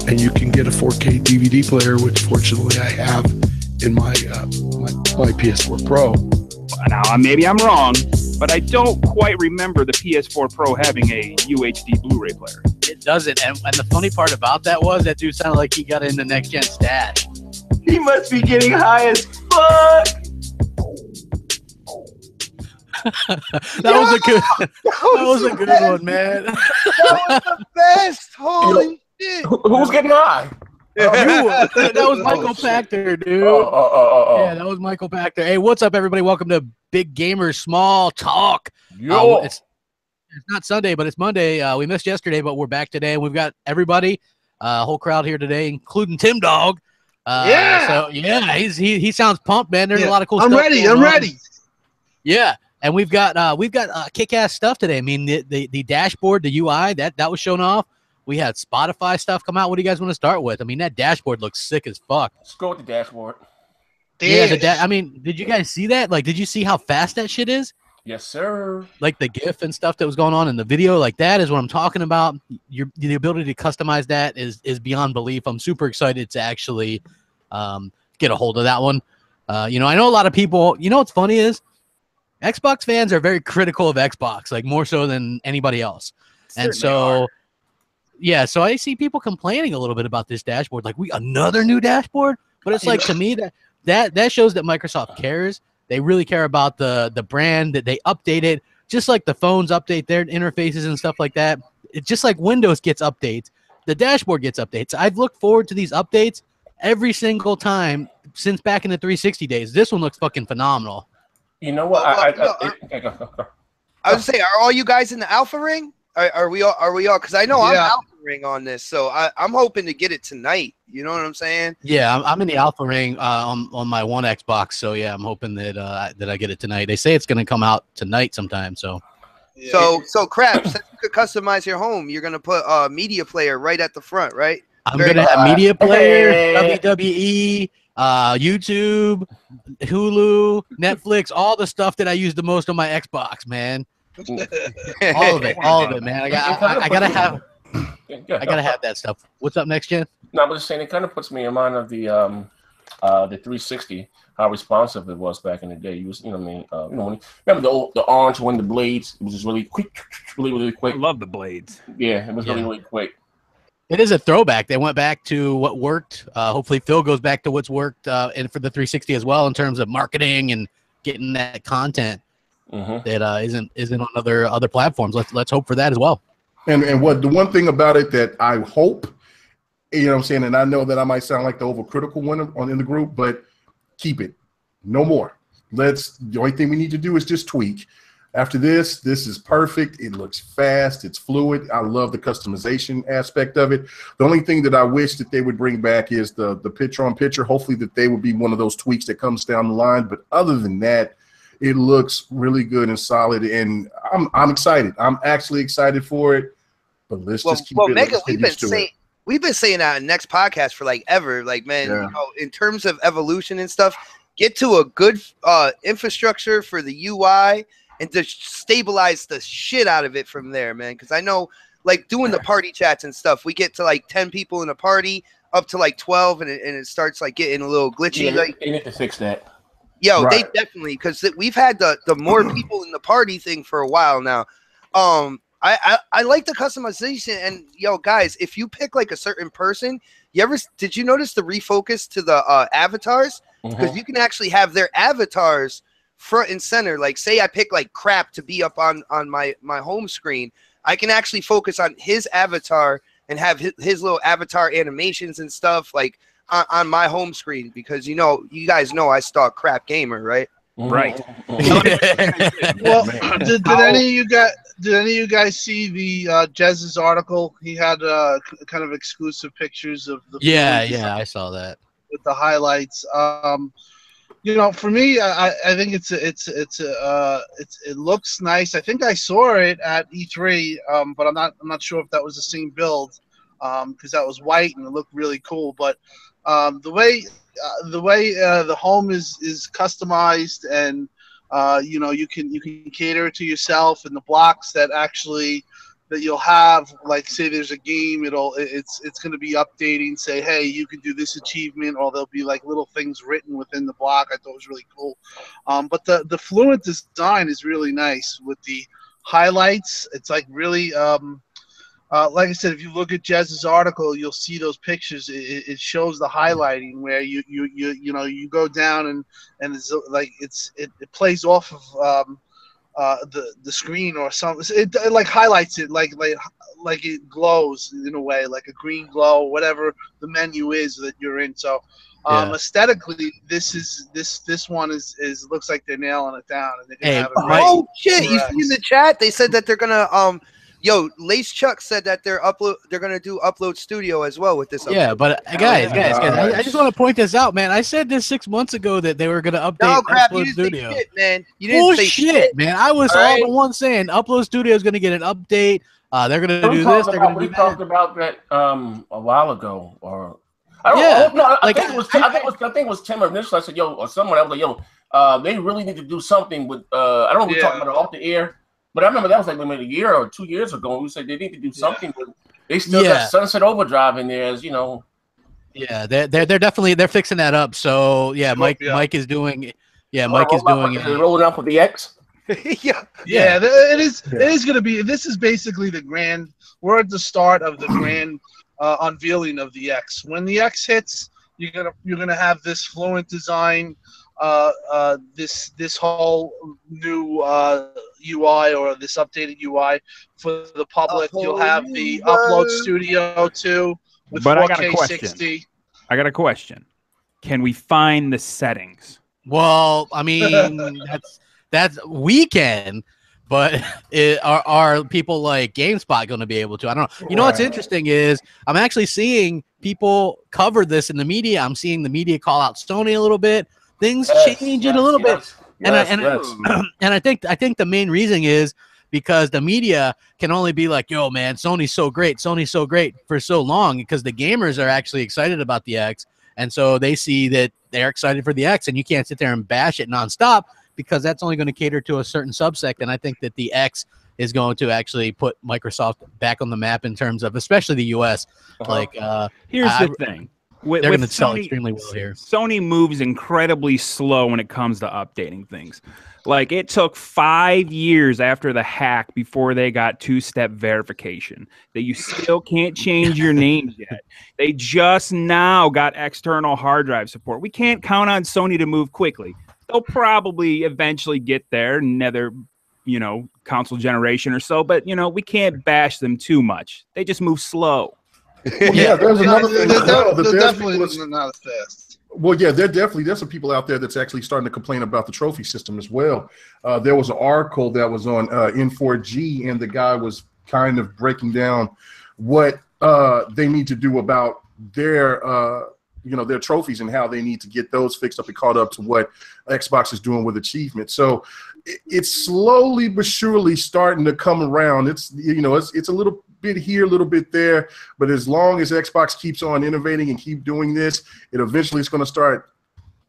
and you can get a 4K DVD player, which fortunately I have in my PS4 Pro. Now, maybe I'm wrong, but I don't quite remember the PS4 Pro having a UHD Blu-ray player. It doesn't, and the funny part about that was that dude sounded like he got in the next gen stash. He must be getting high as fuck. That was a good one, man. That was the best. Holy shit. Who's getting high? That was Michael Pachter, dude. Yeah, that was Michael Pachter. Hey, what's up, everybody? Welcome to Big Gamer Small Talk. It's not Sunday, but it's Monday. We missed yesterday, but we're back today. We've got everybody, whole crowd here today, including Tim Dog. So yeah, he sounds pumped, man. There's a lot of cool stuff. I'm ready. Yeah. And we've got kick-ass stuff today. I mean, the dashboard, the UI, that was shown off. We had Spotify stuff come out. What do you guys want to start with? I mean, that dashboard looks sick as fuck. Let's go with the dashboard. Yeah, I mean, did you guys see that? Like, did you see how fast that shit is? Yes, sir. Like the GIF and stuff that was going on in the video, like that is what I'm talking about. The ability to customize that is beyond belief. I'm super excited to actually get a hold of that one. I know a lot of people. You know what's funny is Xbox fans are very critical of Xbox, like more so than anybody else. And so, yeah, so I see people complaining a little bit about this dashboard, like another new dashboard. But it's like, to me, that shows that Microsoft cares. They really care about the brand, that they update it, just like the phones update their interfaces and stuff like that. It's just like Windows gets updates, the dashboard gets updates. I've looked forward to these updates every single time since back in the 360 days. This one looks fucking phenomenal. You know what? I would say, are all you guys in the alpha ring? Are we all? Because I know I'm alpha ring on this, so I'm hoping to get it tonight. You know what I'm saying? Yeah, I'm in the alpha ring on my one Xbox. So yeah, I'm hoping that I get it tonight. They say it's going to come out tonight sometime. So Crap. Since you could customize your home, you're going to put a media player right at the front, right? I'm going to have media player, WWE. YouTube, Hulu, Netflix, all the stuff that I use the most on my Xbox, man. all of it, man. I gotta have that stuff. What's up next, Jen? No, I'm just saying it kind of puts me in mind of the 360, how responsive it was back in the day. You was, remember the orange one, the blades. It was just really quick, really quick. I love the blades. Yeah, it was really quick. It is a throwback. They went back to what worked. Hopefully, Phil goes back to what's worked and for the 360 as well in terms of marketing and getting that content that isn't on other platforms. Let's hope for that as well. And what the one thing about it that I hope, you know what I'm saying, and I know that I might sound like the overcritical one in the group, but keep it. No more. The only thing we need to do is just tweak. After this is perfect. It looks fast. It's fluid. I love the customization aspect of it. The only thing that I wish that they would bring back is the picture-on-picture. Hopefully that they would be one of those tweaks that comes down the line. But other than that, it looks really good and solid. And I'm excited. I'm actually excited for it. But let's just keep it. Megan, we've been saying that in next podcast for like ever. Like, man, in terms of evolution and stuff, get to a good infrastructure for the UI. And to stabilize the shit out of it from there, man. Because I know, like, doing the party chats and stuff, we get to, like, 10 people in a party, up to, like, 12, and it starts, like, getting a little glitchy. Yeah, they need to fix that. Yo, right. They definitely, because we've had the more people in the party thing for a while now. I like the customization. And, yo, guys, if you pick, like, a certain person, did you notice the refocus to the avatars? Because you can actually have their avatars front and center. Like, say I pick like Crap to be up on my home screen, I can actually focus on his avatar and have his little avatar animations and stuff like on my home screen, because you guys know I stalk Crap Gamer, right? Right. Well, did any of you guys see the Jez's article? He had kind of exclusive pictures of the I saw that with the highlights. For me, I think it looks nice. I think I saw it at E3, but I'm not sure if that was the same build, because that was white and it looked really cool. But the way the home is customized, and you can cater it to yourself, and the blocks that actually that you'll have, like, say there's a game, it's going to be updating, say, hey, you can do this achievement, or there'll be like little things written within the block. I thought it was really cool. But the fluent design is really nice with the highlights. It's like really, like I said, if you look at Jez's article, you'll see those pictures. It shows the highlighting where you go down and it's like it plays off of the screen or something. It like highlights it like it glows in a way, like a green glow, whatever the menu is that you're in. So aesthetically, this one is looks like they're nailing it down, and they're gonna have it right. Oh shit! You see in the chat they said that they're gonna Lace Chuck said that they're gonna do Upload Studio as well with this. Yeah, but guys, I just want to point this out, man. I said this 6 months ago that they were gonna update Upload Studio. Shit, man. You didn't say shit, man. I was all the one saying Upload Studio is gonna get an update. They're gonna do this. They're gonna do that. We talked about that a while ago, or I don't know. I think it was Tim or Nish. I said, or someone. I was like, they really need to do something with. I don't know. We talking about it off the air. But I remember that was like maybe a year or 2 years ago. And we said they need to do something, but they still got Sunset Overdrive in there, as you know. Yeah, they're definitely fixing that up. So Mike is doing. Yeah, Mike is doing it. Rolling up with the X. Yeah, it is. Yeah. It is going to be. This is basically the grand. We're at the start of the grand unveiling of the X. When the X hits, you're gonna have this fluent design. This whole new UI or this updated UI for the public. You'll have the Upload Studio too with 4K 60. I got a question. Can we find the settings? Well, I mean, that's we can, but are people like GameSpot going to be able to? I don't know. You know what's interesting is I'm actually seeing people cover this in the media. I'm seeing the media call out Sony a little bit. Things changing a little bit, and I think the main reason is because the media can only be like, "Yo, man, Sony's so great for so long," because the gamers are actually excited about the X, and so they see that they're excited for the X, and you can't sit there and bash it nonstop because that's only going to cater to a certain subsect. And I think that the X is going to actually put Microsoft back on the map in terms of, especially the US. Like, here's the thing. They're going to sell extremely well here. Sony moves incredibly slow when it comes to updating things. Like, it took 5 years after the hack before they got two-step verification. That you still can't change your names yet. They just now got external hard drive support. We can't count on Sony to move quickly. They'll probably eventually get there, another, console generation or so. But, we can't bash them too much. They just move slow. Well, there's another thing. They're definitely not as fast. Well, yeah, there's some people out there that's actually starting to complain about the trophy system as well. There was an article that was on N4G, and the guy was kind of breaking down what they need to do about their their trophies and how they need to get those fixed up and caught up to what Xbox is doing with achievements. So it's slowly but surely starting to come around. It's it's a little bit here, a little bit there, but as long as Xbox keeps on innovating and keep doing this, it eventually is going to start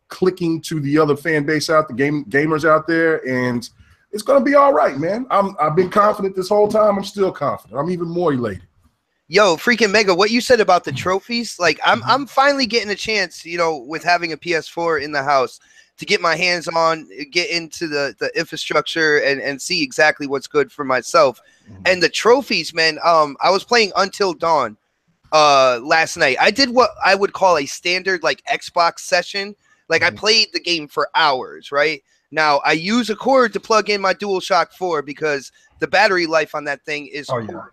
clicking to the other fan base out, the gamers out there, and it's going to be all right, man. I've been confident this whole time. I'm still confident. I'm even more elated. Yo, freaking Mega, what you said about the trophies, like I'm finally getting a chance, with having a PS4 in the house to get my hands on, get into the infrastructure and see exactly what's good for myself. And the trophies, man, I was playing Until Dawn last night. I did what I would call a standard like Xbox session. Like I played the game for hours, right? Now I use a cord to plug in my DualShock 4 because the battery life on that thing is horrible.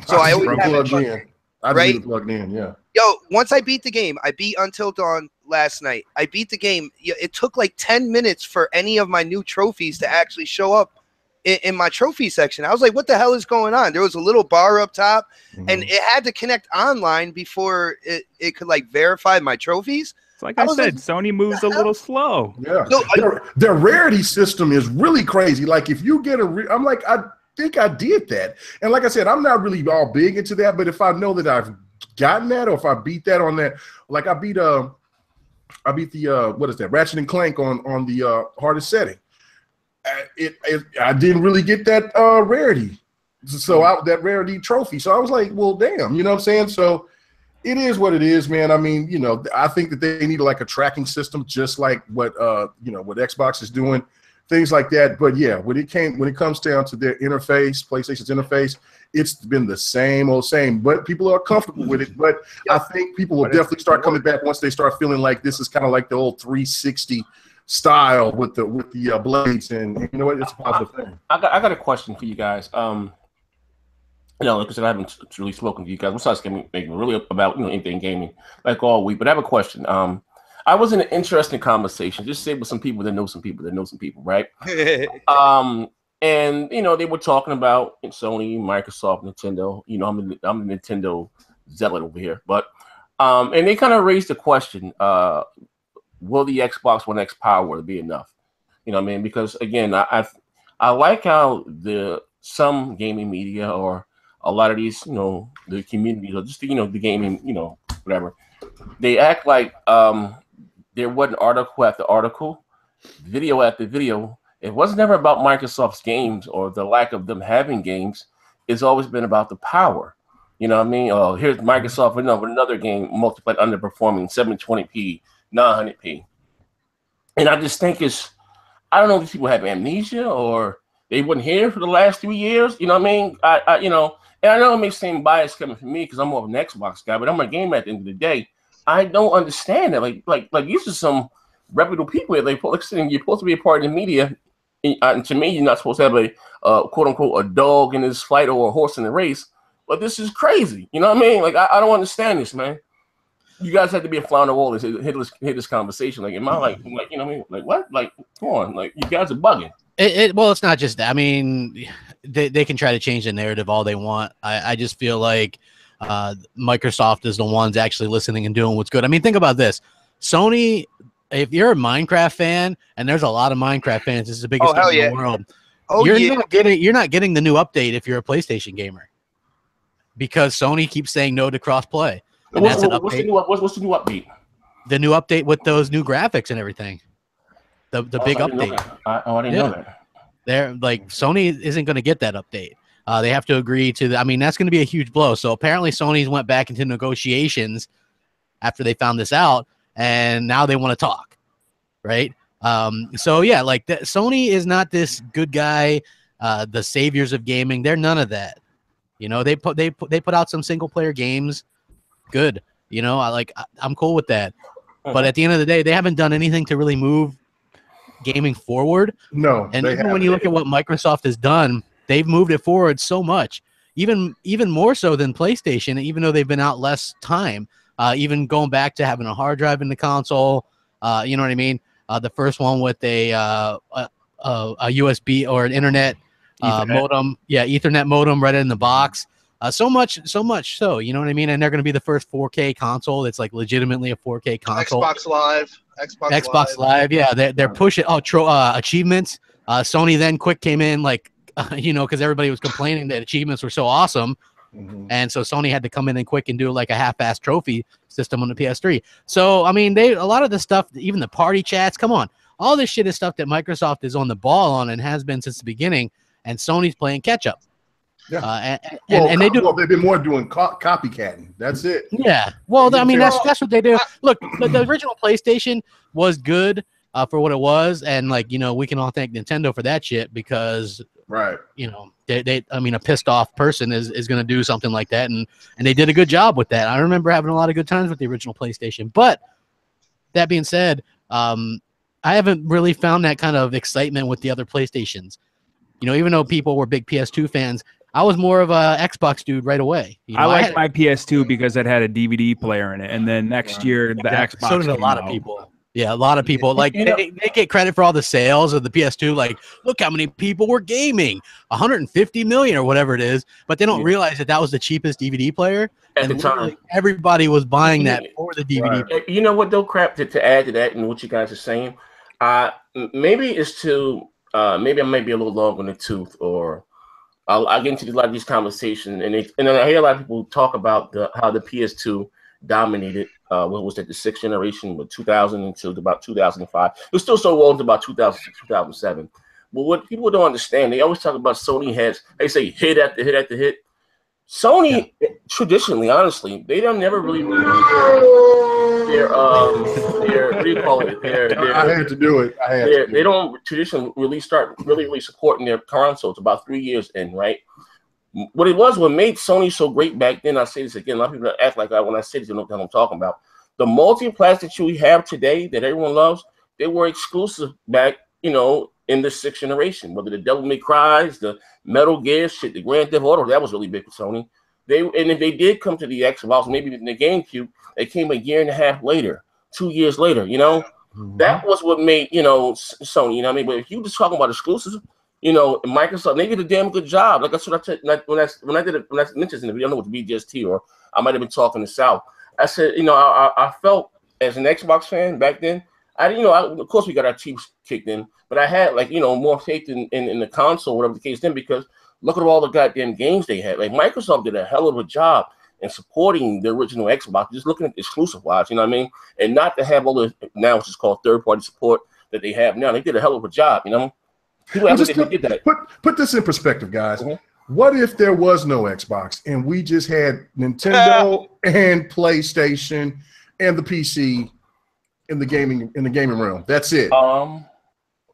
So I always have it plugged in. Right? Plugged in, yeah. Yo, once I beat the game, I beat Until Dawn last night. I beat the game. It took like 10 minutes for any of my new trophies to actually show up in my trophy section. I was like, what the hell is going on? There was a little bar up top, and it had to connect online before it could like verify my trophies. It's like I said, Sony moves a little slow. Yeah. No, their rarity system is really crazy. Like if you get I'm like, I think I did that. And like I said, I'm not really all big into that, but if I know that I've gotten that, or if I beat that on that, like I beat the what is that, Ratchet and Clank on the hardest setting. I didn't really get that rarity. So that rarity trophy. So I was like, well, damn, you know what I'm saying? So it is what it is, man. I mean, you know, I think that they need like a tracking system, just like what you know, what Xbox is doing, things like that. But yeah, when it comes down to their interface, PlayStation's interface, it's been the same old same. But people are comfortable with it. But I think people will definitely start coming back once they start feeling like this is kind of like the old 360 style with the blades, and you know what, it's a positive thing. I got a question for you guys. You know, like I said, I haven't really spoken to you guys besides making really about, you know, anything gaming like all week. But I have a question. I was in an interesting conversation, just say with some people that know some people that know some people, right? And you know, they were talking about Sony, Microsoft, Nintendo. You know, I'm a Nintendo zealot over here, but and they kind of raised the question: will the Xbox One X power be enough? You know what I mean? Because again, I like how some gaming media or a lot of these, you know, the communities or just, you know, the gaming, you know, whatever, they act like there wasn't article after article, video after video. It wasn't ever about Microsoft's games or the lack of them having games. It's always been about the power. You know what I mean? Oh, here's Microsoft with another game multiplied underperforming 720p, 900p. And I just think I don't know if these people have amnesia or they weren't here for the last 3 years. You know what I mean? I you know, and I know it may seem biased coming from me because I'm more of an Xbox guy, but I'm a gamer at the end of the day. I don't understand it. Like these are some reputable people. You're supposed to be a part of the media. And to me, you're not supposed to have a quote unquote a dog in this fight or a horse in the race. But this is crazy. You know what I mean? Like I don't understand this, man. You guys have to be a fly on the wall to hit this conversation. Like, am I like you know what I mean? Like what? Like, come on, like you guys are bugging. Well, it's not just that. I mean, they can try to change the narrative all they want. I just feel like Microsoft is the ones actually listening and doing what's good. I mean, think about this. Sony, if you're a Minecraft fan, and there's a lot of Minecraft fans, this is the biggest game in the world. You're not getting the new update if you're a PlayStation gamer, because Sony keeps saying no to cross-play. And what's the new update? The new update with those new graphics and everything. The big update. I didn't know that. They're like, Sony isn't going to get that update. They have to agree to I mean, that's going to be a huge blow. So apparently Sony's went back into negotiations after they found this out, and now they want to talk, right? So yeah, like Sony is not this good guy, the saviors of gaming. They're none of that. You know, they put out some single player games, good. You know, I'm cool with that. But at the end of the day, they haven't done anything to really move gaming forward. No, and even when you look at what Microsoft has done, they've moved it forward so much, even more so than PlayStation, even though they've been out less time. Even going back to having a hard drive in the console, you know what I mean? The first one with a USB or an internet modem, Ethernet modem right in the box. So much so, you know what I mean? And they're going to be the first 4K console that's like legitimately a 4K console. Xbox Live, yeah. They're pushing achievements. Sony then quick came in like, you know, because everybody was complaining that achievements were so awesome. And so Sony had to come in and quick and do like a half-assed trophy system on the PS3. So, I mean, a lot of the stuff, even the party chats, come on. All this shit is stuff that Microsoft is on the ball on and has been since the beginning, and Sony's playing catch-up. Yeah. And they do. Well, they've been more doing copycatting. That's it. Yeah. Well, I mean, that's what they do. Look, the original PlayStation was good for what it was, and like, you know, we can all thank Nintendo for that shit because, right? You know, I mean, a pissed off person is going to do something like that, and they did a good job with that. I remember having a lot of good times with the original PlayStation. But that being said, I haven't really found that kind of excitement with the other PlayStations. You know, even though people were big PS2 fans, I was more of a Xbox dude right away. You know, I liked my PS2 because it had a DVD player in it, and then next year the Xbox. So did a lot of people. Yeah, a lot of people like they get credit for all the sales of the PS2. Like, look how many people were gaming, 150 million or whatever it is. But they don't realize that was the cheapest DVD player at the time. Everybody was buying that for the DVD. Right. You know what though, crap, to add to that and what you guys are saying, maybe it's maybe I might be a little long on the tooth, or I get into a lot of these conversations, and I hear a lot of people talk about how the PS2 dominated. What was that? The sixth generation, with 2000 until about 2005. It was still so old until about 2006, 2007. But what people don't understand, they always talk about Sony has, they say hit after hit after hit. Sony, traditionally, honestly, they don't never really their what do you call it? I had to do it. They don't traditionally really supporting their consoles about 3 years in, right? What made Sony so great back then, I say this again, a lot of people act like when I say this, they don't know what I'm talking about. The multi-plats that you have today that everyone loves, they were exclusive back, in the 6th generation. Whether the Devil May Cry's, the Metal Gear shit, the Grand Theft Auto, that was really big for Sony. And if they did come to the Xbox, maybe in the GameCube, they came a year and a half later, 2 years later, That was what made, Sony, you know what I mean? But if you just talking about exclusives, Microsoft, they did a damn good job. Like that's what I said when I mentioned in the video, I don't know what Bgst or I might have been talking to South. I said, I felt as an Xbox fan back then, of course we got our teeth kicked in, but I had more faith in the console, whatever the case then, because look at all the goddamn games they had. Like Microsoft did a hell of a job in supporting the original Xbox, just looking at the exclusive wise, you know what I mean? And not to have all the now which is called third-party support that they have now. They did a hell of a job, People just did that. Put this in perspective, guys. What if there was no Xbox and we just had Nintendo and PlayStation and the PC in the gaming realm? That's it. Well,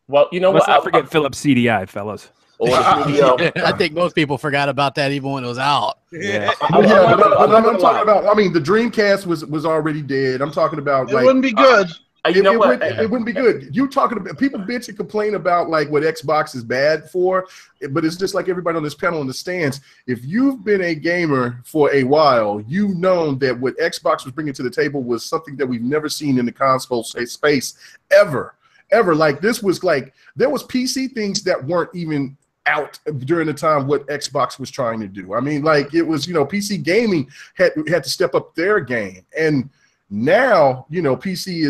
Let's not forget Philips CDI, fellas. I think most people forgot about that even when it was out. Yeah, I'm talking about. I mean, the Dreamcast was already dead. I'm talking about. It wouldn't be good. It wouldn't be good. You talking about people bitch and complain about like what Xbox is bad for, but it's just like everybody on this panel understands. If you've been a gamer for a while, you've known that what Xbox was bringing to the table was something that we've never seen in the console space ever. Like this was like there was PC things that weren't even out during the time what Xbox was trying to do. I mean, like it was PC gaming had to step up their game and. Now, PC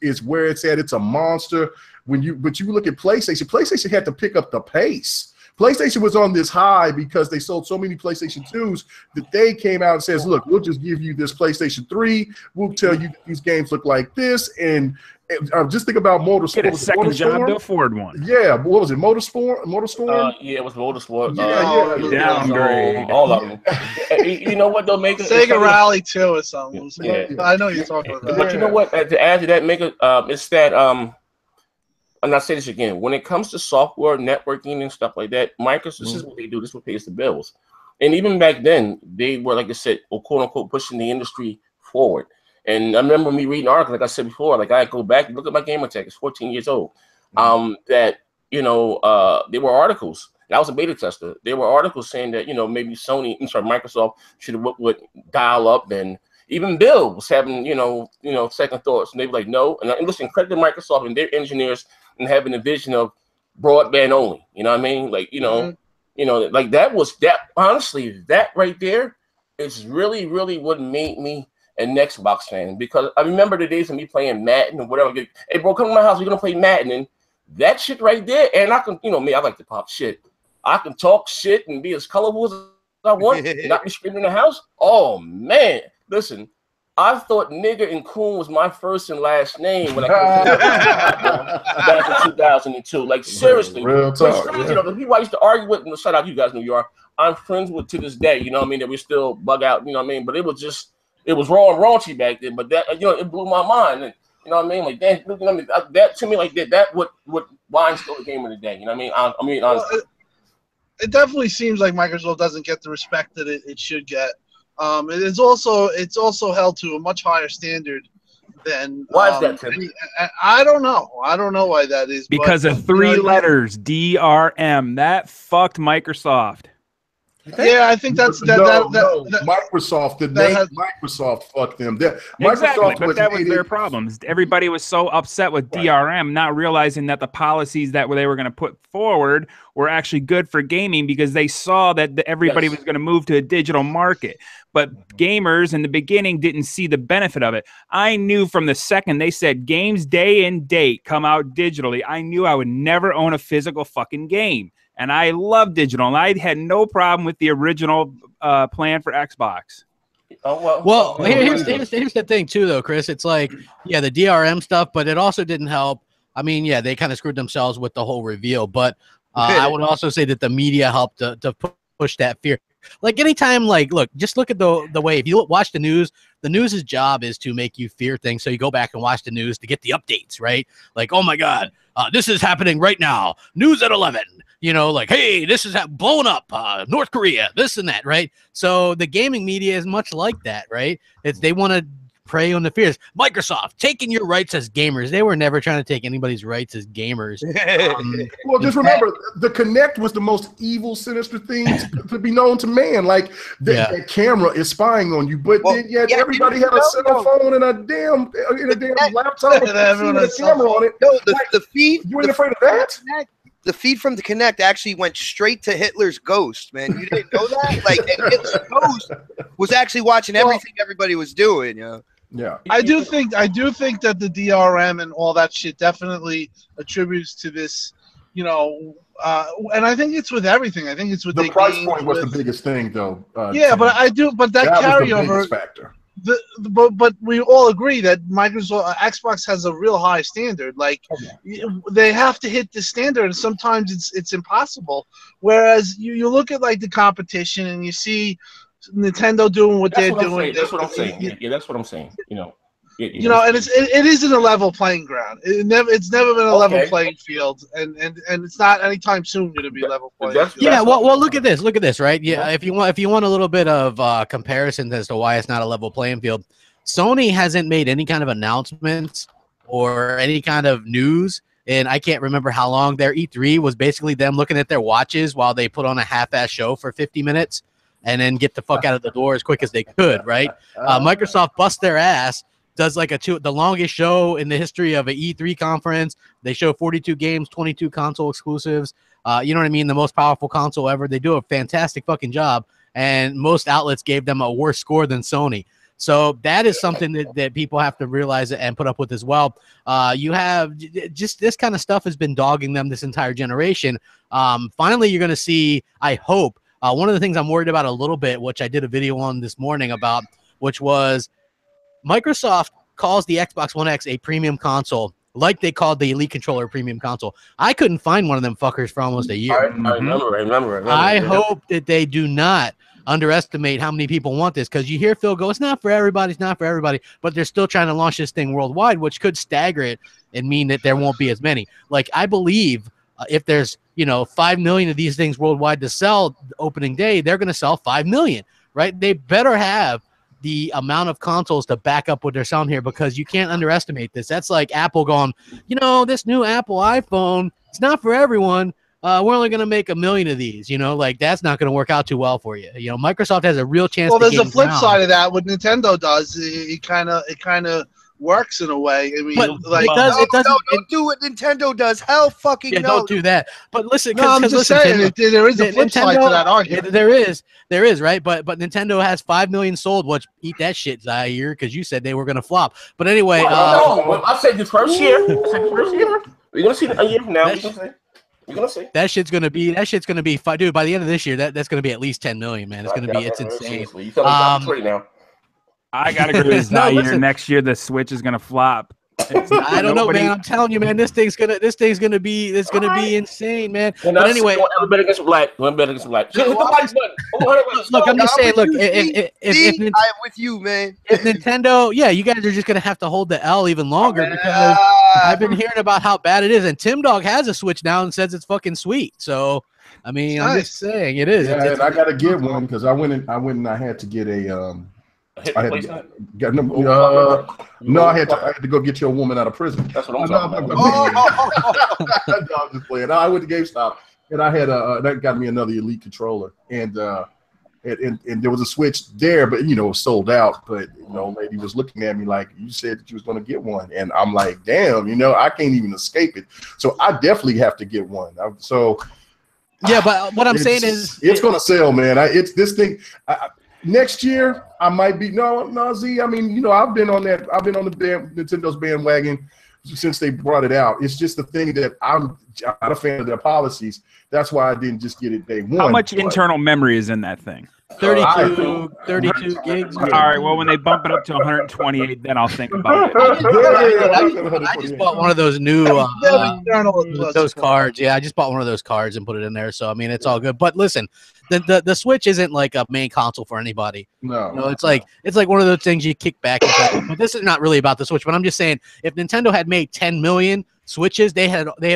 is where it's at. It's a monster. But you look at PlayStation. PlayStation had to pick up the pace. PlayStation was on this high because they sold so many PlayStation 2s that they came out and says, look, we'll just give you this PlayStation 3. We'll tell you these games look like this. And just think about Motorsport. Get a second job to afford one. Yeah, what was it? Motorsport? Yeah, it was Motorsport. Downgrade. All of them. You know what? They'll make it. Sega Rally 2 or something. Yeah. I know you're talking about that. But you know what? To add to that, it's that and I'll say this again, when it comes to software, networking, and stuff like that, Microsoft, this is what they do. This is what pays the bills. And even back then, they were, like I said, quote unquote, pushing the industry forward. And I remember me reading articles, like I said before, like I go back and look at my gamertag, it's 14 years old. That there were articles. And I was a beta tester. There were articles saying that maybe Microsoft should have would dial up, and even Bill was having second thoughts. And they were like, no. And listen, credit to Microsoft and their engineers and having a vision of broadband only. You know what I mean? Like like that honestly, that right there is really, really what made me an Xbox fan, because I remember the days of me playing Madden or whatever. Hey, bro, come to my house. We're gonna play Madden, and that shit right there. And I can, me, I like to pop shit. I can talk shit and be as colorful as I want, and not be screaming in the house. Oh man, listen, I thought nigger and coon was my first and last name when I came back in 2002. Like seriously, real talk. The people I used to argue with, and shout out you guys, New York, I'm friends with to this day. You know what I mean? That we still bug out. You know what I mean? But it was just. It was raw and raunchy back then, but that it blew my mind. And, you know what I mean? Like that to me, like that what why I'm still a gamer today. You know what I mean? Honestly. It definitely seems like Microsoft doesn't get the respect that it should get. It's also held to a much higher standard than. Why is that, Tim? I don't know. I don't know why that is. Because of three letters, DRM. That fucked Microsoft. Yeah, I think that's Microsoft. Microsoft fucked them. Exactly, but that was their problems. Everybody was so upset with DRM, not realizing that the policies that they were going to put forward were actually good for gaming, because they saw that everybody was going to move to a digital market. But gamers in the beginning didn't see the benefit of it. I knew from the second they said games day and date come out digitally, I knew I would never own a physical fucking game. And I love digital, and I had no problem with the original plan for Xbox. Well, here's the thing too, though, Chris. It's like, yeah, the DRM stuff, but it also didn't help I mean, yeah, they kind of screwed themselves with the whole reveal. But I would also say that the media helped to push that fear. Like anytime, like, look, just look at the way, if you watch the news's job is to make you fear things. So you go back and watch the news to get the updates, right? Like, oh my God, this is happening right now. News at 11, you know, like, hey, this is blown up, North Korea, this and that, right? So the gaming media is much like that, right? They want to prey on the fears. Microsoft taking your rights as gamers. They were never trying to take anybody's rights as gamers. Well, just remember, the Kinect was the most evil, sinister thing to be known to man. Like, that camera is spying on you, but then yet everybody had a cell phone and a damn laptop with a camera on it. No, the feed. You ain't afraid of that? The feed from the Kinect actually went straight to Hitler's ghost, man. You didn't know that? Like, Hitler's ghost was actually watching everything everybody was doing, you know? Yeah, I do think that the DRM and all that shit definitely attributes to this, you know, and I think it's with everything. I think it's with the price point was the biggest thing, though. Yeah, but that carryover was the factor. But we all agree that Xbox has a real high standard. Like, they have to hit the standard, and sometimes it's impossible. Whereas you look at like the competition and you see Nintendo doing what they're doing. That's what I'm saying. Yeah, that's what I'm saying. You know, and it isn't a level playing ground. It's never been a level playing field, and it's not anytime soon going to be level playing field. Yeah, well, look at this, right? Yeah, if you want a little bit of comparison as to why it's not a level playing field, Sony hasn't made any kind of announcements or any kind of news, and I can't remember how long. Their E3 was basically them looking at their watches while they put on a half-ass show for 50 minutes. And then get the fuck out of the door as quick as they could, right? Microsoft busts their ass, does like the longest show in the history of an E3 conference. They show 42 games, 22 console exclusives. You know what I mean? The most powerful console ever. They do a fantastic fucking job, and most outlets gave them a worse score than Sony. So that is something that people have to realize and put up with as well. You have just this kind of stuff has been dogging them this entire generation. Finally, you're going to see, I hope, one of the things I'm worried about a little bit, which I did a video on this morning about, which was Microsoft calls the Xbox One X a premium console, like they called the Elite controller a premium console. I couldn't find one of them fuckers for almost a year. I remember. I hope that they do not underestimate how many people want this, because you hear Phil go, it's not for everybody, but they're still trying to launch this thing worldwide, which could stagger it and mean that there won't be as many. Like, I believe if there's 5 million of these things worldwide to sell opening day, they're going to sell 5 million, right? They better have the amount of consoles to back up what they're selling here, because you can't underestimate this. That's like Apple going, this new Apple iPhone, it's not for everyone. We're only going to make 1 million of these, like that's not going to work out too well for you. Microsoft has a real chance. Well, there's a flip side of that. What Nintendo does, it kind of works in a way. I mean, like, don't do what Nintendo does. Hell fucking no. Don't do that. But listen, I'm just saying, there is a flip side to that argument. There is, right? But Nintendo has 5 million sold. Which eat that shit, Zaire, because you said they were going to flop. But anyway, I said the first year. We're gonna see a year from now. We're gonna see. That shit's gonna be dude. By the end of this year, that's gonna be at least 10 million, man. It's insane. You tell me now. I gotta agree with Zaire. Next year the Switch is gonna flop. I don't know, man. I'm telling you, man. This thing's gonna be insane, man. But anyway, one bet against black. Look, I'm just saying. Look, if I'm with you, man. If Nintendo, you guys are just gonna have to hold the L even longer, because I've been hearing about how bad it is, and Tim Dog has a Switch now and says it's fucking sweet. So, I mean, I'm just saying it is. Yeah, and I gotta get one because I went and I had to get a. I had to go get your woman out of prison. That's what I'm talking about. I'm just playing. I went to GameStop and I had that got me another Elite controller, and there was a Switch there, but it was sold out. But lady was looking at me like, you said that you was going to get one, and I'm like, damn, I can't even escape it. So I definitely have to get one. But what I'm saying is, it's going to sell, man. It's this thing. Next year, I might be Z. I mean, I've been on that. I've been on the Nintendo's bandwagon since they brought it out. It's just the thing that I'm not a fan of their policies. That's why I didn't just get it day one. How much internal memory is in that thing? 32 gigs. All right. Well, when they bump it up to 128, then I'll think about it. I just bought one of those new those cards. Yeah, I just bought one of those cards and put it in there. So I mean, it's all good. But listen, the Switch isn't like a main console for anybody. No, it's like one of those things you kick back and play. But this is not really about the Switch. But I'm just saying, if Nintendo had made 10 million Switches, they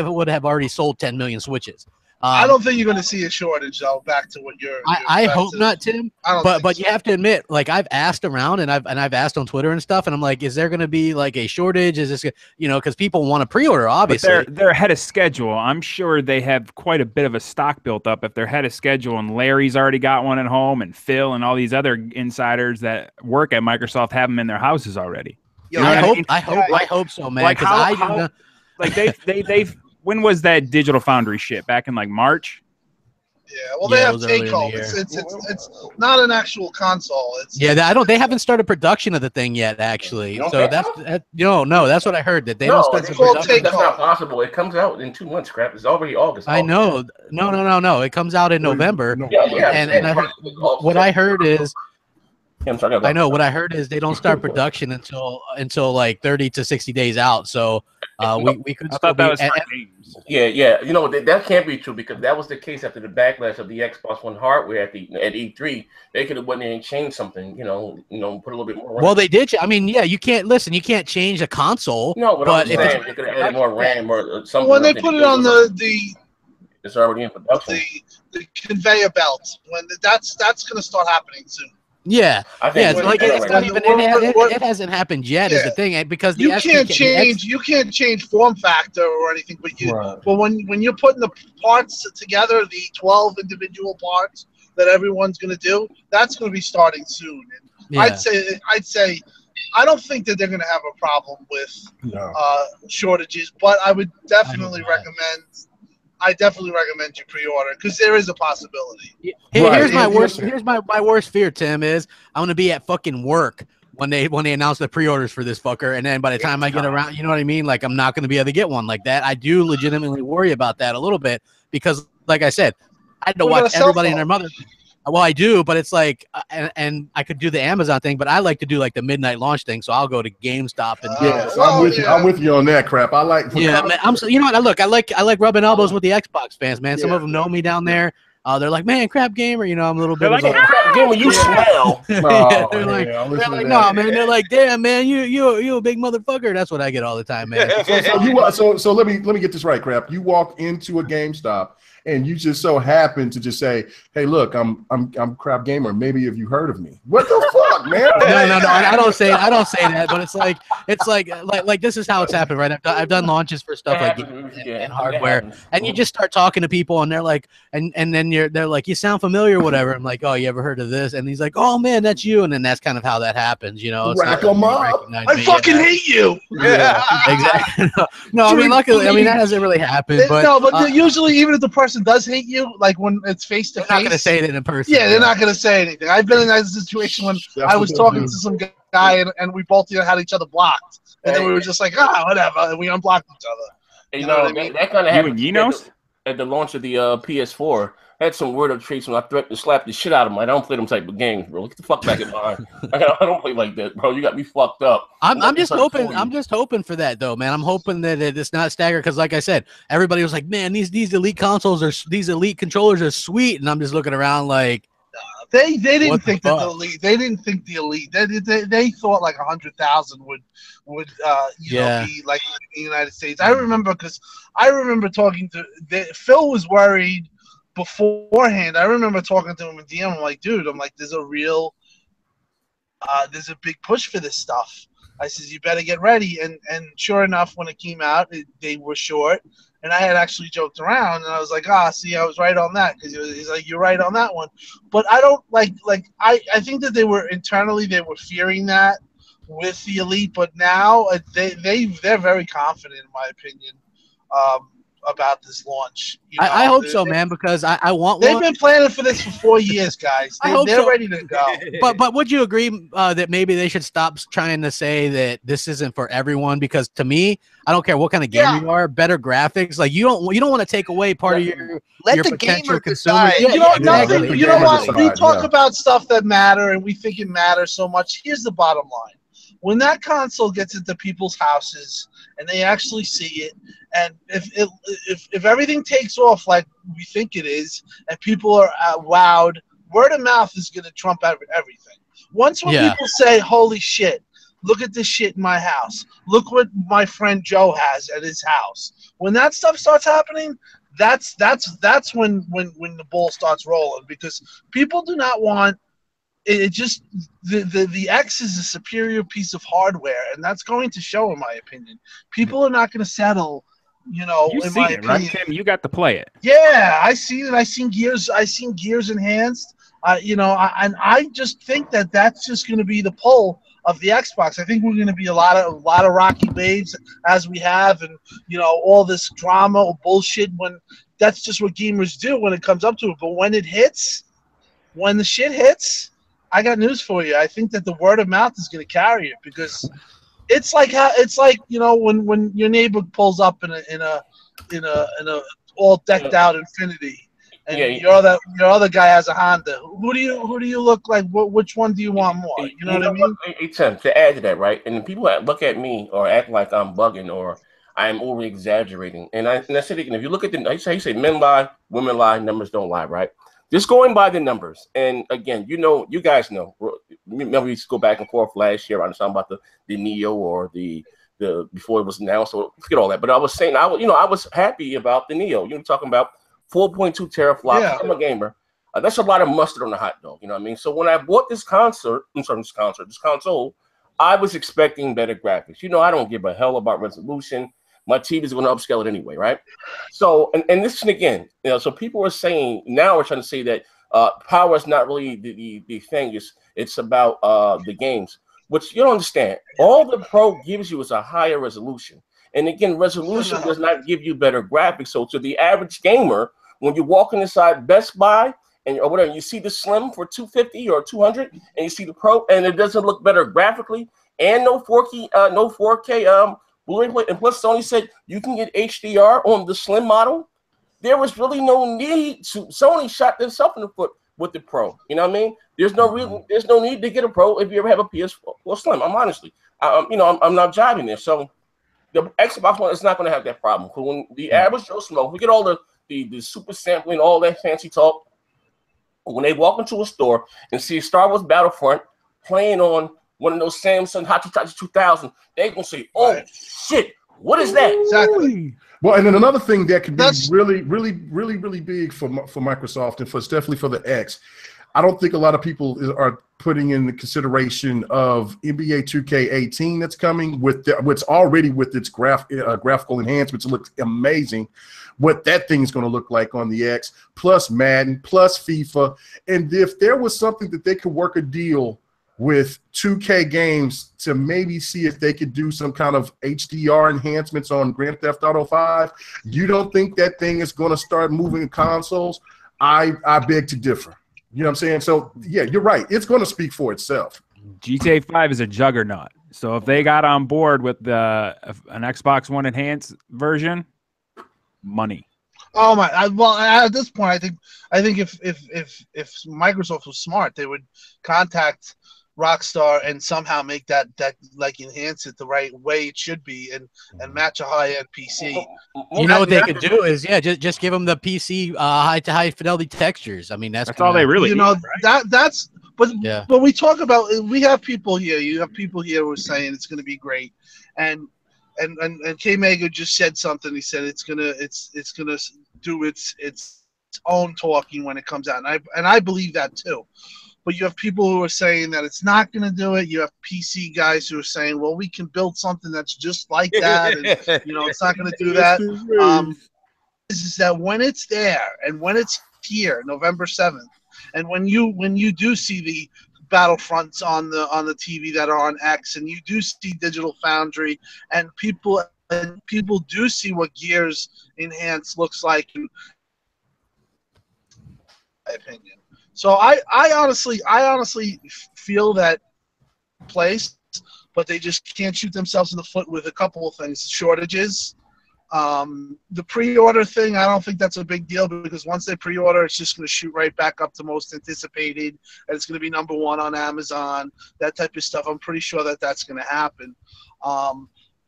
would have already sold 10 million Switches. I don't think you're going to see a shortage, though. Back to what you're. I hope not, Tim. But you have to admit, like I've asked around and I've asked on Twitter and stuff, and I'm like, is there going to be like a shortage? Is this, because people want to pre-order, obviously. But they're ahead of schedule. I'm sure they have quite a bit of a stock built up if they're ahead of schedule. And Larry's already got one at home, and Phil and all these other insiders that work at Microsoft have them in their houses already. I hope so, man. Like they've. When was that Digital Foundry shit? Back in like March? Yeah, well, they have take home. It's not an actual console. They haven't started production of the thing yet, actually. So that's what I heard, that they don't start production. That's not possible. It comes out in 2 months, crap. It's already August. I know. No. It comes out in November. And what I heard is what I heard is they don't start production until like 30 to 60 days out. So we could. I thought that was games. Yeah. You know that can't be true, because that was the case after the backlash of the Xbox One hardware at E3. They could have went in and changed something. Put a little bit more RAM. Well, they did. I mean, yeah, you can't change a console. No, but if they could have added more RAM or something. When they put it on the it's already in production. The conveyor belt, that's going to start happening soon. Yeah, it's like it's not even. It hasn't happened yet. Is the thing, because you can't change form factor or anything, but when you're putting the parts together, the 12 individual parts that everyone's going to do, that's going to be starting soon. And I'd say I don't think that they're going to have a problem with shortages, but I would definitely recommend. I definitely recommend you pre-order, because there is a possibility. Here's my worst fear, Tim, is I'm gonna be at fucking work when they announce the pre-orders for this fucker, and then by the time I get around, you know what I mean? Like, I'm not gonna be able to get one like that. I do legitimately worry about that a little bit, because, like I said, I had to watch everybody and their mother. Well, I do, but it's like, and I could do the Amazon thing, but I like to do like the midnight launch thing. So I'll go to GameStop and I'm with you on that crap. I like. Man, you know what? I like rubbing elbows with the Xbox fans, man. Some of them know me down there. They're like, man, crap gamer. I'm a little bit. They're like, crap gamer, you smell. They're like, no, man. They're like, damn, man, you a big motherfucker. That's what I get all the time, man. So let me get this right, crap. You walk into a GameStop and you just so happen to just say, "Hey, look, I'm Crap Gamer. Maybe have you heard of me?" What the fuck, man? No. I don't say that, but it's like this is how it's happened, right? I've done launches for stuff like and hardware, and you just start talking to people, and they're like, and then they're like, you sound familiar, or whatever. I'm like, oh, you ever heard of this? And he's like, oh man, that's you. And then that's kind of how that happens, Rack 'em up. I fucking hate you. Yeah, exactly. No, I mean, luckily, that hasn't really happened. But usually, even if the person does hate you, like when it's face to face, they're not gonna say it in person. Yeah, they're not gonna say anything. I've been in that situation when I was talking to some guy and we both had each other blocked, and then we were just like, whatever, and we unblocked each other. You know what I mean? That kind of happened at the launch of the PS4. I had some word of treats when I threatened to slap the shit out of them. I don't play them type of games, bro. Get the fuck back in line. I don't play like that, bro. You got me fucked up. I'm just hoping for that, though, man. I'm hoping that it's not staggered, because, like I said, everybody was like, man, these elite these elite controllers are sweet, and I'm just looking around like. They didn't think that the elite. They didn't think the elite. They thought like 100,000 would be like in the United States. I remember talking to Phil was worried beforehand. I remember talking to him in DM. I'm like, dude, there's a big push for this stuff. I says, you better get ready. And sure enough, when it came out, they were short. And I had actually joked around, and I was like, see, I was right on that, because he's like, you're right on that one. But I don't I think that they were fearing that with the elite, but now they're very confident, in my opinion. about this launch. I hope so, man, because I want they've one. been planning for this for 4 years, guys. They're so. ready to go. But would you agree that maybe they should stop trying to say that this isn't for everyone? Because to me, I don't care what kind of gamer you are, better graphics. Like you don't want to take away part of your potential consumer. Yeah, you know what? We talk about stuff that matter, and we think it matters so much. Here's the bottom line. When that console gets into people's houses and they actually see it, and if everything takes off like we think it is, and people are wowed, word of mouth is going to trump everything. Once when people say, "Holy shit, look at this shit in my house. Look what my friend Joe has at his house." When that stuff starts happening, that's when the ball starts rolling, because people do not want it. Just the X is a superior piece of hardware, and that's going to show, in my opinion. People are not going to settle, in my opinion. Right, Tim? You got to play it. Yeah, I seen it. I seen Gears Enhanced. And I just think that that's just going to be the pull of the Xbox. I think we're going to be a lot of rocky waves as we have, and all this drama or bullshit. When that's just what gamers do when it comes up to it. But when it hits, when the shit hits, I got news for you. I think that the word of mouth is going to carry it, because it's like when your neighbor pulls up in a all decked out Infinity. And your other guy has a Honda. Who do you look like? Which one do you want more? You know what I mean? Hey, Tim, to add to that, right? And people look at me or act like I'm bugging or I'm over exaggerating. And I said again, if you look at I say men lie, women lie, numbers don't lie, right? Just going by the numbers. And again, you guys know. Remember we used to go back and forth last year on something about the Neo or the before it was announced. So forget all that. But I was saying I was happy about the Neo. You're talking about 4.2 teraflops. Yeah. I'm a gamer. That's a lot of mustard on the hot dog. You know what I mean? So when I bought this console, I was expecting better graphics. I don't give a hell about resolution. My TV is going to upscale it anyway, right? So, and this is again, so people are saying now, we're trying to say that power is not really the thing. It's about the games, which you don't understand. All the Pro gives you is a higher resolution. And again, resolution does not give you better graphics. So to the average gamer, when you walk inside Best Buy or whatever, you see the Slim for $250 or $200, and you see the Pro, and it doesn't look better graphically, and no 4K Blu-ray play. And plus, Sony said you can get HDR on the Slim model. There was really no need to. Sony shot themselves in the foot with the Pro. You know what I mean? There's no need to get a Pro if you ever have a PS4 Slim. I'm not jiving there. So the Xbox One is not going to have that problem. Because when the average Joe Schmo, we get all the super sampling, all that fancy talk, when they walk into a store and see Star Wars Battlefront playing on one of those Samsung Hitachi 2000, they're going to say, "Oh shit, what is that?" Exactly. Well, and then another thing that could be really big for Microsoft, and definitely for the X, I don't think a lot of people are putting in the consideration of NBA 2K18 that's coming with what's already with its graphical enhancements. It looks amazing. What that thing is going to look like on the X, plus Madden, plus FIFA. And if there was something that they could work a deal with 2K games to maybe see if they could do some kind of HDR enhancements on Grand Theft Auto 5, you don't think that thing is going to start moving consoles? I beg to differ. You know what I'm saying? So, yeah, you're right. It's going to speak for itself. GTA 5 is a juggernaut. So if they got on board with an Xbox One enhanced version, money. Oh my! Well, at this point, I think if Microsoft was smart, they would contact Rockstar and somehow make that like enhance it the right way it should be and match a high-end PC. You know what they could do is just give them the PC high fidelity textures. I mean that's all they really need, right? That's but we talk about, we have people here. You have people here who are saying it's going to be great, and K Mega just said something. He said it's gonna do its own talking when it comes out, and I believe that too. But you have people who are saying that it's not going to do it. You have PC guys who are saying, well, we can build something that's just like that, and it's not going to do that. Is that when it's there and when it's here, November 7th, and when you do see the Battlefronts on the TV that are on X, and you do see Digital Foundry, and people and people do see what Gears Enhanced looks like, in my opinion. So I honestly feel that place, but they just can't shoot themselves in the foot with a couple of things: shortages. The pre-order thing, I don't think that's a big deal, because once they pre-order, it's just going to shoot right back up to most anticipated, and it's going to be #1 on Amazon, that type of stuff. I'm pretty sure that that's going to happen.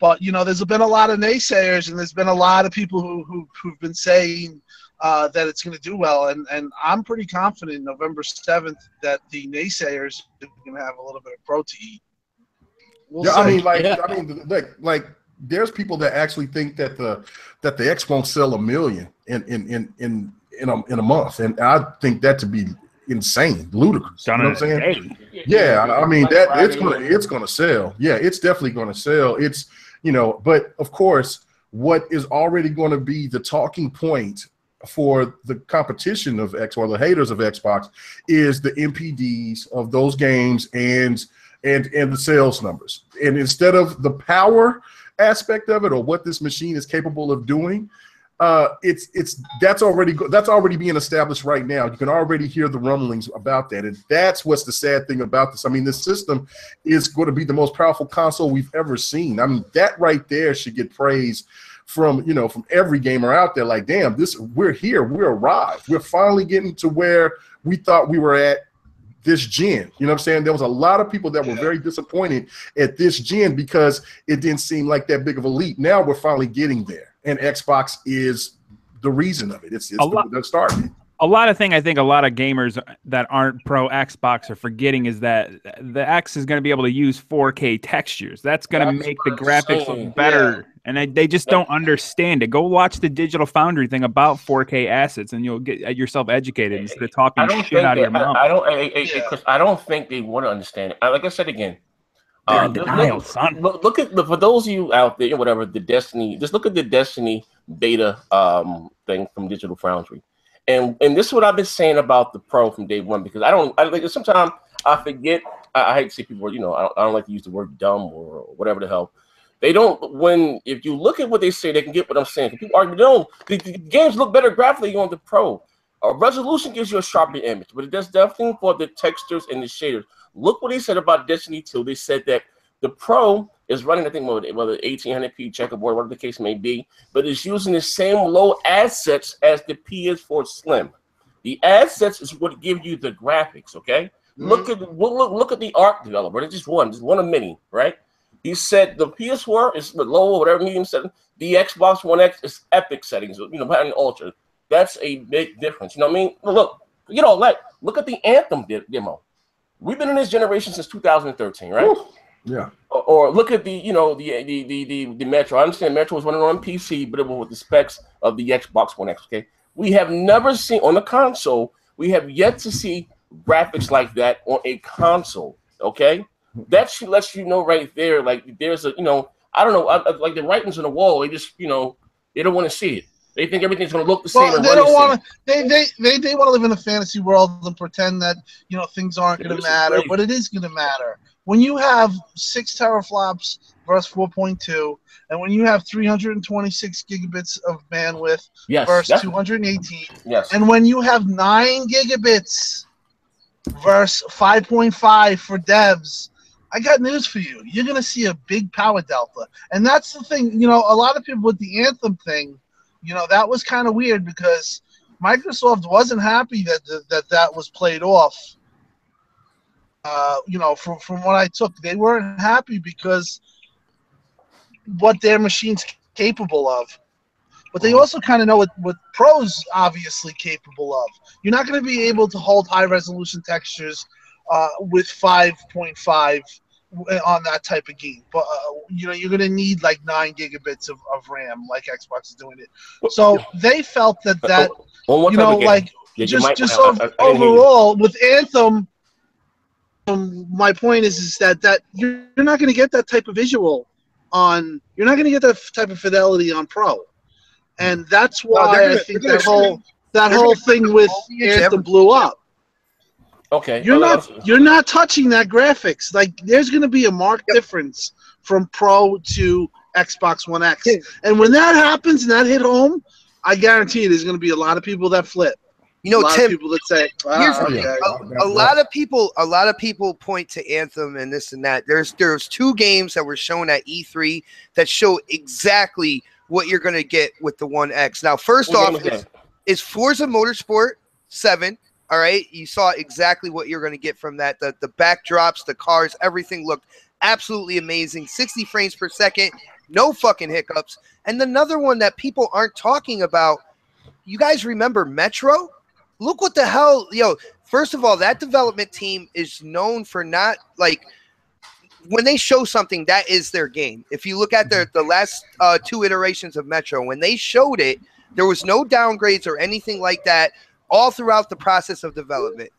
But, you know, there's been a lot of naysayers, and there's been a lot of people who've been saying that it's going to do well, and I'm pretty confident November 7th that the naysayers are going to have a little bit of pro to eat. We'll yeah, see. I mean, like there's people that actually think that the X won't sell 1 million in a month, and I think that to be insane, ludicrous. You know what I'm saying? Yeah, I mean that it's gonna sell. Yeah, it's definitely gonna sell. It's, you know, but of course, what is already going to be the talking point for the competition of X, or the haters of Xbox, is the MPDs of those games and the sales numbers. And instead of the power aspect of it, or what this machine is capable of doing, that's already being established right now. You can already hear the rumblings about that, and that's what's the sad thing about this. I mean, this system is going to be the most powerful console we've ever seen. I mean, that right there should get praise from, you know, from every gamer out there. Like, damn, we're here, we're arrived, we're finally getting to where we thought we were at this gen. You know what I'm saying? There was a lot of people that were very disappointed at this gen because it didn't seem like that big of a leap. Now we're finally getting there, and Xbox is the reason of it. It's the start. A lot of thing I think a lot of gamers that aren't pro Xbox are forgetting is that the X is going to be able to use 4K textures. That's going to make the graphics look better. Yeah. And they just don't understand it. Go watch the Digital Foundry thing about 4K assets, and you'll get yourself educated instead of talking shit out of your mouth. I don't think they want to understand it. Like I said again, they're in denial, son. Look at for those of you out there, whatever, the Destiny. Just look at the Destiny beta thing from Digital Foundry. And this is what I've been saying about the Pro from day one, because sometimes I forget. I hate to see people, you know, I don't like to use the word dumb or whatever the hell. They don't, if you look at what they say, they can get what I'm saying. People argue, no, the games look better graphically on the Pro. Resolution gives you a sharper image, but it does nothing for the textures and the shaders. Look what they said about Destiny 2. They said that the Pro is running, I think, whether 1800p checkerboard, whatever the case may be, but it's using the same low assets as the PS4 Slim. The assets is what give you the graphics, okay? Look at the art developer. It's just one of many, right? He said the PS4 is the low or whatever medium setting. The Xbox One X is epic settings, you know, having ultra. That's a big difference. You know what I mean? Look, you know, look at the Anthem demo. We've been in this generation since 2013, right? Ooh. Yeah. Or look at the Metro. I understand Metro was running on PC, but it was with the specs of the Xbox One X. Okay, we have never seen on the console. We have yet to see graphics like that on a console. Okay, that should let you know right there. Like there's a, you know, I don't know, like the writings on the wall. They just, you know, they don't want to see it. They think everything's going to look the same. Well, they don't want to. They want to live in a fantasy world and pretend that, you know, things aren't going to matter, but it is going to matter. When you have 6 teraflops versus 4.2, and when you have 326 gigabits of bandwidth versus 218, and when you have 9 gigabits versus 5.5 for devs, I got news for you. You're going to see a big power delta. And that's the thing. You know, a lot of people with the Anthem thing, you know, that was kind of weird because Microsoft wasn't happy that was played off. You know, from what I took, they weren't happy because what their machine's capable of. But they also kind of know what Pro's obviously capable of. You're not going to be able to hold high-resolution textures with 5.5 on that type of game. But, you know, you're going to need like 9 gigabits of RAM like Xbox is doing it. So they felt that you know, like, just overall, with Anthem, my point is that you're not going to get that type of visual on. You're not going to get that type of fidelity on Pro, and that's why I think that whole thing with Anthem blew up. Okay, you're not touching that graphics. Like, there's going to be a marked difference from Pro to Xbox One X. And when that happens and that hit home, I guarantee there's going to be a lot of people that flip. You know, a lot Tim, of people that say, a lot of people point to Anthem and this and that. There's 2 games that were shown at E3 that show exactly what you're going to get with the One X. Now, first off, is Forza Motorsport 7. All right, you saw exactly what you're going to get from that. The backdrops, the cars, everything looked absolutely amazing. 60 frames per second, no fucking hiccups. And another one that people aren't talking about, you guys remember Metro? Look what the hell, first of all, that development team is known for not, like, when they show something, that is their game. If you look at the last 2 iterations of Metro, when they showed it, there was no downgrades or anything like that all throughout the process of development.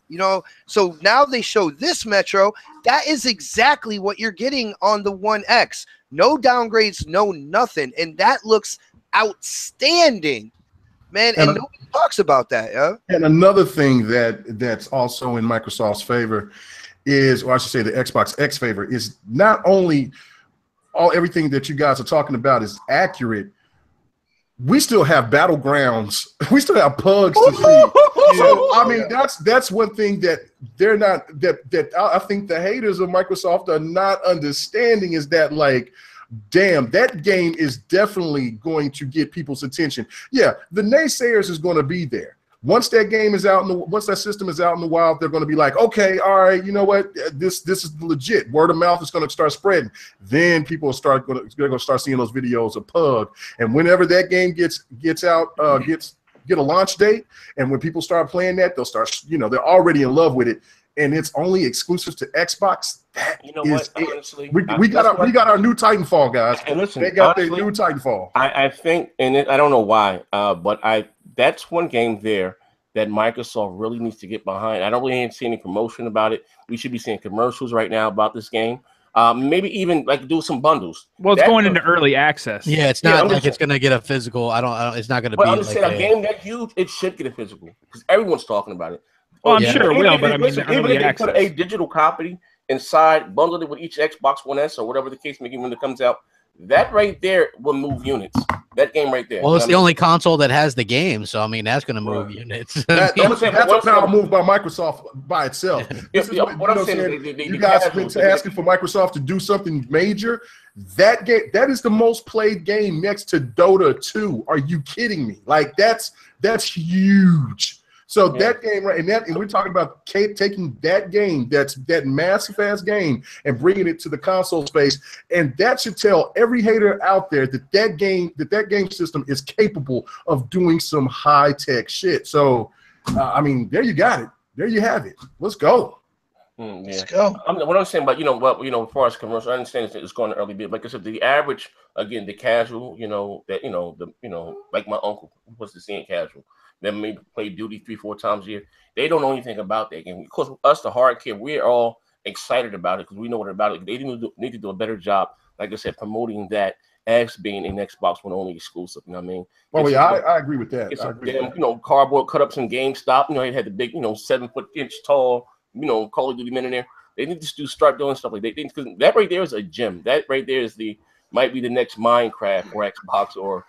So now they show this Metro, that is exactly what you're getting on the One X. No downgrades, no nothing. And that looks outstanding. Man, and nobody talks about that, yeah. And another thing that's also in Microsoft's favor is, or I should say the Xbox X favor, is not only everything that you guys are talking about is accurate, we still have battlegrounds. We still have pugs to see. So I mean, that's one thing that they're not that I think the haters of Microsoft are not understanding is that, like, damn, that game is definitely going to get people's attention. Yeah, the naysayers is going to be there. Once that game is out, once that system is out in the wild, they're going to be like, okay, all right, you know what? This is legit. Word of mouth is going to start spreading. Then people are going to start seeing those videos of Pug. And whenever that game gets out, get a launch date, and when people start playing that, they'll start. They're already in love with it. And it's only exclusive to Xbox. Honestly, we got our new Titanfall, guys. And listen, they got their new Titanfall. I think, and I don't know why, but that's one game there that Microsoft really needs to get behind. I don't really see any promotion about it. We should be seeing commercials right now about this game. Maybe even like do some bundles. Well, it's going into early access. Yeah, it's not like it's going to get a physical. I don't. It's not going to be. I'm just saying, a game that huge, it should get a physical because everyone's talking about it. Well, I'm sure it will, but I mean, even if they put a digital copy inside, bundled it with each Xbox One S or whatever the case may be when it comes out, that right there will move units. That game right there. Well, it's the only console that has the game, so I mean that's going to move units. That's a power move by Microsoft by itself. What I'm saying, you guys have been asking for Microsoft to do something major. That game, that is the most played game next to Dota 2. Are you kidding me? Like that's huge. So that game, right, and we're talking about taking that game, that massive ass game, and bringing it to the console space, and that should tell every hater out there that game system is capable of doing some high tech shit. So, I mean, there you got it. There you have it. Let's go. Let's go. What I'm saying, but as far as commercial, I understand it's going to early bit. Like I said, the average, again, the casual, like my uncle was the same casual. That maybe play duty 3-4 times a year. They don't know anything about that game. Of course, us, the hard kid, we're all excited about it because we know what about it. They need to do a better job, like I said, promoting that as being an Xbox One only exclusive. You know what I mean? Oh yeah, I agree with that. It's a damn, cardboard cut up some GameStop. It had the big, 7-foot tall, Call of Duty men in there. They need to start doing stuff like that. Because that right there is a gem. That right there might be the next Minecraft or Xbox or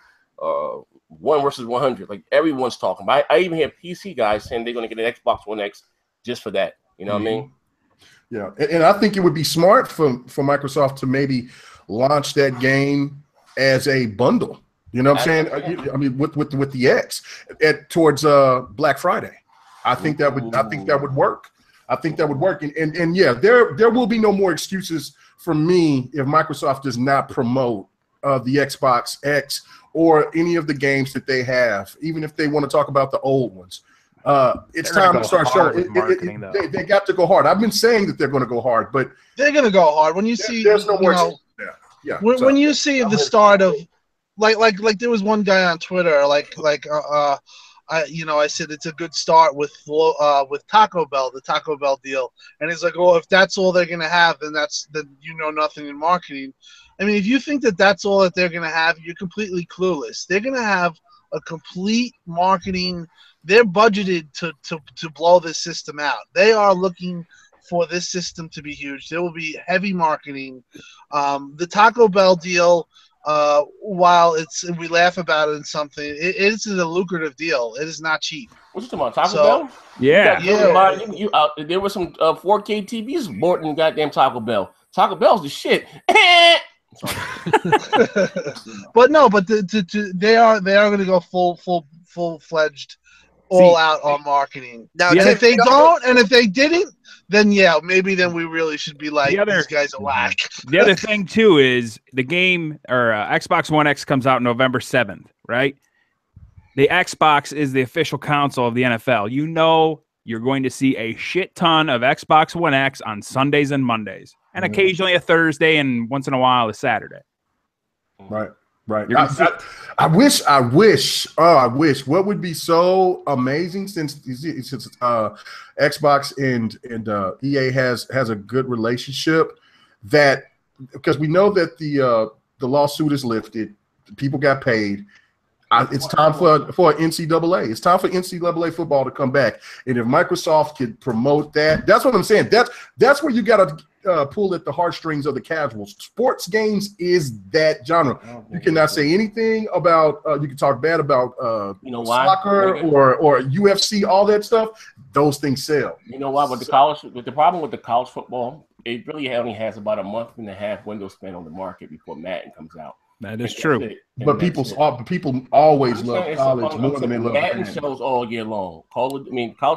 1 versus 100. Like everyone's talking about. I even hear PC guys saying they're going to get an Xbox One X just for that. You know what I mean? Yeah, and I think it would be smart for Microsoft to maybe launch that game as a bundle. You know what I'm saying? I mean, with the X towards Black Friday. I think that would work. I think that would work. And yeah, there will be no more excuses for me if Microsoft does not promote the Xbox X or any of the games that they have, even if they want to talk about the old ones. It's time to start showing. They got to go hard. I've been saying that they're going to go hard, but they're going to go hard. When you see, there's no more. When you see the start of, like there was one guy on Twitter, I said it's a good start with Taco Bell, the Taco Bell deal, and he's like, oh, if that's all they're gonna have, then you know nothing in marketing. I mean, if you think that that's all that they're gonna have, you're completely clueless. They're gonna have a complete marketing. They're budgeted to blow this system out. They are looking for this system to be huge. There will be heavy marketing. The Taco Bell deal, while we laugh about it and something, it is a lucrative deal. It is not cheap. What you talking about? Taco Bell? Yeah. There were some 4K TVs bought in goddamn Taco Bell. Taco Bell's the shit. But no, but they are going to go full-fledged, all out on marketing. Now, if they don't, and if they didn't, then yeah, maybe then we really should be like, these guys are whack. The other thing too is the game or Xbox One X comes out November 7th, right? The Xbox is the official console of the NFL. You know you're going to see a shit ton of Xbox One X on Sundays and Mondays, and occasionally a Thursday, and once in a while a Saturday. Right. I wish. What would be so amazing since Xbox and EA has a good relationship, that because we know that the lawsuit is lifted, people got paid. It's time for NCAA. It's time for NCAA football to come back. And if Microsoft could promote that, that's what I'm saying. That's where you got to pull at the heartstrings of the casuals. Sports games is that genre. You cannot say anything about. You can talk bad about soccer or UFC, all that stuff. Those things sell. You know why? With the problem with the college football, it really only has about a month and a half window span on the market before Madden comes out. That is true. But people always love college more than they love Madden. Sells all year long. College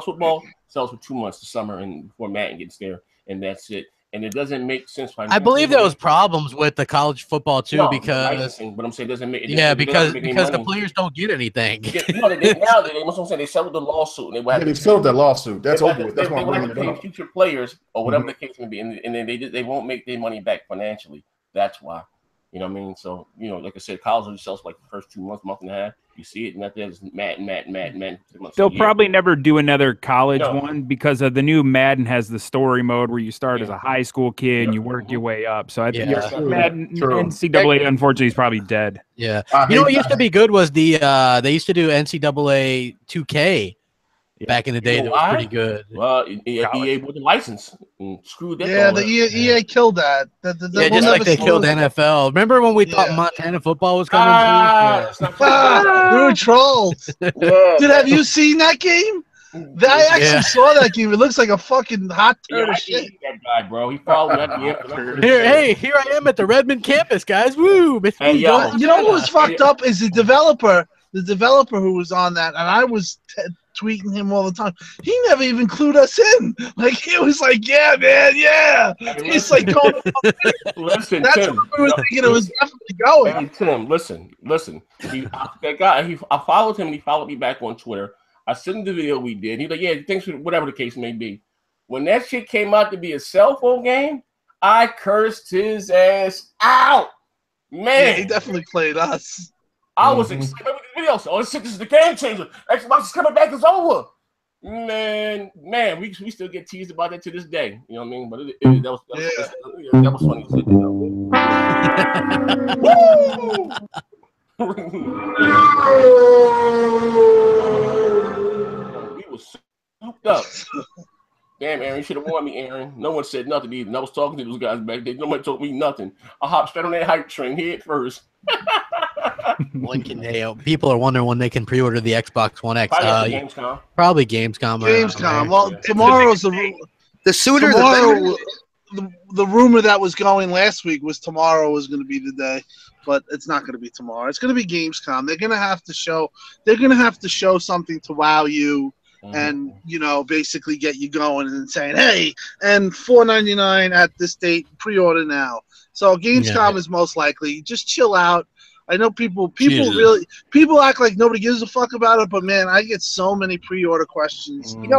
football sells for 2 months, the summer, and before Madden gets there, and that's it. And it doesn't make sense. I believe there was problems with the college football too, because but I'm saying it doesn't make because the players don't get anything. They settled the lawsuit. They settled that lawsuit. That's over with. That's why I'm bringing it up. Future players or whatever the case may be, and then they won't make their money back financially. That's why. You know what I mean? So, like I said, college only sells like the first 2 months, month and a half. You see it, and that is Madden. They'll probably never do another college one because of the new Madden has the story mode where you start as a high school kid and you work your way up. So I think Madden NCAA unfortunately is probably dead. Yeah. What used to be good was they used to do NCAA 2K. Back in the day, that was pretty good. Well, EA with the license and screwed that. Yeah, EA killed that. Just like they killed NFL. Remember when we thought Montana football was coming? We were trolls. Dude, have you seen that game? I actually saw that game. It looks like a fucking hot turd of shit. That guy, bro. He followed me at the end. Here I am at the Redmond campus, guys. Woo! Hey, you know what was fucked up is the developer who was on that, and I was tweeting him all the time. He never even clued us in. Like, he was like, "Yeah, man, yeah." He's like, going. Listen, that's Tim, what we were thinking. It was definitely going. Hey, Tim, listen. That guy, I followed him, and he followed me back on Twitter. I sent him the video we did. He's like, "Yeah, thanks for whatever the case may be." When that shit came out to be a cell phone game, I cursed his ass out. Man, yeah, he definitely played us. I was excited with the video. So, this is the game changer. Xbox is coming back. It's over. Man, we still get teased about that to this day. You know what I mean? But that was funny. We was souped up. Damn, Aaron, you should have warned me, Aaron. No one said nothing either. And I was talking to those guys back there. Nobody told me nothing. I hopped straight on that hype train head first. People are wondering when they can pre-order the Xbox One X. Gamescom. Probably Gamescom. Gamescom. Well, tomorrow's the sooner the better. The rumor that was going last week was tomorrow was going to be the day, but it's not going to be tomorrow. It's going to be Gamescom. They're going to have to show. They're going to have to show something to wow you. And basically get you going and saying, "Hey, and $4.99 at this date, pre-order now." So Gamescom is most likely. Just chill out. I know people act like nobody gives a fuck about it, but man, I get so many pre-order questions. Dude,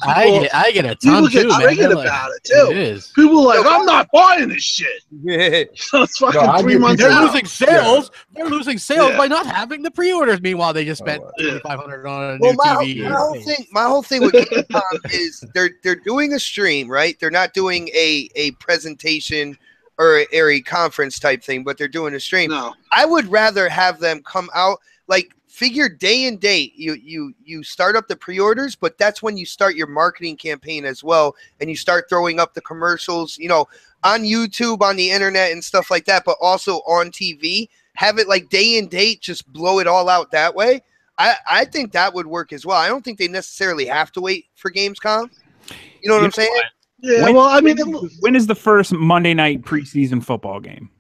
I get a ton. People get triggered about it too. It is. People are like, "I'm not buying this shit." Yeah. So it's fucking 3 months. They're losing sales. Yeah. They're losing sales by not having the pre-orders. Meanwhile, they just spent $2,500 on a new TV. My whole thing with Gamescom is they're doing a stream, right? They're not doing a presentation or a conference type thing, but they're doing a stream. No. I would rather have them come out. Like, figure day and date. You start up the pre-orders, but that's when you start your marketing campaign as well, and you start throwing up the commercials, you know, on YouTube, on the internet, and stuff like that, but also on TV. Have it like day and date, just blow it all out that way. I think that would work as well. I don't think they necessarily have to wait for Gamescom. You know what I'm saying? Yeah. Well, I mean, when is the first Monday night preseason football game?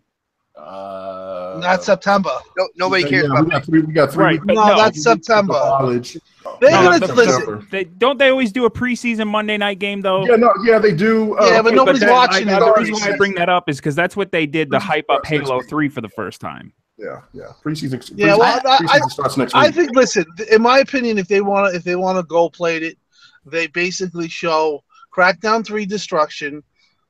Not September. No, nobody cares about. We got three. Right, No, that's September. Don't they always do a preseason Monday night game though? Yeah, they do. Yeah, but nobody's watching it. The reason why I bring that up is because that's what they did to hype up Halo 3 for the first time. Yeah. Preseason. Yeah, well, preseason starts next week. I think. Listen, in my opinion, if they want to gold plate it, they basically show Crackdown 3 Destruction,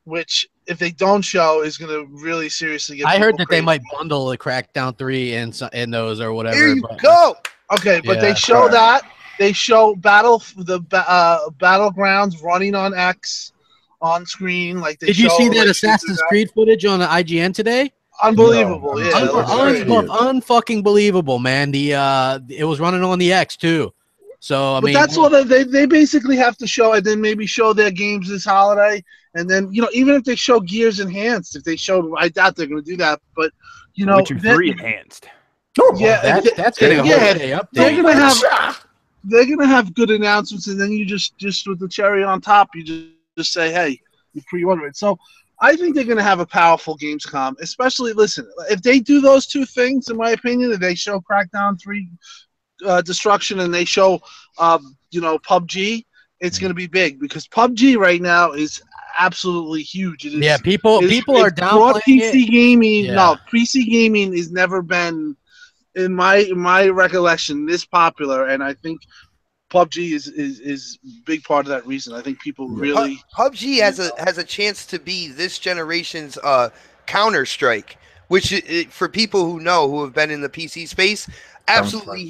which if they don't show is going to really seriously get. I heard that crazy. they might bundle the Crackdown 3 and those or whatever. Here you go. Okay, but they show that. They show Battlegrounds running on X on screen. Like they did you see that Assassin's Creed footage on the IGN today? Unbelievable, no. Unfucking believable, man. It was running on the X too. So I mean, that's what they basically have to show, and then maybe show their games this holiday, and then even if they show Gears Enhanced, if they showed, I doubt they're going to do that, but Witcher 3 Enhanced. Yeah, that's getting a day update. They're gonna have good announcements, and then you just with the cherry on top, you just say, hey, you pre-order it. So I think they're gonna have a powerful Gamescom. Especially, listen, if they do those two things, in my opinion, if they show Crackdown 3 Destruction and they show PUBG, it's gonna be big because PUBG right now is absolutely huge. It is, people are downplaying PC gaming. Yeah. No, PC gaming has never been, in my recollection, this popular, and I think PUBG is a big part of that reason. I think people really PUBG has a chance to be this generation's Counter-Strike, which for people who have been in the PC space, absolutely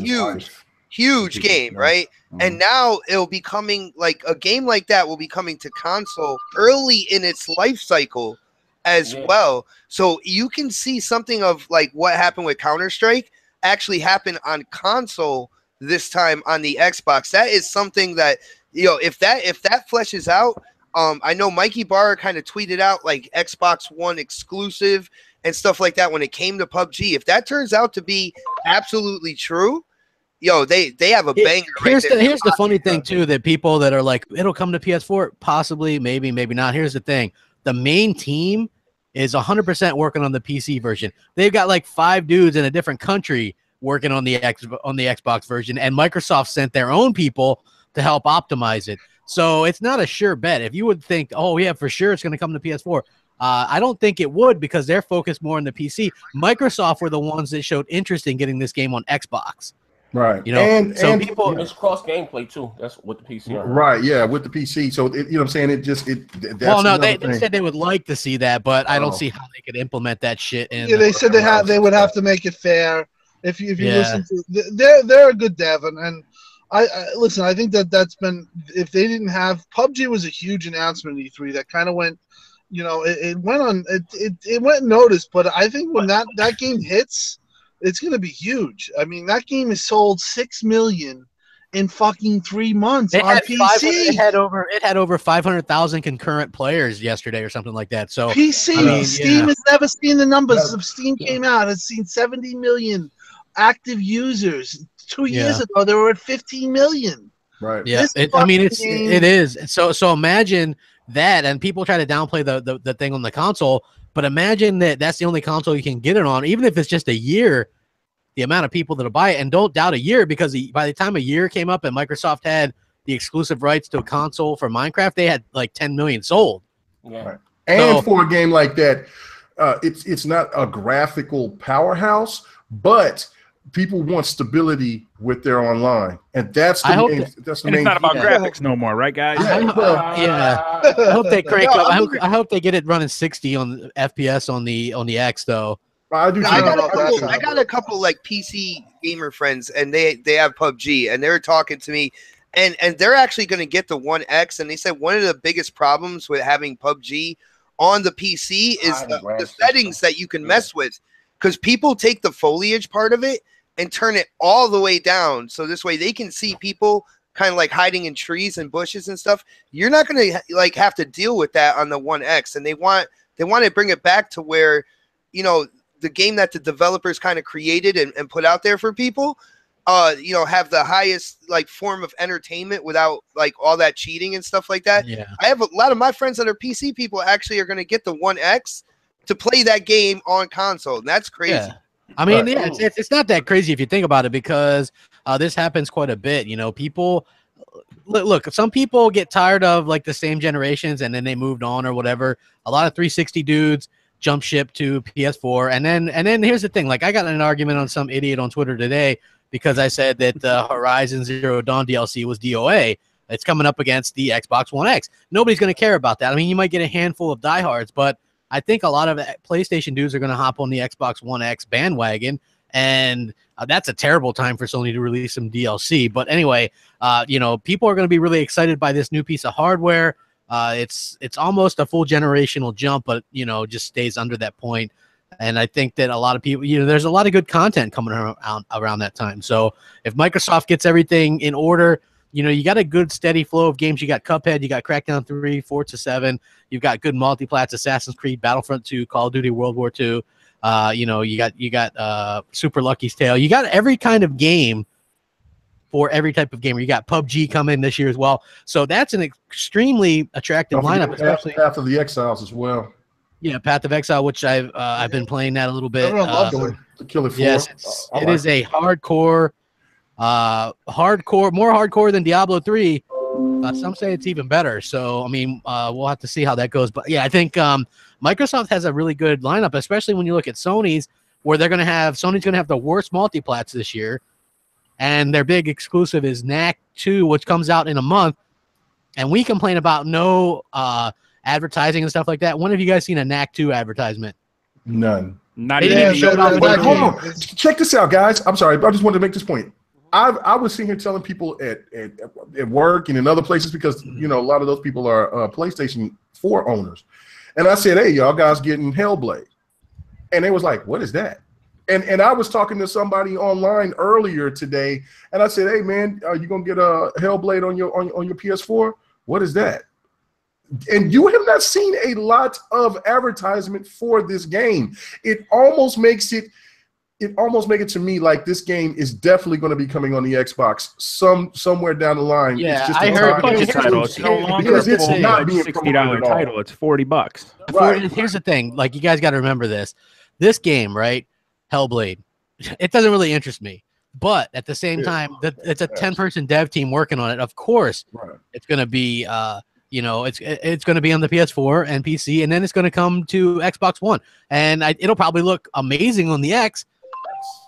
huge game, right? And now it'll be coming, like a game like that will be coming to console early in its life cycle as well. So you can see something of like what happened with Counter-Strike actually happen on console this time on the Xbox. That is something that, if that fleshes out, I know Mikey Barr kind of tweeted out like Xbox One exclusive and stuff like that when it came to PUBG. If that turns out to be absolutely true, they have a banger. Here's the funny thing too, that people that are like, it'll come to PS4, possibly, maybe not. Here's the thing: the main team is 100% working on the PC version. They've got like 5 dudes in a different country working on the Xbox version, and Microsoft sent their own people to help optimize it. So it's not a sure bet. If you would think, oh yeah, for sure it's going to come to PS4, I don't think it would, because they're focused more on the PC. Microsoft were the ones that showed interest in getting this game on Xbox. Right. And people, it's cross gameplay too. That's with the PC. Right. Yeah, with the PC. So what I'm saying, that's well, no, they said they would like to see that, but I don't see how they could implement that shit. They said they would have to make it fair. If you listen to, they're a good dev, and I listen. I think that's been, if they didn't have, PUBG was a huge announcement at E3 that kind of went, it went on, it went noticed, but I think when that game hits, it's going to be huge. I mean, that game has sold 6 million in fucking 3 months on PC. It had over 500,000 concurrent players yesterday or something like that. So PC, Steam has never seen the numbers. Steam came out, has seen 70 million active users. 2 years ago, they were at 15 million. Right. Yeah. It is. So imagine that, and people try to downplay the thing on the console. But imagine that's the only console you can get it on, even if it's just a year, the amount of people that'll buy it. And don't doubt a year, because by the time a year came up and Microsoft had the exclusive rights to a console for Minecraft, they had like 10 million sold. Yeah. Right. And for a game like that, it's not a graphical powerhouse, but people want stability with their online, and that's the main. That's the main. It's not about graphics no more, right, guys? I hope they crank up. I hope they get it running 60 on FPS on the X though. I do. I got a couple like PC gamer friends, and they have PUBG, and they were talking to me, and they're actually going to get the One X, and they said one of the biggest problems with having PUBG on the PC is the settings that you can mess with, because people take the foliage part of it and turn it all the way down. So this way they can see people kind of like hiding in trees and bushes and stuff. You're not going to like have to deal with that on the 1X. And they want to bring it back to where, you know, the game that the developers kind of created and put out there for people, you know, have the highest like form of entertainment without like all that cheating and stuff like that. Yeah. I have a lot of my friends that are PC people actually are going to get the 1X to play that game on console. And that's crazy. Yeah. I mean, yeah, it's not that crazy if you think about it, because this happens quite a bit. You know, people look, some people get tired of like the same generations and then they moved on or whatever. A lot of 360 dudes jump ship to PS4. And then here's the thing. Like, I got in an argument on some idiot on Twitter today because I said that the Horizon Zero Dawn DLC was DOA. It's coming up against the Xbox One X. Nobody's going to care about that. I mean, you might get a handful of diehards, but I think a lot of PlayStation dudes are going to hop on the Xbox One X bandwagon, and that's a terrible time for Sony to release some DLC. But anyway, you know, people are going to be really excited by this new piece of hardware. It's almost a full generational jump, but, you know, just stays under that point. And I think that a lot of people, you know, there's a lot of good content coming around that time. So if Microsoft gets everything in order, you know, you got a good steady flow of games. You got Cuphead, you got Crackdown 3, Forza 7. You've got good multiplats, Assassin's Creed, Battlefront 2, Call of Duty, World War 2. You know, you got Super Lucky's Tale. You got every kind of game for every type of gamer. You got PUBG coming this year as well. So that's an extremely attractive lineup, especially Path of the Exiles as well. Yeah, Path of Exile, which I've been playing that a little bit. The Killer 4. Yes, it is a hardcore, more hardcore than Diablo 3. Some say it's even better. So, I mean, we'll have to see how that goes. But yeah, I think Microsoft has a really good lineup, especially when you look at Sony's, where Sony's going to have the worst multiplats this year. And their big exclusive is Knack 2, which comes out in a month. And we complain about no advertising and stuff like that. When have you guys seen a Knack 2 advertisement? None. Not They even didn't even show it off. Like, hold on. Check this out, guys. I'm sorry, but I just wanted to make this point. I was sitting here telling people at work and in other places, because, you know, a lot of those people are PlayStation 4 owners. And I said, hey, y'all guys getting Hellblade. And they was like, what is that? And I was talking to somebody online earlier today, and I said, hey, man, are you going to get a Hellblade on your PS4? What is that? And you have not seen a lot of advertisement for this game. It almost makes it to me like this game is definitely going to be coming on the Xbox somewhere down the line. Yeah, it's just I heard title. It's no longer a $60 title. It's $40. Right. Here's the thing. Like, you guys got to remember this. This game, right, Hellblade, it doesn't really interest me. But at the same time, it's a 10-person dev team working on it. Of course, it's going to be you know, it's going to be on the PS4 and PC, and then it's going to come to Xbox One. And it'll probably look amazing on the X,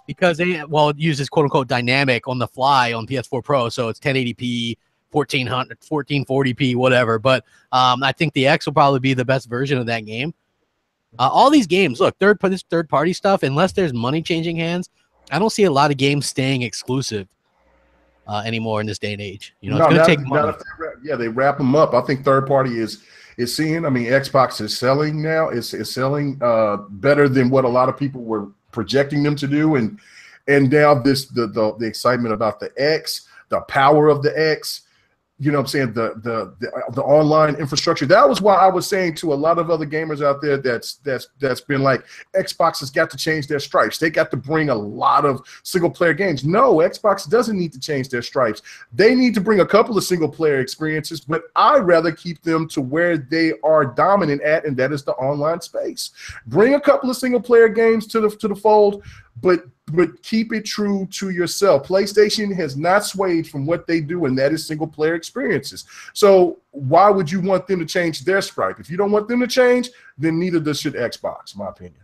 because it uses quote-unquote dynamic on the fly on PS4 Pro, so it's 1080p, 1440p, whatever. But I think the X will probably be the best version of that game. All these games, look, third-party stuff, unless there's money changing hands, I don't see a lot of games staying exclusive anymore in this day and age. You know, it's going to take money. They wrap them up. I think third-party is seeing. I mean, Xbox is selling now. It's selling better than what a lot of people were projecting them to do, and now the excitement about the X, the power of the X, you know what I'm saying, the online infrastructure. That was why I was saying to a lot of other gamers out there that's been like, Xbox has got to change their stripes. They got to bring a lot of single player games. No, Xbox doesn't need to change their stripes. They need to bring a couple of single player experiences, but I'd rather keep them to where they are dominant at, and that is the online space. Bring a couple of single player games to the fold, but keep it true to yourself. PlayStation has not swayed from what they do, and that is single-player experiences. So why would you want them to change their stripe? If you don't want them to change, then neither does should Xbox, in my opinion.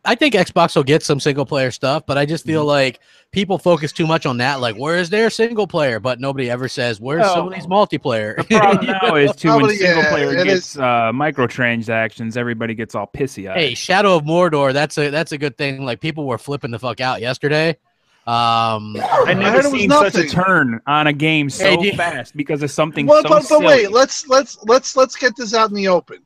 I think Xbox will get some single-player stuff, but I just feel like people focus too much on that. Like, where's their single-player? But nobody ever says, where's Sony's multiplayer? The problem now is, too, when single-player gets microtransactions, everybody gets all pissy. Hey, Shadow of Mordor, that's a good thing. Like, people were flipping the fuck out yesterday. I never seen such a turn on a game so fast because of something so silly. Wait, let's get this out in the open.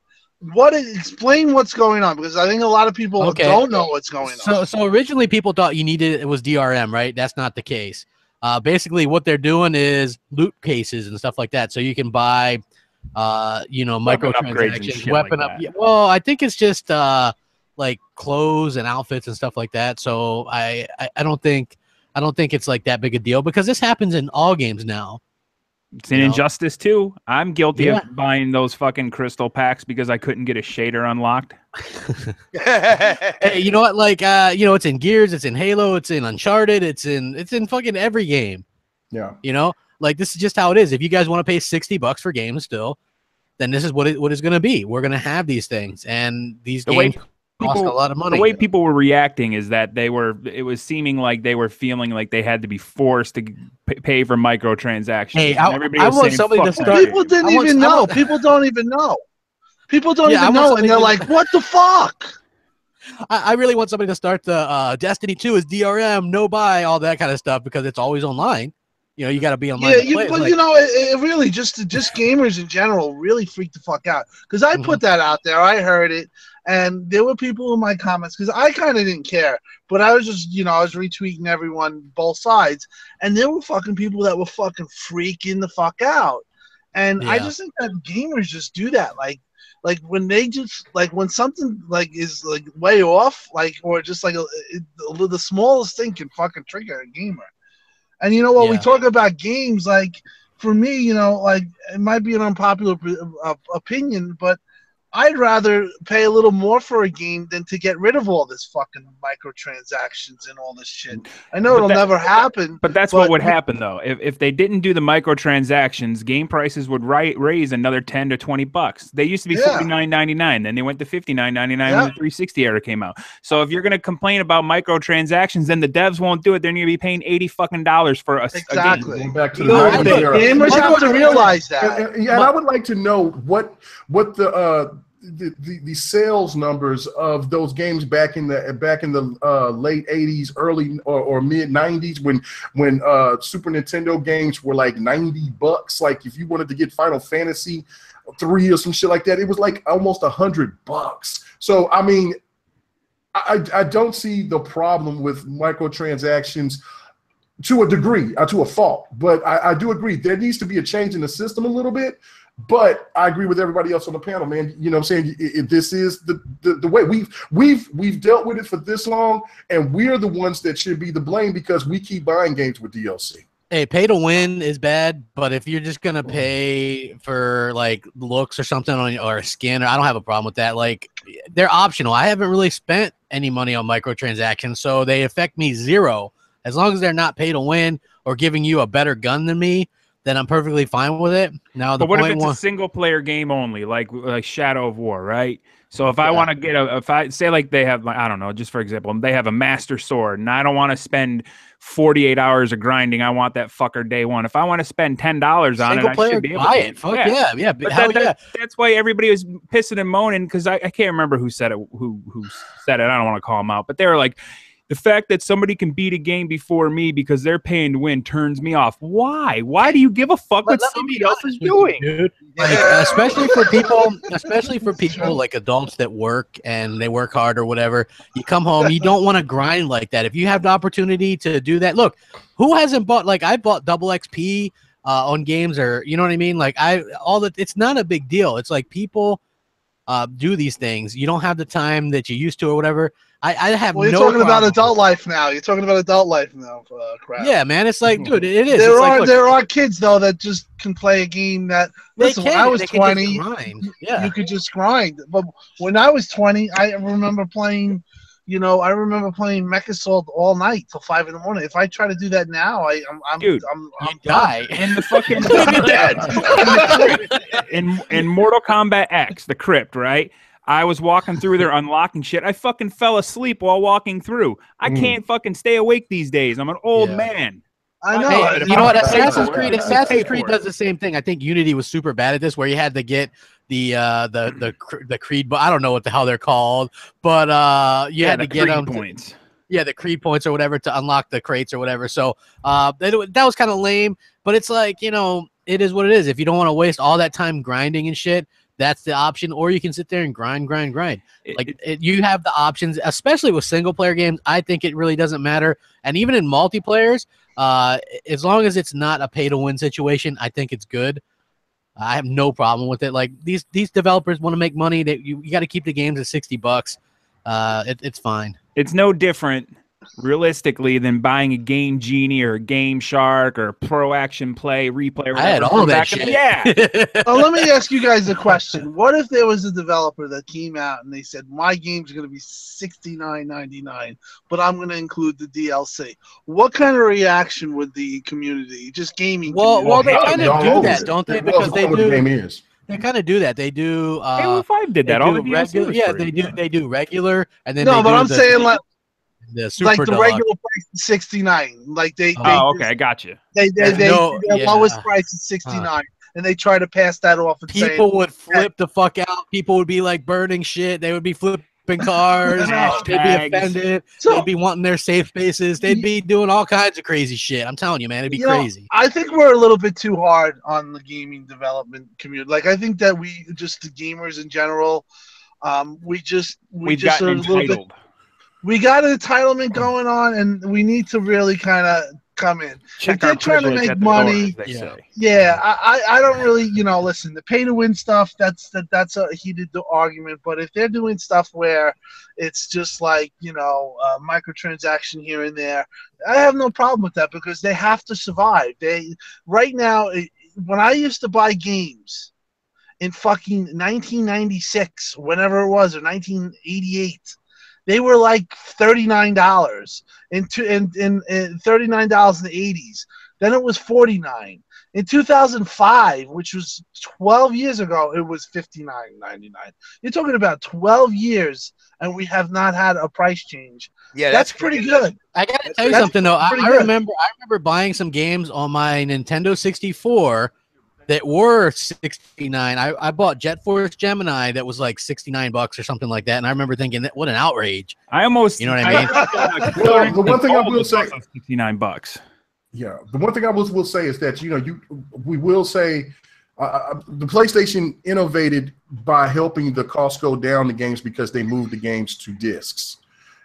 explain what's going on, because I think a lot of people don't know what's going on. So originally people thought it was DRM, right? That's not the case. Basically what they're doing is loot cases and stuff like that. So you can buy, microtransactions, weapon up. Well, I think it's just like clothes and outfits and stuff like that. So I don't think it's like that big a deal, because this happens in all games now. It's an Injustice too. I'm guilty of buying those fucking crystal packs because I couldn't get a shader unlocked. Hey, you know what? Like, it's in Gears, it's in Halo, it's in Uncharted, it's in fucking every game. Yeah. Like, this is just how it is. If you guys want to pay $60 for games still, then this is what it's going to be. We're going to have these things, and these games cost a lot of money. The way people were reacting is that it was seeming like they were feeling like they had to be forced to pay for microtransactions. Hey, I want somebody to start. People didn't even know. People don't even know. People don't even know, and they're like, "What the fuck?" I really want somebody to start the Destiny 2 is DRM, no buy, all that kind of stuff, because it's always online. You got to be online. Yeah, but it really just gamers in general really freaked the fuck out, because I put that out there. I heard it, and there were people in my comments, because I kind of didn't care, but I was just I was retweeting everyone, both sides, and there were fucking people that were fucking freaking the fuck out, and I just think that gamers just do that, like when they just when something is way off, or just the smallest thing can fucking trigger a gamer. And we talk about games, for me, it might be an unpopular opinion, but I'd rather pay a little more for a game than to get rid of all this fucking microtransactions and all this shit. I know it'll never happen. But that's what would happen, though. If they didn't do the microtransactions, game prices would raise another $10 to $20. They used to be $49.99. Then they went to $59.99 when the 360 era came out. So if you're going to complain about microtransactions, then the devs won't do it. They're going to be paying $80 fucking for a game. Going back to the gamers have to realize that. And I would like to know what the sales numbers of those games back in the late 80s, early or mid 90s, when Super Nintendo games were like $90. Like if you wanted to get Final Fantasy 3 or some shit like that, it was like almost $100. So I mean, I don't see the problem with microtransactions to a degree, to a fault, but I do agree there needs to be a change in the system a little bit. But I agree with everybody else on the panel, man. You know what I'm saying? This is the way we've dealt with it for this long, and we're the ones that should be the blame because we keep buying games with DLC. Hey, pay to win is bad, but if you're just gonna pay for looks or something or a skin, I don't have a problem with that. They're optional. I haven't really spent any money on microtransactions, so they affect me zero. As long as they're not pay to win or giving you a better gun than me, then I'm perfectly fine with it. Now, but what if it's a single player game only, like Shadow of War, right? So if I want to get if I say they have, I don't know, just for example, they have a Master Sword, and I don't want to spend 48 hours of grinding. I want that fucker day one. If I want to spend $10 on it, I should be able to buy it. Fuck yeah. But that's why everybody was pissing and moaning, because I can't remember who said it. Who said it? I don't want to call them out, but they were like, the fact that somebody can beat a game before me because they're paying to win turns me off. Why? Why do you give a fuck what somebody else is doing? Dude. Especially for people like adults that work and they work hard or whatever. You come home, you don't want to grind like that. If you have the opportunity to do that, look, who hasn't bought? I bought double XP on games, or you know what I mean? It's not a big deal. It's people do these things. You don't have the time that you used to or whatever. I have you're talking about adult life now. You're talking about adult life now. Crap. Yeah, man. It's dude, it is. There are kids though that just can play a game that. Listen, when I was 20, you could just grind. But when I was 20, I remember playing. I playing Mech Assault all night till 5 in the morning. If I try to do that now, I'm die. In the fucking in Mortal Kombat X, the Crypt, right? I was walking through there unlocking shit. I fucking fell asleep while walking through. I can't fucking stay awake these days. I'm an old man. I know. Hey, you know what? Assassin's Creed does the same thing. I think Unity was super bad at this, where you had to get the Creed, but I don't know what the hell they're called, but you had to get them points. The Creed points or whatever to unlock the crates or whatever. So that was kind of lame, but it's it is what it is. If you don't want to waste all that time grinding and shit, that's the option, or you can sit there and grind. You have the options, especially with single player games. I think it really doesn't matter. And even in multiplayers, as long as it's not a pay to win situation, I think it's good. I have no problem with it. Like these developers want to make money. That you got to keep the games at $60. It's fine. It's no different realistically than buying a Game Genie or a Game Shark or Pro Action Play Replay. Or I had all that shit. Yeah. Well, let me ask you guys a question. What if there was a developer that came out and they said, my game's going to be $69.99, but I'm going to include the DLC? What kind of reaction would the community, just gaming community? Well, they kind of do that, don't they? Because they do. The game is. They kind of do that. They do. Halo 5 did that. All the regular. Yeah, they do. They do regular, and then no. But I'm saying the super like the deluxe. regular price is $69. Like they okay, I got you. The lowest price is $69, and they try to pass that off. And people would flip the fuck out. People would be like burning shit. They would be flipping cars. They'd be offended. They'd be wanting their safe spaces. They'd be doing all kinds of crazy shit. I'm telling you, man, it'd be crazy. I think we're a little bit too hard on the gaming development community. Like I think that we just the gamers in general, we've gotten entitled. We got an entitlement going on, and we need to really kind of come in. Check if they're trying to make money, I don't really, listen, the pay to win stuff, that's a heated argument. But if they're doing stuff where it's just like, microtransaction here and there, I have no problem with that because they have to survive. Right now, when I used to buy games in fucking 1996, whenever it was, or 1988, they were like $39 in $39 in the 80s. Then it was $49. In 2005, which was 12 years ago, it was $59.99. You're talking about 12 years, and we have not had a price change. Yeah, that's pretty good. I gotta tell you something though. I remember buying some games on my Nintendo 64 that were $69. I bought Jet Force Gemini that was like $69 or something like that, and I remember thinking, what an outrage! I almost, you know what I mean? Well, the one thing I will say, $69. Yeah, the one thing I will say is that we will say the PlayStation innovated by helping the cost go down the games because they moved the games to discs.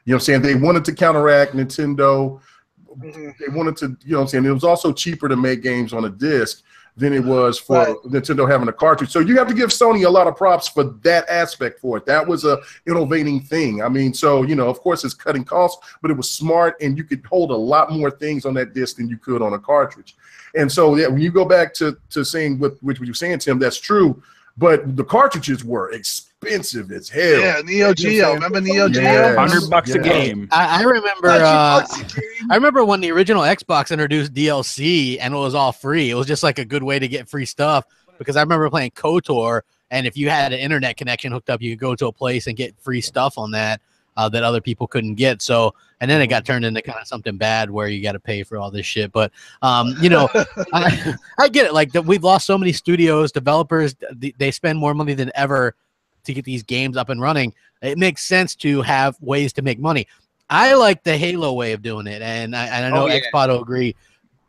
You know what I'm saying? They wanted to counteract Nintendo. They wanted to, you know what I'm saying? It was also cheaper to make games on a disc than it was for Nintendo having a cartridge. So you have to give Sony a lot of props for that aspect for it. That was a innovating thing. I mean, so, of course it's cutting costs, but it was smart, and you could hold a lot more things on that disc than you could on a cartridge. And so, yeah, when you go back to saying what you're saying, Tim, that's true. But the cartridges were expensive as hell. Yeah, Neo Geo. Remember Neo Geo? $100 a game. I remember. I remember when the original Xbox introduced DLC and it was all free. It was just like a good way to get free stuff. Because I remember playing KOTOR, and if you had an internet connection hooked up, you could go to a place and get free stuff on that that other people couldn't get. So, and then it got turned into kind of something bad where you got to pay for all this shit. But, I get it. Like we've lost so many studios, developers, they spend more money than ever to get these games up and running. It makes sense to have ways to make money. I like the Halo way of doing it. And I know Xpod will agree.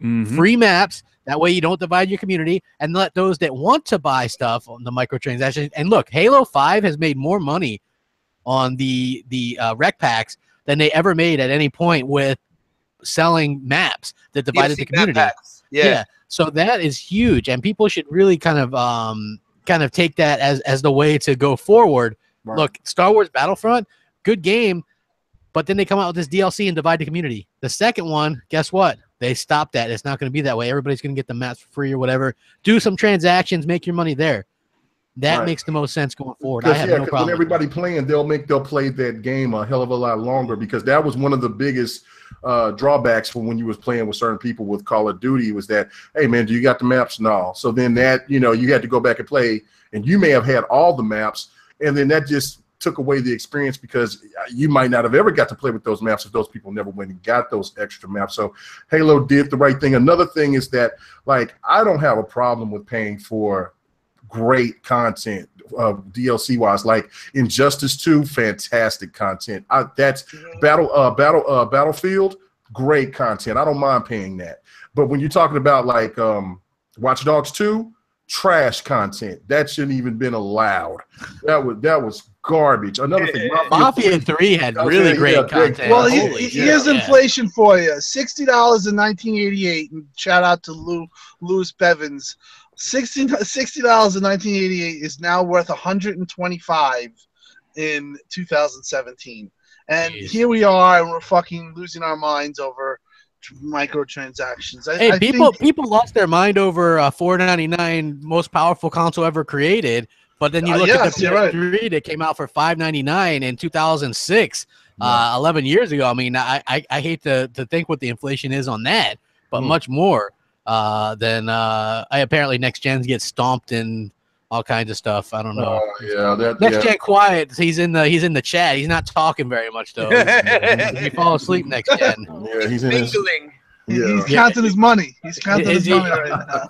Free maps. That way you don't divide your community, and let those that want to buy stuff on the microtransactions. And look, Halo 5 has made more money on the rec packs than they ever made at any point with selling maps that divided the community. Yeah. So that is huge, and people should really kind of take that as the way to go forward. Right. Look, Star Wars Battlefront, good game, but then they come out with this DLC and divide the community. The second one, guess what? They stopped that. It's not going to be that way. Everybody's going to get the maps for free or whatever. Do some transactions, make your money there. That makes the most sense going forward. I have no problem. When everybody playing, they'll play that game a hell of a lot longer, because that was one of the biggest drawbacks for when you was playing with certain people with Call of Duty, was that, hey man, do you got the maps? No. So then that, you had to go back and play, and you may have had all the maps, and then that just took away the experience, because you might not have ever got to play with those maps if those people never went and got those extra maps. So Halo did the right thing. Another thing is that, like, I don't have a problem with paying for great content, DLC wise. Like Injustice 2, fantastic content. That's Battlefield, great content. I don't mind paying that. But when you're talking about like Watch Dogs 2, trash content. That shouldn't even been allowed. That was garbage. Another thing, Mafia 3 had really great content. Well, here's inflation for you: $60 in 1988. And shout out to Louis Bevins. $60 in 1988 is now worth $125 in 2017. And here we are, and we're fucking losing our minds over microtransactions. I people lost their mind over $4.99 most powerful console ever created. But then you look at the PS3 that came out for $5.99 in 2006, 11 years ago. I mean, I hate to think what the inflation is on that, but much more than apparently next gens get stomped in all kinds of stuff. I don't know. Next gen quiet. He's in the chat. He's not talking very much though. He fall asleep next gen. Yeah, he's mingling. He's counting his money. He's counting his money right now.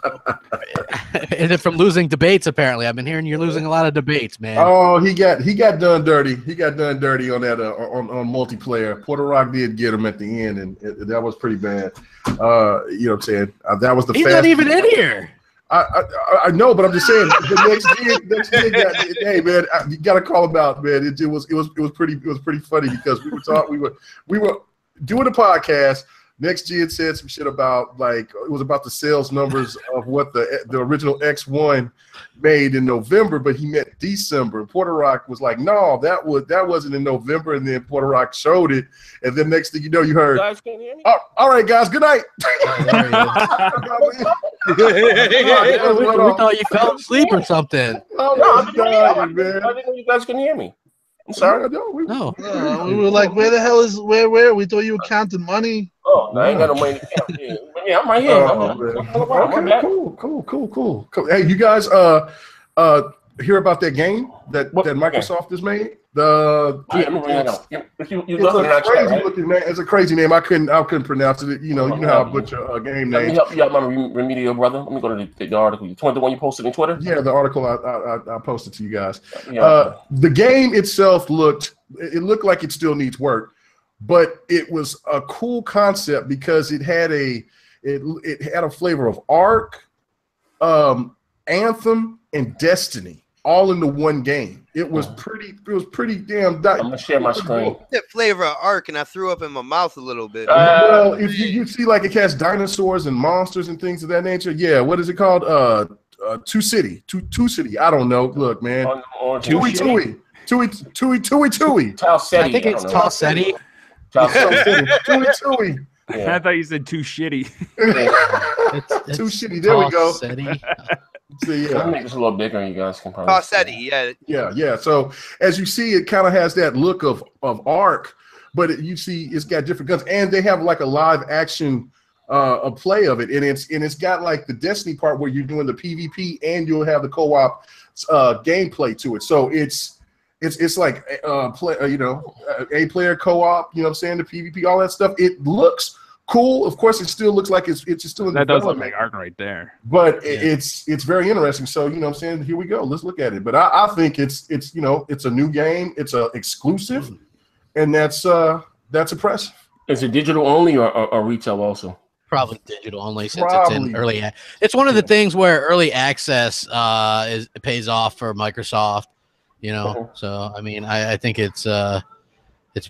Is it from losing debates? Apparently, I've been hearing you're losing a lot of debates, man. Oh, he got done dirty. He got done dirty on that on multiplayer. Puerto Rock did get him at the end, and that was pretty bad. You know what I'm saying? That was the. He's not even in here. I know, but I'm just saying the next gen got, hey man, you got to call him out, man. It was pretty funny because we were doing a podcast. Next gen said some shit about it was about the sales numbers of what the original X1 made in November, but he meant December. Puerto Rock was like, no, that wasn't in November, and then Puerto Rock showed it, and then next thing you know, you heard, you guys can hear me? Oh, all right, guys, good night. We thought you fell asleep or something. I didn't know you guys can hear me. I'm sorry. No. We were like, where the hell is where? We thought you were counting money. Oh, no, I ain't got no money to count. Yeah, I'm right here. Okay, cool. Hey, you guys hear about that game that Microsoft has made? It's a crazy name. I couldn't pronounce it. You know how I butcher a game name. Let me help you out, my remedial brother. Let me go to the article. The one you posted on Twitter? Yeah, the article I posted to you guys. The game itself looked like it still needs work, but it was a cool concept because it had a flavor of Ark, Anthem, and Destiny all into one game. It was pretty damn. I'm gonna share my screen. That flavor of Ark, and I threw up in my mouth a little bit. Well, if you see it has dinosaurs and monsters and things of that nature. Yeah, what is it called? Two City. I don't know. Look, man. Tui. Tau City. I think it's Tau City. Tui. Yeah. I thought you said too shitty. Too shitty. There we go. See, I'll make this a little bigger. You guys can probably. Yeah. So as you see, it kind of has that look of Ark, but you see it's got different guns, and they have like a live action a play of it, and it's got like the Destiny part where you're doing the PvP, and you'll have the co-op gameplay to it. So it's like a player co-op. You know what I'm saying? The PvP, all that stuff. It looks cool. Of course, it still looks like it's still in that does look like Ark right there. But it's very interesting. So you know what I'm saying? Here we go. Let's look at it. But I think it's a new game. It's a exclusive, and that's impressive. Is it digital only or retail also? Probably digital only since it's in early. It's one of the things where early access pays off for Microsoft. You know, so I mean, I think it's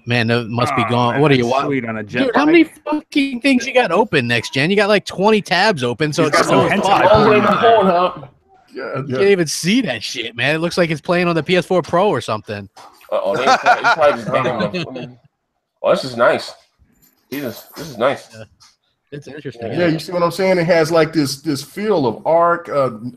man, that must be gone. What are you watching on a jet? Dude, how many fucking things you got open next gen? You got like 20 tabs open, so it's so you can't even see that shit, man. It looks like it's playing on the PS4 Pro or something. Oh, this is nice. Jesus, this is nice. Yeah. It's interesting. Yeah, you see what I'm saying? It has like this feel of Ark,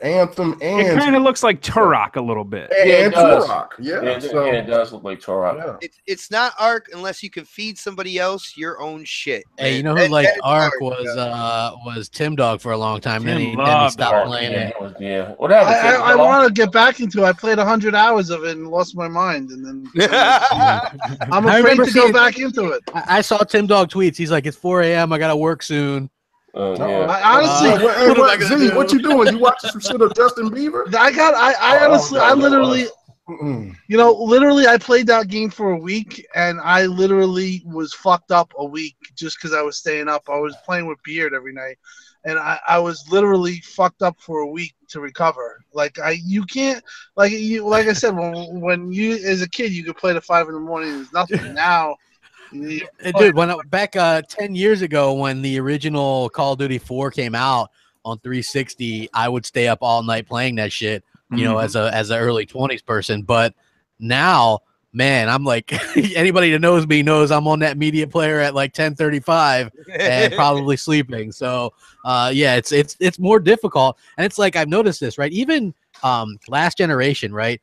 Anthem, and it kind of looks like Turok a little bit. And Turok. It does look like Turok. It's not Ark unless you can feed somebody else your own shit. Hey, you know who liked Ark was Tim Dog for a long time. Then he stopped playing it. Yeah. What happened? I want to get back into it. I played 100 hours of it and lost my mind, and then I'm afraid to go back into it. I saw Tim Dog tweets. He's like, "It's 4 a.m. I gotta work soon." Honestly, what you doing? You watching some shit of Justin Bieber? I literally You know, literally, I played that game for a week, and I literally was fucked up a week just because I was staying up. I was playing with Beard every night, and I was literally fucked up for a week to recover. You can't, like I said, when you as a kid you could play to 5 in the morning. There's nothing now. Dude, back 10 years ago when the original Call of Duty 4 came out on 360, I would stay up all night playing that shit. You know, as an early 20s person, but now, man, I'm like anybody that knows me knows I'm on that media player at like 10:35 and probably sleeping. So, yeah, it's more difficult, and it's like I've noticed this, right? Even last generation, right?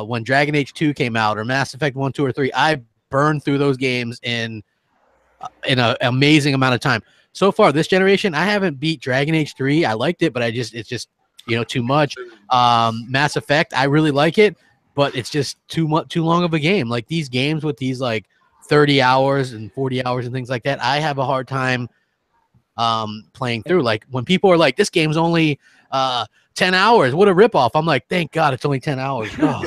When Dragon Age 2 came out or Mass Effect 1, 2, or 3, I burned through those games in an amazing amount of time. So far, this generation, I haven't beat Dragon Age 3. I liked it, but it's just too much. Mass Effect, I really like it, but it's just too long of a game. Like these games with these like 30 hours and 40 hours and things like that, I have a hard time playing through. Like when people are like, this game's only 10 hours, what a ripoff. I'm like, thank God it's only 10 hours. Oh,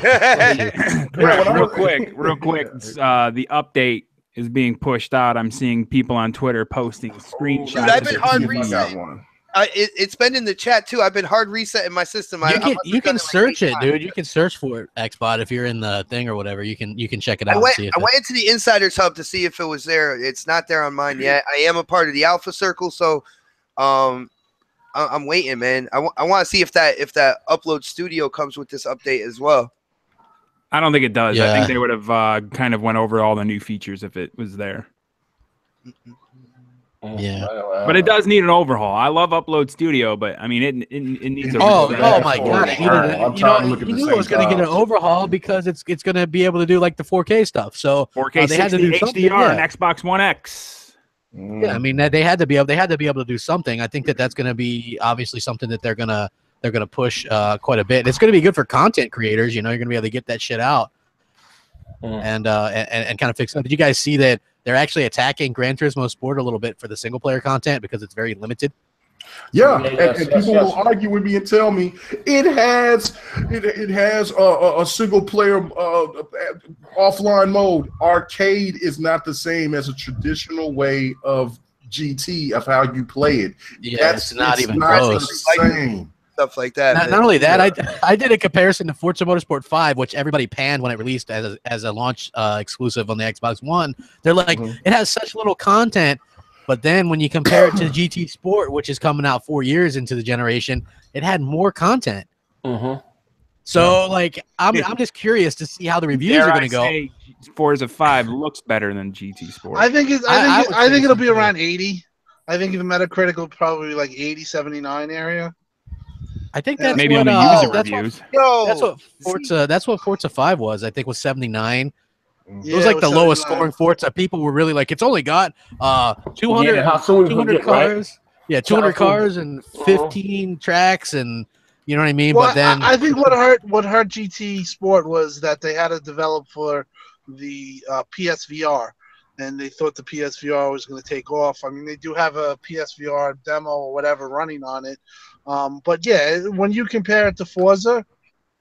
real quick, the update is being pushed out. I'm seeing people on Twitter posting screenshots. Dude, I've been hard resetting. It's been in the chat too. I've been hard resetting my system. You can search it, dude. You can search for it, Xbot, if you're in the thing or whatever. You can check it out. I went into the Insiders Hub to see if it was there. It's not there on mine yet. I am a part of the Alpha Circle, so I'm waiting, man. I want to see if that Upload Studio comes with this update as well. I don't think it does. Yeah. I think they would have kind of went over all the new features if it was there. Yeah, but it does need an overhaul. I love Upload Studio, but I mean, it needs. Oh my God! You knew it was going to get an overhaul because it's going to be able to do like the 4K stuff. So 4K, they had to do HDR and Xbox One X. Yeah, I mean they had to be able to do something. I think that's going to be obviously something that they're gonna push quite a bit. It's going to be good for content creators. You're going to be able to get that shit out and kind of fix it. Did you guys see that? They're actually attacking Gran Turismo Sport a little bit for the single player content because it's very limited. Yeah, and people will argue with me and tell me it has a single player offline mode. Arcade is not the same as a traditional way of GT of how you play it. Yeah, it's not even close. The same. Stuff like that. Not only that, I did a comparison to Forza Motorsport 5, which everybody panned when it released as a launch exclusive on the Xbox One. They're like, it has such little content, but then when you compare it to GT Sport, which is coming out 4 years into the generation, it had more content. So, like, I'm just curious to see how the reviews are going to go. Forza 5 looks better than GT Sport. I think it'll be around 80. I think the Metacritic will probably be like 80, 79 area. I think that's maybe what, on the user reviews. That's what Forza 5 was. I think was 79. Yeah, it was like the 79. lowest scoring Forza. People were really like, it's only got 200 cars. Right? Yeah, 200 cars and 15 tracks, and you know what I mean. Well, but then I think what hurt GT Sport was that they had to develop for the PSVR, and they thought the PSVR was going to take off. I mean, they do have a PSVR demo or whatever running on it. But yeah, when you compare it to Forza,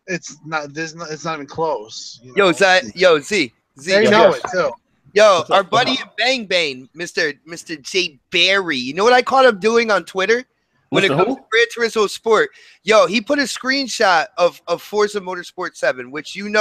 it's not even close. Yo, Z. They know it too. Yo, our buddy Bang Bang, Mr. J Barry. You know what I caught him doing on Twitter when it comes to Gran Turismo Sport? Yo, he put a screenshot of Forza Motorsport 7, which you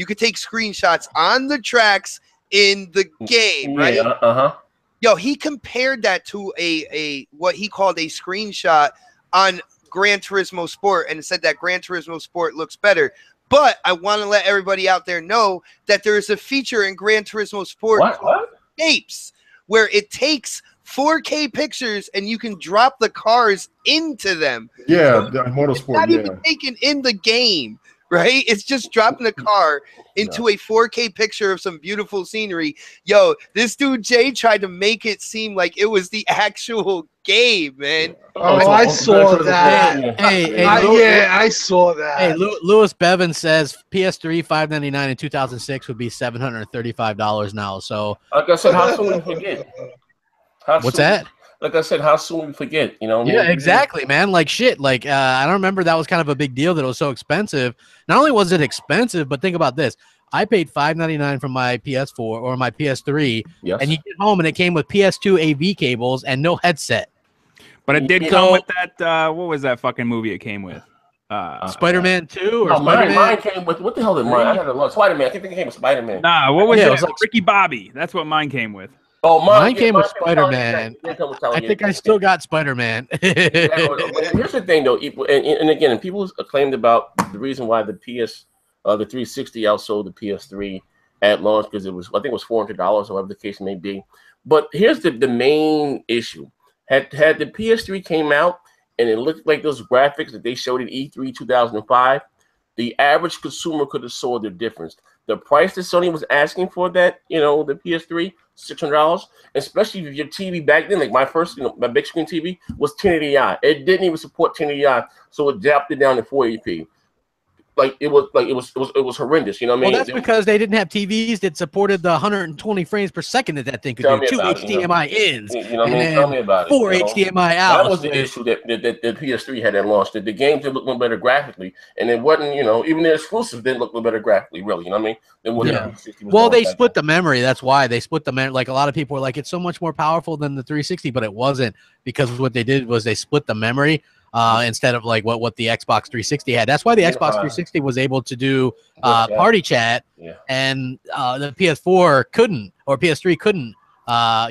could take screenshots on the tracks in the game, right? Yo, he compared that to a what he called a screenshot on Gran Turismo Sport, and said that Gran Turismo Sport looks better. But I want to let everybody out there know that there is a feature in Gran Turismo Sport called Tapes, where it takes 4K pictures and you can drop the cars into them. Yeah, so the Motorsport. It's not even taken in the game. Right? It's just dropping the car into a 4K picture of some beautiful scenery. Yo, this dude Jay tried to make it seem like it was the actual game, man. Oh, I saw that. I saw that. Hey, Lewis Bevan says PS3 $599 in 2006 would be $735 now. So, like I said, how soon we forget? What's that? like I said, how soon we forget, you know what I mean? Yeah, exactly, man. Like shit. Like I don't remember that was kind of a big deal that it was so expensive. Not only was it expensive, but think about this. I paid $5.99 for my PS4 or my PS3, and you get home and it came with PS2 AV cables and no headset. But it did come with that. What was that fucking movie it came with? Spider-Man 2 or no, Spider-Man? Mine came with, what the hell did mine? I had a lot. Spider-Man. I think it came with Spider-Man. Nah, what was it? It was like Ricky Bobby. That's what mine came with. Oh, mine came with Spider-Man. I think I still got Spider-Man. Here's the thing, though, and again, people claimed about the reason why the 360 outsold the PS3 at launch because it was, I think it was $400 or whatever the case may be. But here's the main issue: had the PS3 came out and it looked like those graphics that they showed at E3 2005, the average consumer could have saw the difference. The price that Sony was asking for that, you know, the PS3, $600, especially if your TV back then, like my first, you know, my big screen TV was 1080i. It didn't even support 1080i, so it dropped it down to 480p. It was horrendous. You know what I mean? Well, that's because they didn't have TVs that supported the 120 frames per second that thing could do. 2 HDMI ins, you know what I mean? Tell me about 4 HDMI outs. That was the issue that the PS3 had at launch. That the games did look a little better graphically, and it wasn't, you know, even the exclusives didn't look a little better graphically, really. You know what I mean? Than what the 360 was. Well, they split the memory. That's why they split the memory. Like a lot of people were like, it's so much more powerful than the 360, but it wasn't, because what they did was they split the memory. Instead of like what the Xbox 360 had. That's why the Xbox 360 was able to do party chat, and the PS4 couldn't, or PS3 couldn't.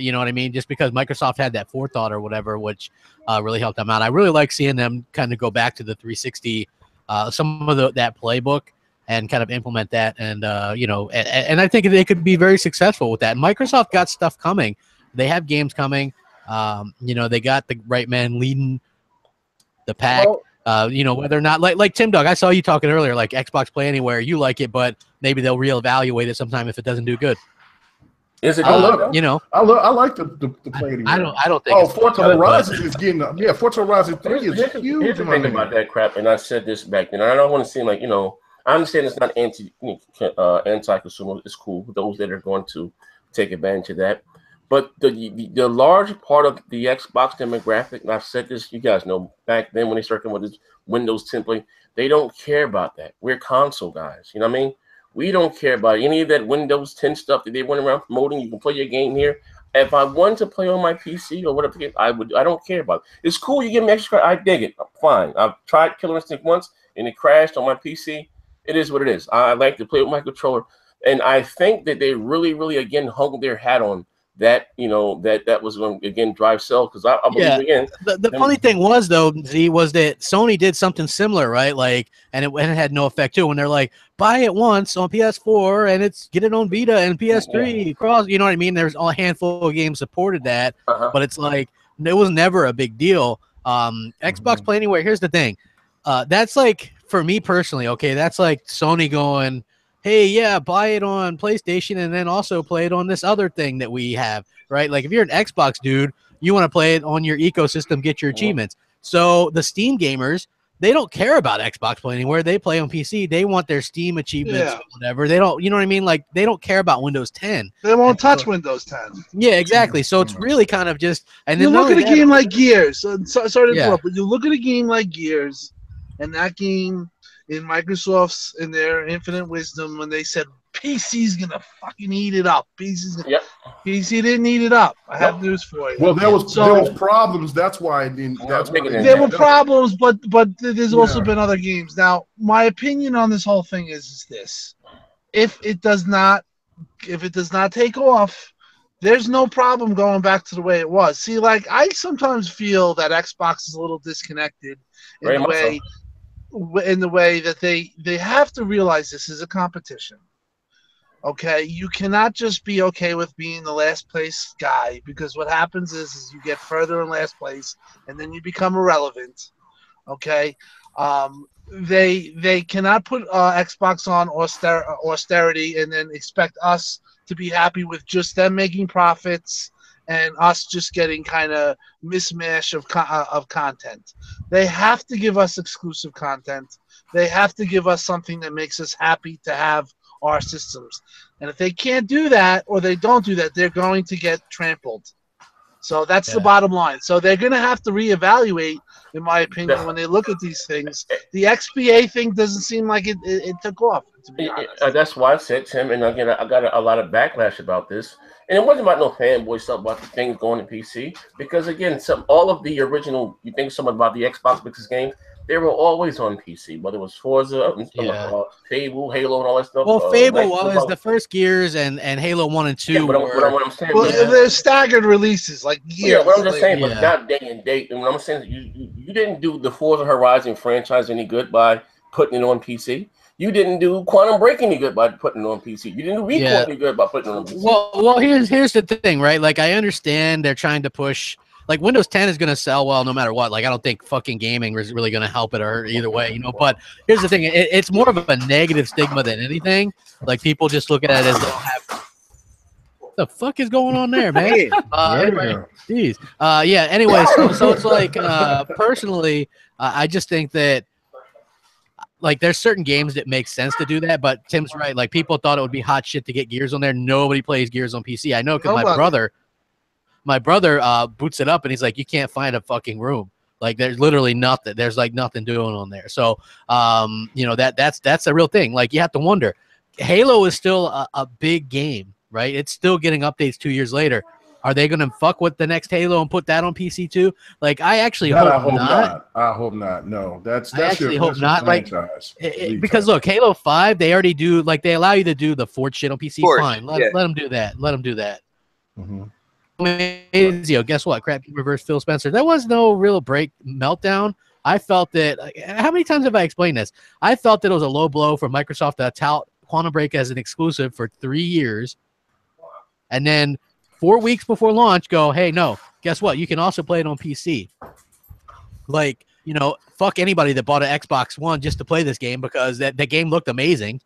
You know what I mean? Just because Microsoft had that forethought or whatever, which really helped them out. I really like seeing them kind of go back to the 360, some of that playbook, and kind of implement that. And you know, and I think they could be very successful with that. Microsoft got stuff coming. They have games coming. You know, they got the right man leading the pack. You know, whether or not, like Tim Dog, I saw you talking earlier, like Xbox Play Anywhere, you like it, but maybe they'll reevaluate it sometime if it doesn't do good. Is it good? You know, I like the Play Anywhere. I don't think. Oh, Forza Horizon is getting up. Yeah, Forza Horizon 3 is huge. Here's the thing about that crap, and I said this back then. I don't want to seem like, you know, I understand it's not anti-consumer. It's cool for those that are going to take advantage of that. But the large part of the Xbox demographic, and I've said this, you guys know, back then when they started with this Windows template, they don't care about that. We're console guys, you know what I mean? We don't care about any of that Windows 10 stuff that they went around promoting. You can play your game here. If I wanted to play on my PC or whatever, I don't care about it. It's cool, you give me extra, I dig it. Fine. I've tried Killer Instinct once and it crashed on my PC. It is what it is. I like to play with my controller. And I think that they really, really, again, hung their hat on that, you know, that was going to again drive sales, because I believe again. The funny thing was, though, Z, was that Sony did something similar, right? Like, and it had no effect too. When they're like, buy it once on PS4 and get it on Vita and PS3 cross, you know what I mean? There's a handful of games supported that, but it's like it was never a big deal. Xbox Play Anywhere. Here's the thing, that's like, for me personally, okay, that's like Sony going, hey, yeah, buy it on PlayStation and then also play it on this other thing that we have, right? Like if you're an Xbox dude, you want to play it on your ecosystem, get your achievements. So the Steam gamers, they don't care about Xbox Play Anywhere. They play on PC. They want their Steam achievements or whatever. They don't, you know what I mean? Like they don't care about Windows 10. They won't touch Windows 10. Yeah, exactly. So it's really kind of just, and you then look at a game like Gears. Sorry to interrupt, but you look at a game like Gears, and that game, in Microsoft's, in their infinite wisdom, when they said PC's gonna fucking eat it up, PC didn't eat it up. I have news for you. Well, there was problems. That's why it didn't. There were problems, but there's also been other games. Now, my opinion on this whole thing is this: if it does not take off, there's no problem going back to the way it was. See, like I sometimes feel that Xbox is a little disconnected in the way that they have to realize this is a competition. Okay, you cannot just be okay with being the last place guy, because what happens is you get further in last place and then you become irrelevant. Okay, they cannot put Xbox on austerity and then expect us to be happy with just them making profits and us just getting kind of mismatch of content. They have to give us exclusive content. They have to give us something that makes us happy to have our systems. And if they can't do that, or they don't do that, they're going to get trampled. So that's the bottom line. So they're going to have to reevaluate, in my opinion, when they look at these things. The XBA thing doesn't seem like it took off, to be honest. That's why I said, Tim, and again, I got a lot of backlash about this. And it wasn't about no fanboy stuff about the things going to PC. Because, again, all of the original, you think something about the Xbox Mixes games, they were always on PC, whether it was Forza, Fable, Halo, and all that stuff. Well, Fable was the first Gears, and Halo 1 and 2 what I'm saying, there's staggered releases, like years. Yeah, what I'm just saying, but not day and date. And what I'm saying is you didn't do the Forza Horizon franchise any good by putting it on PC. You didn't do Quantum Break any good by putting it on PC. You didn't do Recall any good by putting it on PC. Well, here's the thing, right? Like, I understand they're trying to push. Like, Windows 10 is going to sell well no matter what. Like, I don't think fucking gaming is really going to help it or hurt either way, you know. But here's the thing. It's more of a negative stigma than anything. Like, people just look at it as they'll have. What the fuck is going on there, man? Anyway, geez. Anyway, so it's like, personally, I just think that, like, there's certain games that make sense to do that. But Tim's right. Like, people thought it would be hot shit to get Gears on there. Nobody plays Gears on PC. I know because my brother boots it up and he's like, you can't find a fucking room. Like, there's literally nothing. There's like nothing doing on there. So, you know, that's a real thing. Like, you have to wonder. Halo is still a big game, right? It's still getting updates 2 years later. Are they going to fuck with the next Halo and put that on PC too? Like, I actually hope not. I hope not. No, that's I actually hope not. Like, because look, Halo 5, they already do, like, they allow you to do the Forge shit on PC. Fine, let them do that. Let them do that. Guess what? Crap reverse Phil Spencer. There was no real meltdown. I felt that. How many times have I explained this? I felt that it was a low blow for Microsoft to tout Quantum Break as an exclusive for 3 years, and then 4 weeks before launch, go, hey, no, guess what? You can also play it on PC. Like, you know, fuck anybody that bought an Xbox One just to play this game because that game looked amazing,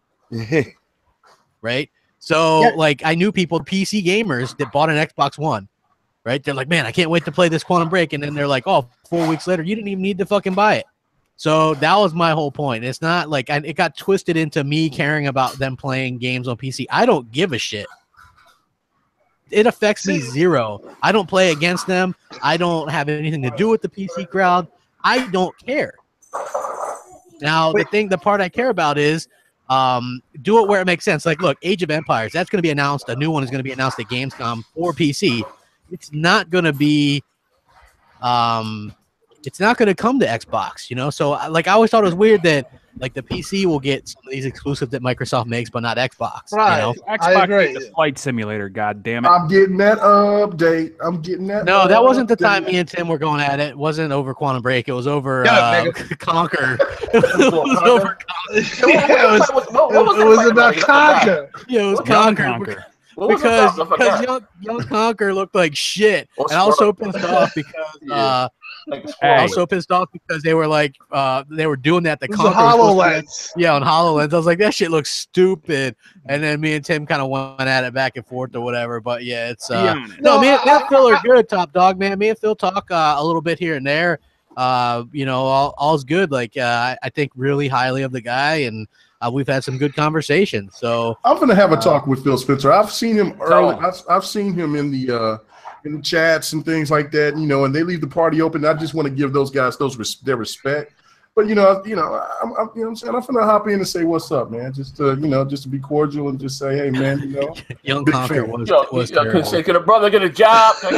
right? So, like, I knew people, PC gamers, that bought an Xbox One, right? They're like, man, I can't wait to play this Quantum Break. And then they're like, oh, 4 weeks later, you didn't even need to fucking buy it. So that was my whole point. It's not like it got twisted into me caring about them playing games on PC. I don't give a shit. It affects me zero. I don't play against them. I don't have anything to do with the PC crowd. I don't care. Now, the part I care about is do it where it makes sense. Like, look, Age of Empires, that's going to be announced. A new one is going to be announced at Gamescom for PC. It's not going to be it's not going to come to Xbox, you know? So, like, I always thought it was weird that, like, the PC will get some of these exclusives that Microsoft makes, but not Xbox. Right. You know? Xbox is a flight simulator, god damn it. I'm getting that update. No, that wasn't the time me and Tim were going at it. It wasn't over Quantum Break. It was over Conquer. It was over It was about Conquer. Yeah, it was Conquer. Because young Conquer looked like shit. And I was so pissed off because I was so pissed off because they were like they were doing that. The HoloLens. Yeah, on HoloLens. I was like, that shit looks stupid. And then me and Tim kind of went at it back and forth or whatever. But yeah, it's me and Phil are good, top dog, man. Me and Phil talk a little bit here and there. You know, all's good. Like I think really highly of the guy, and we've had some good conversations. So I'm gonna have a talk with Phil Spencer. I've seen him early. I've seen him in the chats and things like that, you know, and they leave the party open. I just want to give those guys their respect. But I'm gonna hop in and say what's up, man. Just to be cordial and just say, hey, man, you know. Young Conquer was say, can a brother get a job? The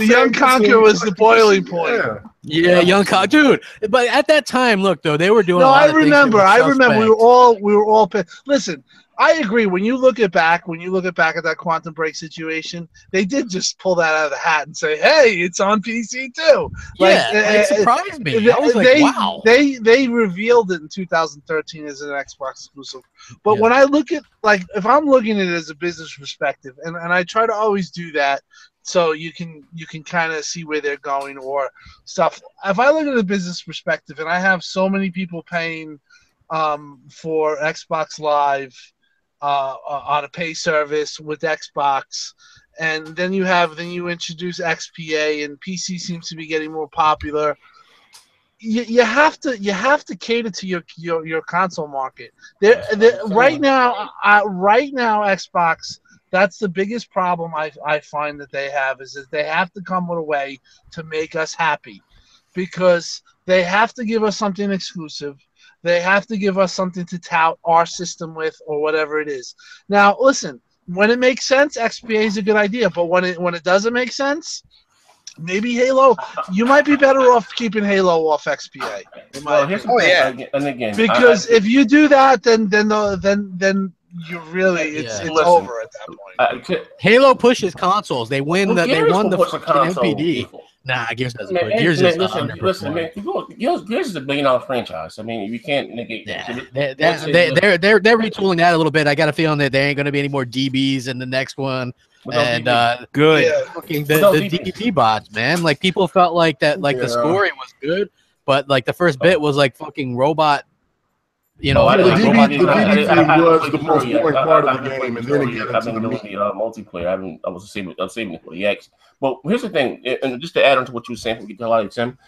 Young Conquer was the boiling point. Yeah, Young Conquer, dude. But at that time, look though, they were doing. No, I remember. We were all. Listen. I agree. When you look at back at that Quantum Break situation, they did just pull that out of the hat and say, "Hey, it's on PC too." It surprised me. I was like, "Wow!" They revealed it in 2013 as an Xbox exclusive. But when I look at, like, if I'm looking at it as a business perspective, and I try to always do that, so you can kind of see where they're going or stuff. If I look at a business perspective, and I have so many people paying for Xbox Live. On a pay service with Xbox, and then you introduce XPA, and PC seems to be getting more popular. You have to cater to your console market. Right now, Xbox That's the biggest problem I find that they have, is that they have to come with a way to make us happy, because they have to give us something exclusive. They have to give us something to tout our system with, or whatever it is. Now, listen, when it makes sense, XBA is a good idea, but when it doesn't make sense, maybe Halo. You might be better off keeping Halo off XBA. And again, because if you do that, then you really it's over at that point. Halo pushes consoles. They win they won the NPD. Nah, Gears doesn't. Gears is listen, man. Gears is $1 billion franchise. I mean, you can't negate. Yeah, they're retooling that a little bit. I got a feeling that there ain't going to be any more DBs in the next one. And good. The DB bots, man. Like, people felt like that. Like, the scoring was good, but like the first bit was like fucking robot. You know, the DB was the most boring part of the game, and then it gets into the multiplayer. I was saving it for the X. But here's the thing, and just to add on to what you were saying, we get a lot of Tim.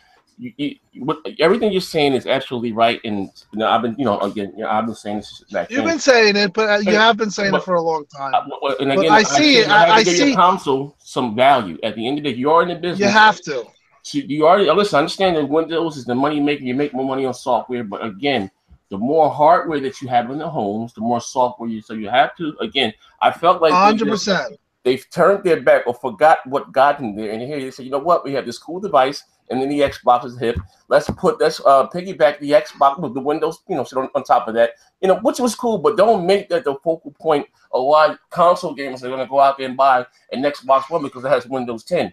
Everything you're saying is absolutely right, and I've been, I've been saying this. You've been saying it, but you have been saying it for a long time. And again, I see it. I see your console some value. At the end of the day, you are in the business. You have to. You already listen. I understand that Windows is the money maker. You make more money on software, but again, the more hardware that you have in the homes, the more software you. So you have to. Again, I felt like 100%. They've turned their back or forgot what got them there, and here they say, you know what? We have this cool device, and then the Xbox is hip. Let's piggyback the Xbox with the Windows, sit on top of that, which was cool, but don't make that the focal point of why console gamers are going to go out there and buy an Xbox One because it has Windows 10.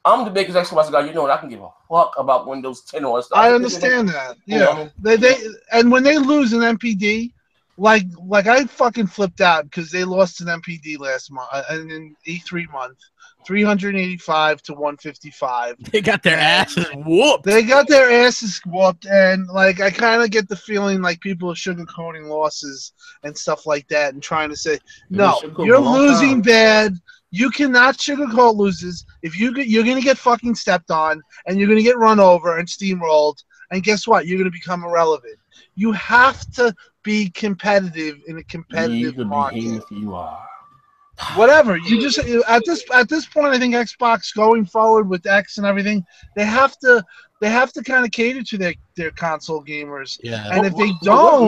I'm the biggest Xbox guy. I can give a fuck about Windows 10 or stuff. I understand that. Yeah, they and when they lose an MPD, like I fucking flipped out because they lost an MPD last month, and in E3 month, 385 to 155. They got their asses whooped. And like I kind of get the feeling like people are sugarcoating losses and stuff like that, and trying to say, no, you're losing bad. You cannot sugarcoat losses. If you're going to get fucking stepped on, and you're going to get run over and steamrolled, and guess what? You're going to become irrelevant. You have to be competitive in a competitive market. If you are. Whatever. You just at this point, I think Xbox going forward with X and everything, they have to kind of cater to their console gamers. Yeah. And if they don't,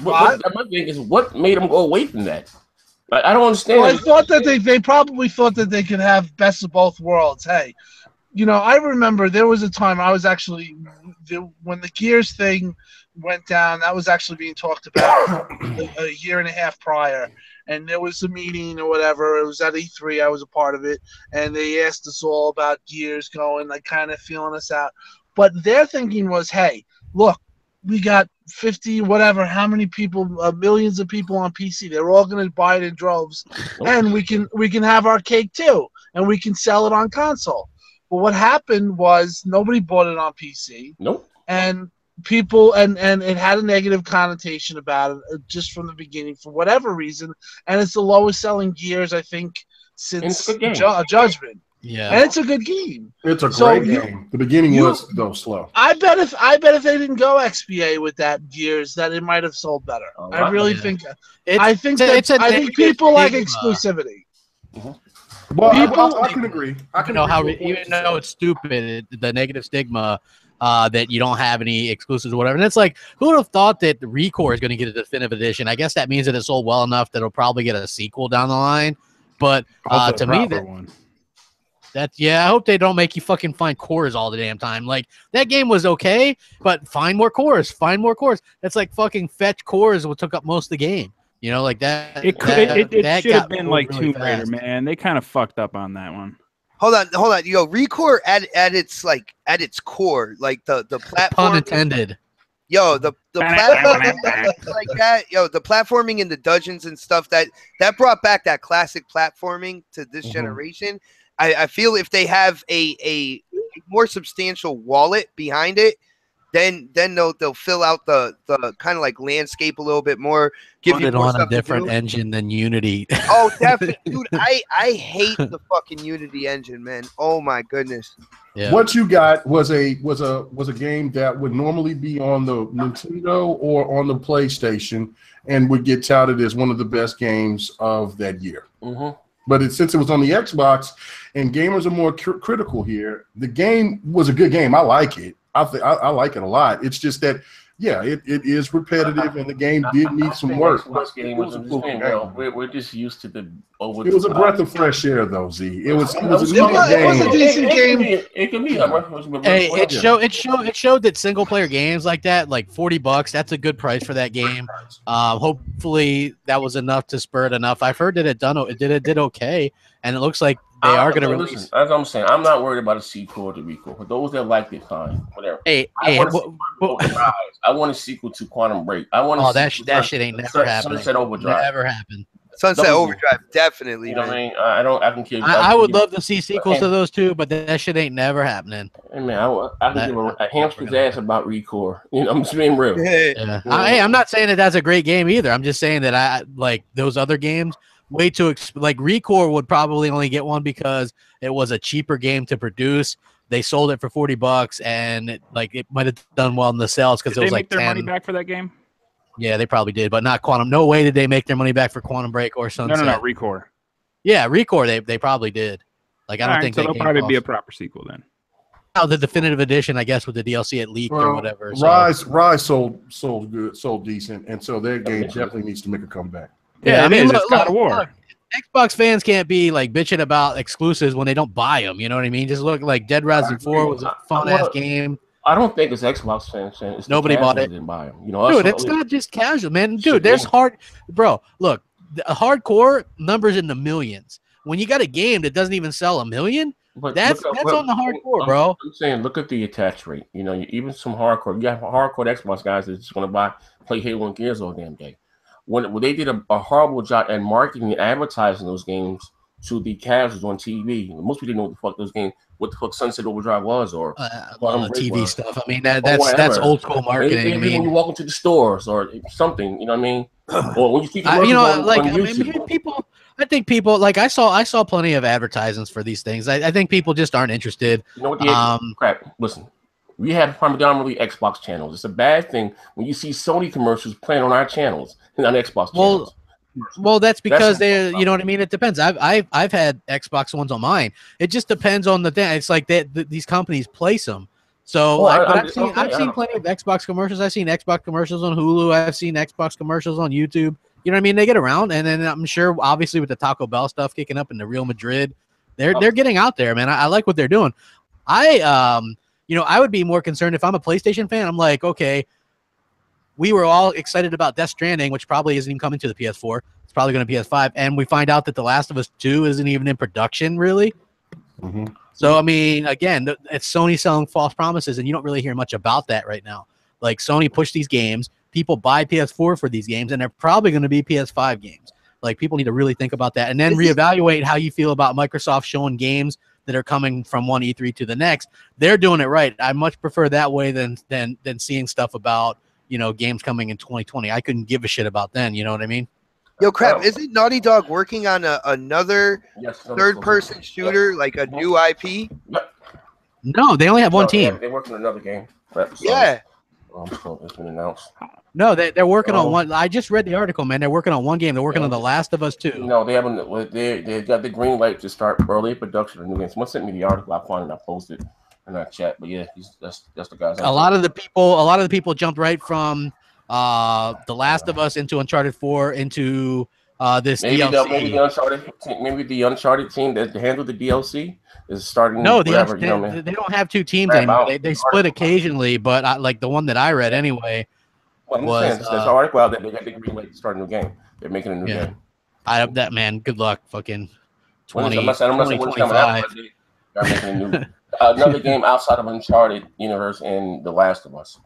my thing is, what made them go away from that? I don't understand. Well, I thought that they probably thought that they could have best of both worlds. Hey, I remember there was a time I was actually when the Gears thing went down. That was actually being talked about a year and a half prior, and there was a meeting or whatever. It was at E3. I was a part of it, and they asked us all about Gears going, like, kind of feeling us out. But their thinking was, hey, look, we got 50, whatever, how many people, millions of people on PC. They're all going to buy it in droves, and we can have our cake too, and we can sell it on console. But what happened was nobody bought it on PC. Nope. And people, and it had a negative connotation about it just from the beginning for whatever reason. And it's the lowest selling Gears, I think, since Judgment. Yeah, and it's a good game. It's a great game. The beginning was though slow. I bet if they didn't go XBA with that Gears, that it might have sold better. I really think. I think people like exclusivity. Mm-hmm. Well, I can agree. Even though it's stupid, the negative stigma that you don't have any exclusives or whatever. And it's like, who would have thought that ReCore is going to get a definitive edition? I guess that means that it sold well enough that it'll probably get a sequel down the line. But to me, I hope they don't make you fucking find cores all the damn time. Like, that game was okay, but find more cores. That's like fucking fetch cores, what took up most of the game. Like that. It should have been like Tomb Raider, man. They kind of fucked up on that one. Hold on. Yo, ReCore at its core, like the platform. Pun intended. Yo, the platforming like that. Yo, the platforming in the dungeons and stuff that brought back that classic platforming to this generation. I feel if they have a more substantial wallet behind it, then they'll fill out the kind of like landscape a little bit more. Give Put you it more on a stuff to different do. engine than Unity. Oh, definitely, dude. I hate the fucking Unity engine, man. Oh my goodness. Yeah. What you got was a game that would normally be on the Nintendo or on the PlayStation and would get touted as one of the best games of that year. But since it was on the Xbox, and gamers are more critical here, the game was a good game. I like it. I like it a lot. It's just that, yeah, it is repetitive, and the game did need some work. We're just used to the over. It was a breath of fresh air, though, Z. It was a It was a decent game. It can be. Hey, it showed that single player games like that, like $40, that's a good price for that game. Hopefully that was enough to spur it enough. I've heard that it did okay, and it looks like they are going to release. As I'm saying, I'm not worried about a sequel to Rico. For those that like it, fine, whatever. I want a sequel to Quantum Break. I want. That shit ain't never happening. Sunset Overdrive. Never happened. Sunset Overdrive, definitely. You know what I mean? I can give. I would love to see sequels to those two, but that shit ain't never happening. Hey man, I can give a hamster's ass about Recore. You know, I'm just being real. Yeah. I'm not saying that that's a great game either. I'm just saying that I like those other games. Way too like Recore would probably only get one because it was a cheaper game to produce. They sold it for $40, and it might have done well in the sales because it was like their money back for that game. Yeah, they probably did, but not Quantum. No way did they make their money back for Quantum Break or Sunset. No, Recore. Yeah, Recore. They probably did. Like I don't think so they they'll probably be a proper sequel then. Oh, the definitive edition, I guess, with the DLC it leaked or whatever. So. Rise sold good, sold decent, and so their game definitely needs to make a comeback. Yeah, I mean, it's God of War. Look, Xbox fans can't be like bitching about exclusives when they don't buy them. You know what I mean? Just look like Dead Rising 4 was a fun ass game. I don't think it's Xbox fans. It's nobody bought it. Didn't buy them. You know, dude, it's not just casual, man. Dude, there's bro. Look, the hardcore numbers in the millions. When you got a game that doesn't even sell 1 million, that's on the hardcore, bro. I'm saying, look at the attach rate. You know, even some hardcore. You have hardcore Xbox guys that's just going to play Halo and Gears all damn day. When they did a horrible job at marketing and advertising those games to the casuals on TV, most people didn't know what the fuck Sunset Overdrive was or TV stuff. I mean, that's old school marketing. Maybe when you walk into the stores or something, you know what I mean? Or when you see people. I think people like I saw plenty of advertisements for these things. I think people just aren't interested. You know what? Crap. Listen. We have predominantly Xbox channels. It's a bad thing when you see Sony commercials playing on our channels and on Xbox channels. Well, that's because they, you know what I mean. It depends. I've had Xbox ones on mine. It just depends on the thing. It's like these companies place them. So I've seen plenty of Xbox commercials. I've seen Xbox commercials on Hulu. I've seen Xbox commercials on YouTube. You know what I mean? They get around, and then I'm sure, obviously, with the Taco Bell stuff kicking up in the Real Madrid, they're getting out there, man. I like what they're doing. I would be more concerned if I'm a PlayStation fan. I'm like, okay, we were all excited about Death Stranding, which probably isn't even coming to the PS4. It's probably going to PS5. And we find out that The Last of Us 2 isn't even in production, really. Mm-hmm. So, I mean, again, it's Sony selling false promises, and you don't really hear much about that right now. Like, Sony pushed these games. People buy PS4 for these games, and they're probably going to be PS5 games. Like, people need to really think about that and then reevaluate how you feel about Microsoft showing games that are coming from one E3 to the next. They're doing it right. I much prefer that way than seeing stuff about, games coming in 2020. I couldn't give a shit about then. You know what I mean? Yo, crap! Isn't Naughty Dog working on another third-person shooter, like a new IP? No, they only have one team. They're working on another game. Yeah. It's been announced. No, they're working on one. I just read the article, man. They're working on one game. They're working on The Last of Us 2. No, they haven't. They got the green light to start early production of new games. Someone sent me the article. I found it. I posted in our chat. But yeah, that's the guys. A lot of the people jumped right from The Last of Us into Uncharted 4 into this DLC. Maybe the Uncharted team that handled the DLC is starting. No, they don't have two teams anymore. They split occasionally, but like the one that I read anyway. Well, there's an article out that they got the green light to start a new game. They're making a new game. That man. Good luck, fucking 2025. They're making a new another game outside of Uncharted universe and The Last of Us.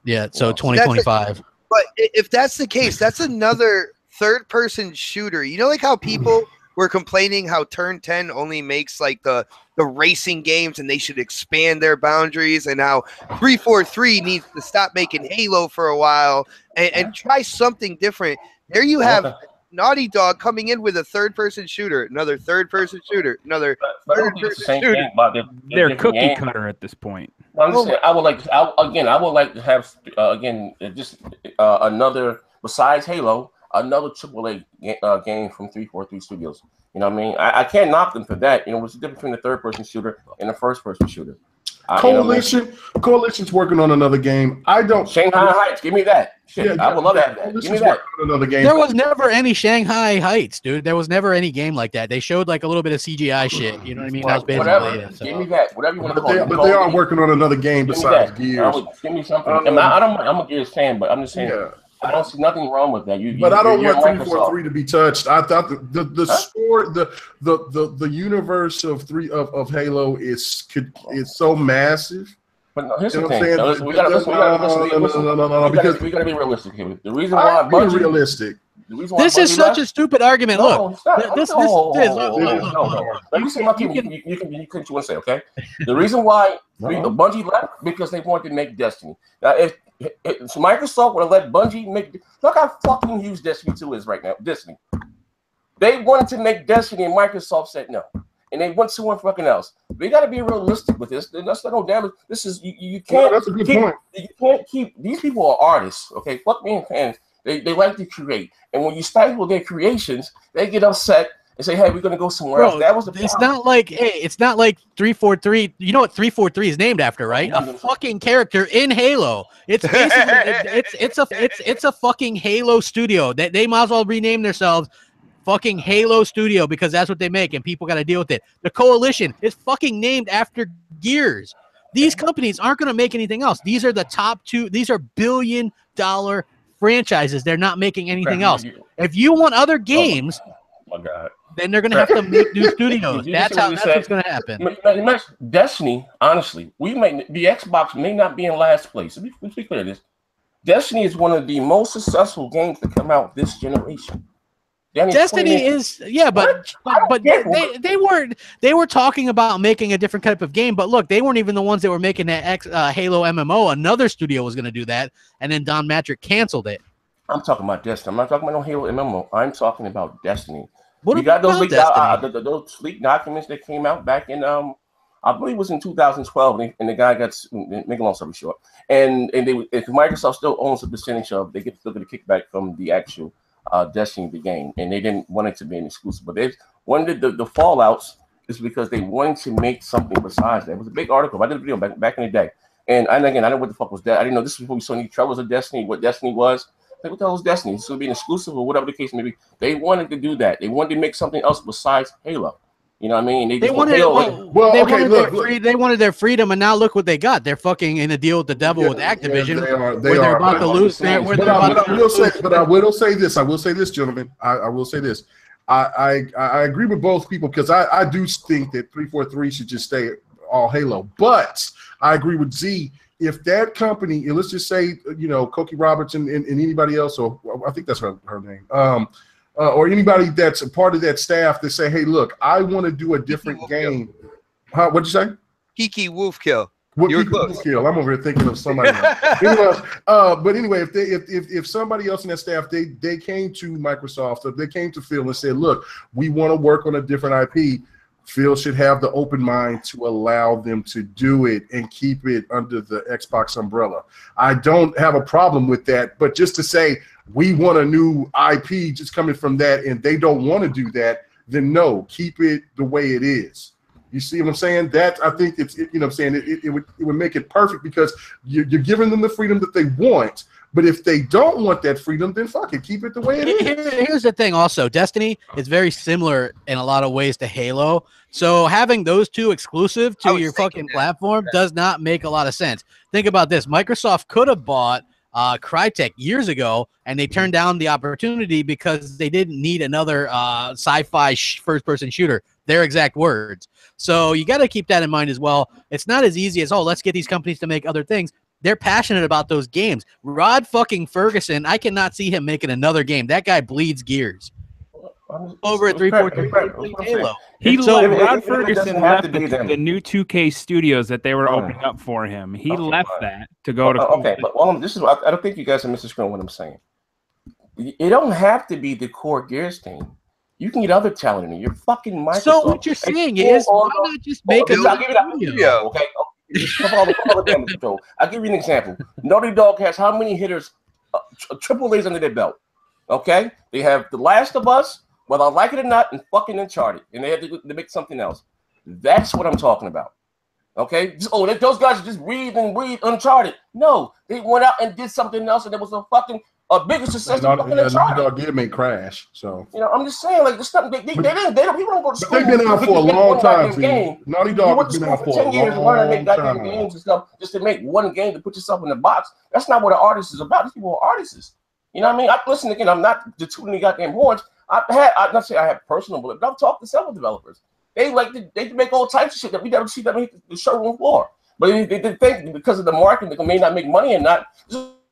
Yeah, so 2025. But if that's the case, that's another third-person shooter. You know, like how people were complaining how Turn 10 only makes like the racing games and they should expand their boundaries, and how 343 needs to stop making Halo for a while and try something different. There you have Naughty Dog coming in with a third-person shooter, another third-person shooter, another third-person shooter. They're cookie cutter at this point. I'm just saying, I would like to have another, besides Halo, another AAA game from 343 Studios. You know what I mean? I can't knock them for that. You know, what's the difference between a third-person shooter and a first-person shooter? Coalition's working on another game. I don't. Shanghai Heights, give me that. Shit, I would love to have that. Give me that. Another game. There was never any Shanghai Heights, dude. There was never any game like that. They showed like a little bit of CGI shit. You know what I mean? Well, whatever. Give me that. Whatever you want to call it. But they are working on another game besides Gears. Give me something. I'm a Gears fan, but I'm just saying. Yeah. I don't see nothing wrong with that. I don't want 343 to be touched. I thought the universe of Halo is so massive. But no, here's the thing. We gotta be realistic here. The reason why Bungie realistic. This is such a stupid argument. Look, let me say my team. You can what you say, okay? The reason why Bungie left because they wanted to make Destiny. Now, if Microsoft would have let Bungie make, look how fucking huge Destiny 2 is right now. Destiny. They wanted to make Destiny, and Microsoft said no, and they went somewhere fucking else. We got to be realistic with this. That's not no damage. This is you can't. That's a good point. You can't keep these people are artists. Okay, fuck me and fans. They like to create, and when you stifle their creations, they get upset and say, "Hey, we're gonna go somewhere else." That was the problem. It's not like 343. You know what 343 is named after, right? A fucking character in Halo. It's basically it's a fucking Halo studio. They might as well rename themselves fucking Halo Studio because that's what they make, and people got to deal with it. The Coalition is fucking named after Gears. These companies aren't gonna make anything else. These are the top two. These are billion-dollar franchises. They're not making anything else. If you want other games, oh my God, then they're gonna have to make new studios. That's what's gonna happen. Destiny, honestly, the Xbox may not be in last place. Let's be clear. This Destiny is one of the most successful games to come out this generation. Destiny is but they were talking about making a different type of game, but look, they weren't even the ones that were making that Halo MMO. Another studio was going to do that, and then Don Matrick canceled it. I'm talking about Destiny. I'm not talking about no Halo MMO. I'm talking about Destiny. What you got those leaked documents that came out back in I believe it was in 2012, and the guy got, make a long story short, and if Microsoft still owns a percentage of, they still get a kickback from the actual Destiny, the game, and they didn't want it to be an exclusive. But they wanted the fallouts is because they wanted to make something besides that. It was a big article. I did a video back in the day, and again, I didn't know what the fuck was that. I didn't know this was before we saw any troubles of Destiny. What Destiny was. Like, what the hell is Destiny? It's going to be an exclusive or whatever the case may be. They wanted to do that. They wanted to make something else besides Halo. You know what I mean? They wanted their freedom, and now look what they got. They're fucking in a deal with the devil with Activision. They're about to lose. But I will say this. I will say this, gentlemen. I will say this. I agree with both people because I do think that 343 should just stay all Halo. But I agree with Z. If that company, let's just say, Cokie Robertson and anybody else, or I think that's her name, or anybody that's a part of that staff that say, hey, look, I want to do a different game. What'd you say? Kiki Wolfkill. You're close. I'm over here thinking of somebody else. But anyway, if somebody else in that staff, they came to Microsoft, or they came to Phil and said, look, we want to work on a different IP, Phil should have the open mind to allow them to do it and keep it under the Xbox umbrella. I don't have a problem with that, but just to say we want a new IP just coming from that and they don't want to do that, then no, keep it the way it is. You see what I'm saying? That I think it would make it perfect because you're giving them the freedom that they want. But if they don't want that freedom, then fuck it, keep it the way it is. Here's the thing also, Destiny is very similar in a lot of ways to Halo. So having those two exclusive to your fucking platform does not make a lot of sense. Think about this. Microsoft could have bought Crytek years ago, and they turned down the opportunity because they didn't need another sci-fi first-person shooter. Their exact words. So you got to keep that in mind as well. It's not as easy as, oh, let's get these companies to make other things. They're passionate about those games. Rod fucking Ferguson, I cannot see him making another game. That guy bleeds Gears. over at 343 Halo. Rod Ferguson left the new 2K studios that they were opening up for him. He left that to go to. Okay, but this is I don't think you guys are misconstruing what I'm saying. It don't have to be the core Gears team. You can get other talent in. You're fucking Microsoft. So what you're saying is, why not just make a studio? Okay. I'll give you an example. Naughty Dog has how many hitters, triple A's under their belt? Okay, they have The Last of Us, whether I like it or not, and fucking Uncharted, and they had to make something else. That's what I'm talking about. Okay, those guys just breathe Uncharted. No, they went out and did something else, and it was a bigger success than fucking Uncharted. Naughty Dog did make Crash, so I'm just saying, like, this stuff. People don't go to school. They've been out for a long time. Naughty Dog has been out for 10 years to learn to make goddamn games and stuff, just to make one game to put yourself in the box. That's not what an artist is about. These people are artists. You know what I mean? Listen again. I'm not tooting the goddamn horns. I'm not saying I have personal, but I've talked to several developers. They make all types of shit that we never see them hit the showroom floor. But they think because of the market, they may not make money or not.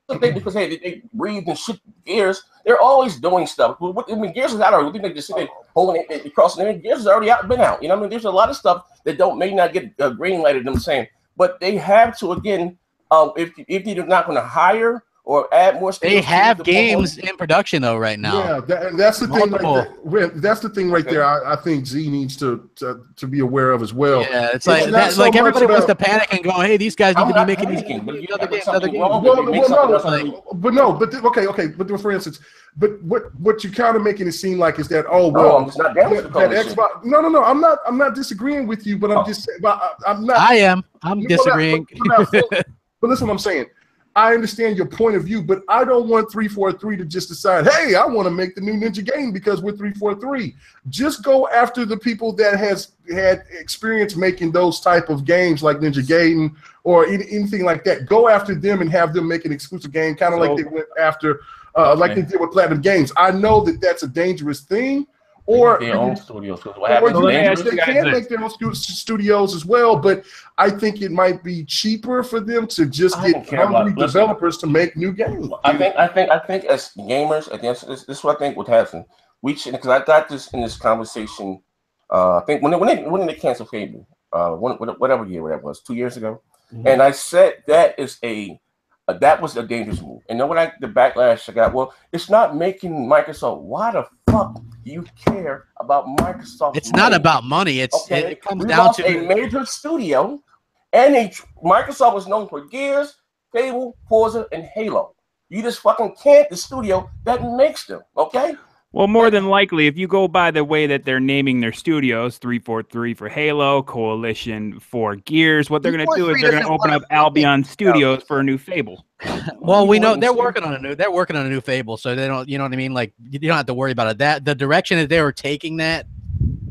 Because they breathe and shit Gears, they're always doing stuff. I mean, Gears is out already. They just sit there holding it crossing it. Gears is already been out. You know what I mean? There's a lot of stuff that may not get green lighted. I'm saying, but they have to again. If they're not going to hire or add more, they have games in production though right now. Yeah, that's the thing. That's the thing right there. I think Z needs to be aware of as well. Yeah, it's like that, like everybody wants to panic and go, "Hey, these guys need to be making these games." But for instance, what you're kind of making it seem like is that Xbox. No, I'm not disagreeing with you, but I'm just saying. I'm not. I'm disagreeing. But listen, what I'm saying. I understand your point of view, but I don't want 343 to just decide, hey, I want to make the new Ninja game because we're 343. Just go after the people that has had experience making those type of games like Ninja Gaiden or anything like that. Go after them and have them make an exclusive game, kind of like they went after, like they did with Platinum Games. I know that that's a dangerous thing. Or their own studios. They can make their own studios as well, but I think it might be cheaper for them to just get hungry developers to make new games. I think as gamers, this is what I think would happen. We should, because I got this in this conversation. I think when they canceled Fable, whatever year that was, 2 years ago, and I said that was a dangerous move. And then the backlash I got, well, it's not making Microsoft. Why the fuck do you care about Microsoft? It's not about money. It comes down to a major studio, and Microsoft was known for Gears, Fable, Forza, and Halo. You just fucking can't the studio that makes them, okay? Well, more than likely, if you go by the way that they're naming their studios, 343 for Halo, Coalition for Gears, what they're going to do is they're going to open up Albion Studios for a new Fable. Well, we know they're working on a new Fable, so they don't, you know what I mean? Like, you don't have to worry about it. That the direction that they were taking that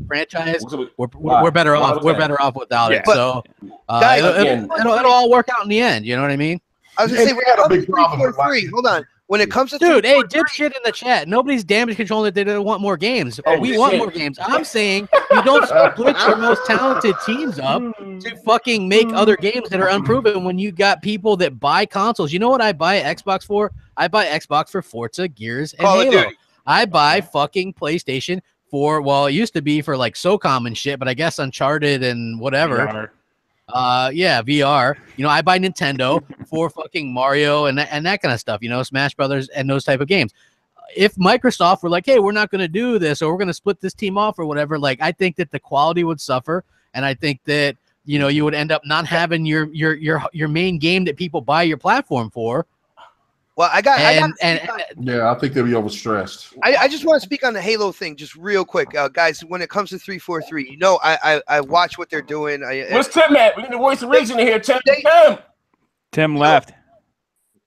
franchise, we're better off. We're better off without it. So it'll all work out in the end. You know what I mean? I was going to say, we had a big problem with 3. Hold on. When it comes to dipshit in the chat, nobody's damage controlling that they don't want more games. We want more games. I'm saying you don't split your most talented teams up to fucking make other games that are unproven when you got people that buy consoles. You know what I buy Xbox for? I buy Xbox for Forza, Gears, and Halo. I buy fucking PlayStation for, well, it used to be for like SOCOM and shit, but I guess Uncharted and whatever. VR. You know, I buy Nintendo for fucking Mario and that kind of stuff, you know, Smash Brothers and those type of games. If Microsoft were like, hey, we're not going to do this, or we're going to split this team off or whatever, like, I think that the quality would suffer, and I think that, you know, you would end up not having your main game that people buy your platform for. Well, I think they'll be overstressed. I just want to speak on the Halo thing just real quick, guys. When it comes to 343, you know, I watch what they're doing. Where's Tim at? We need the voice of reason in here. Tim left.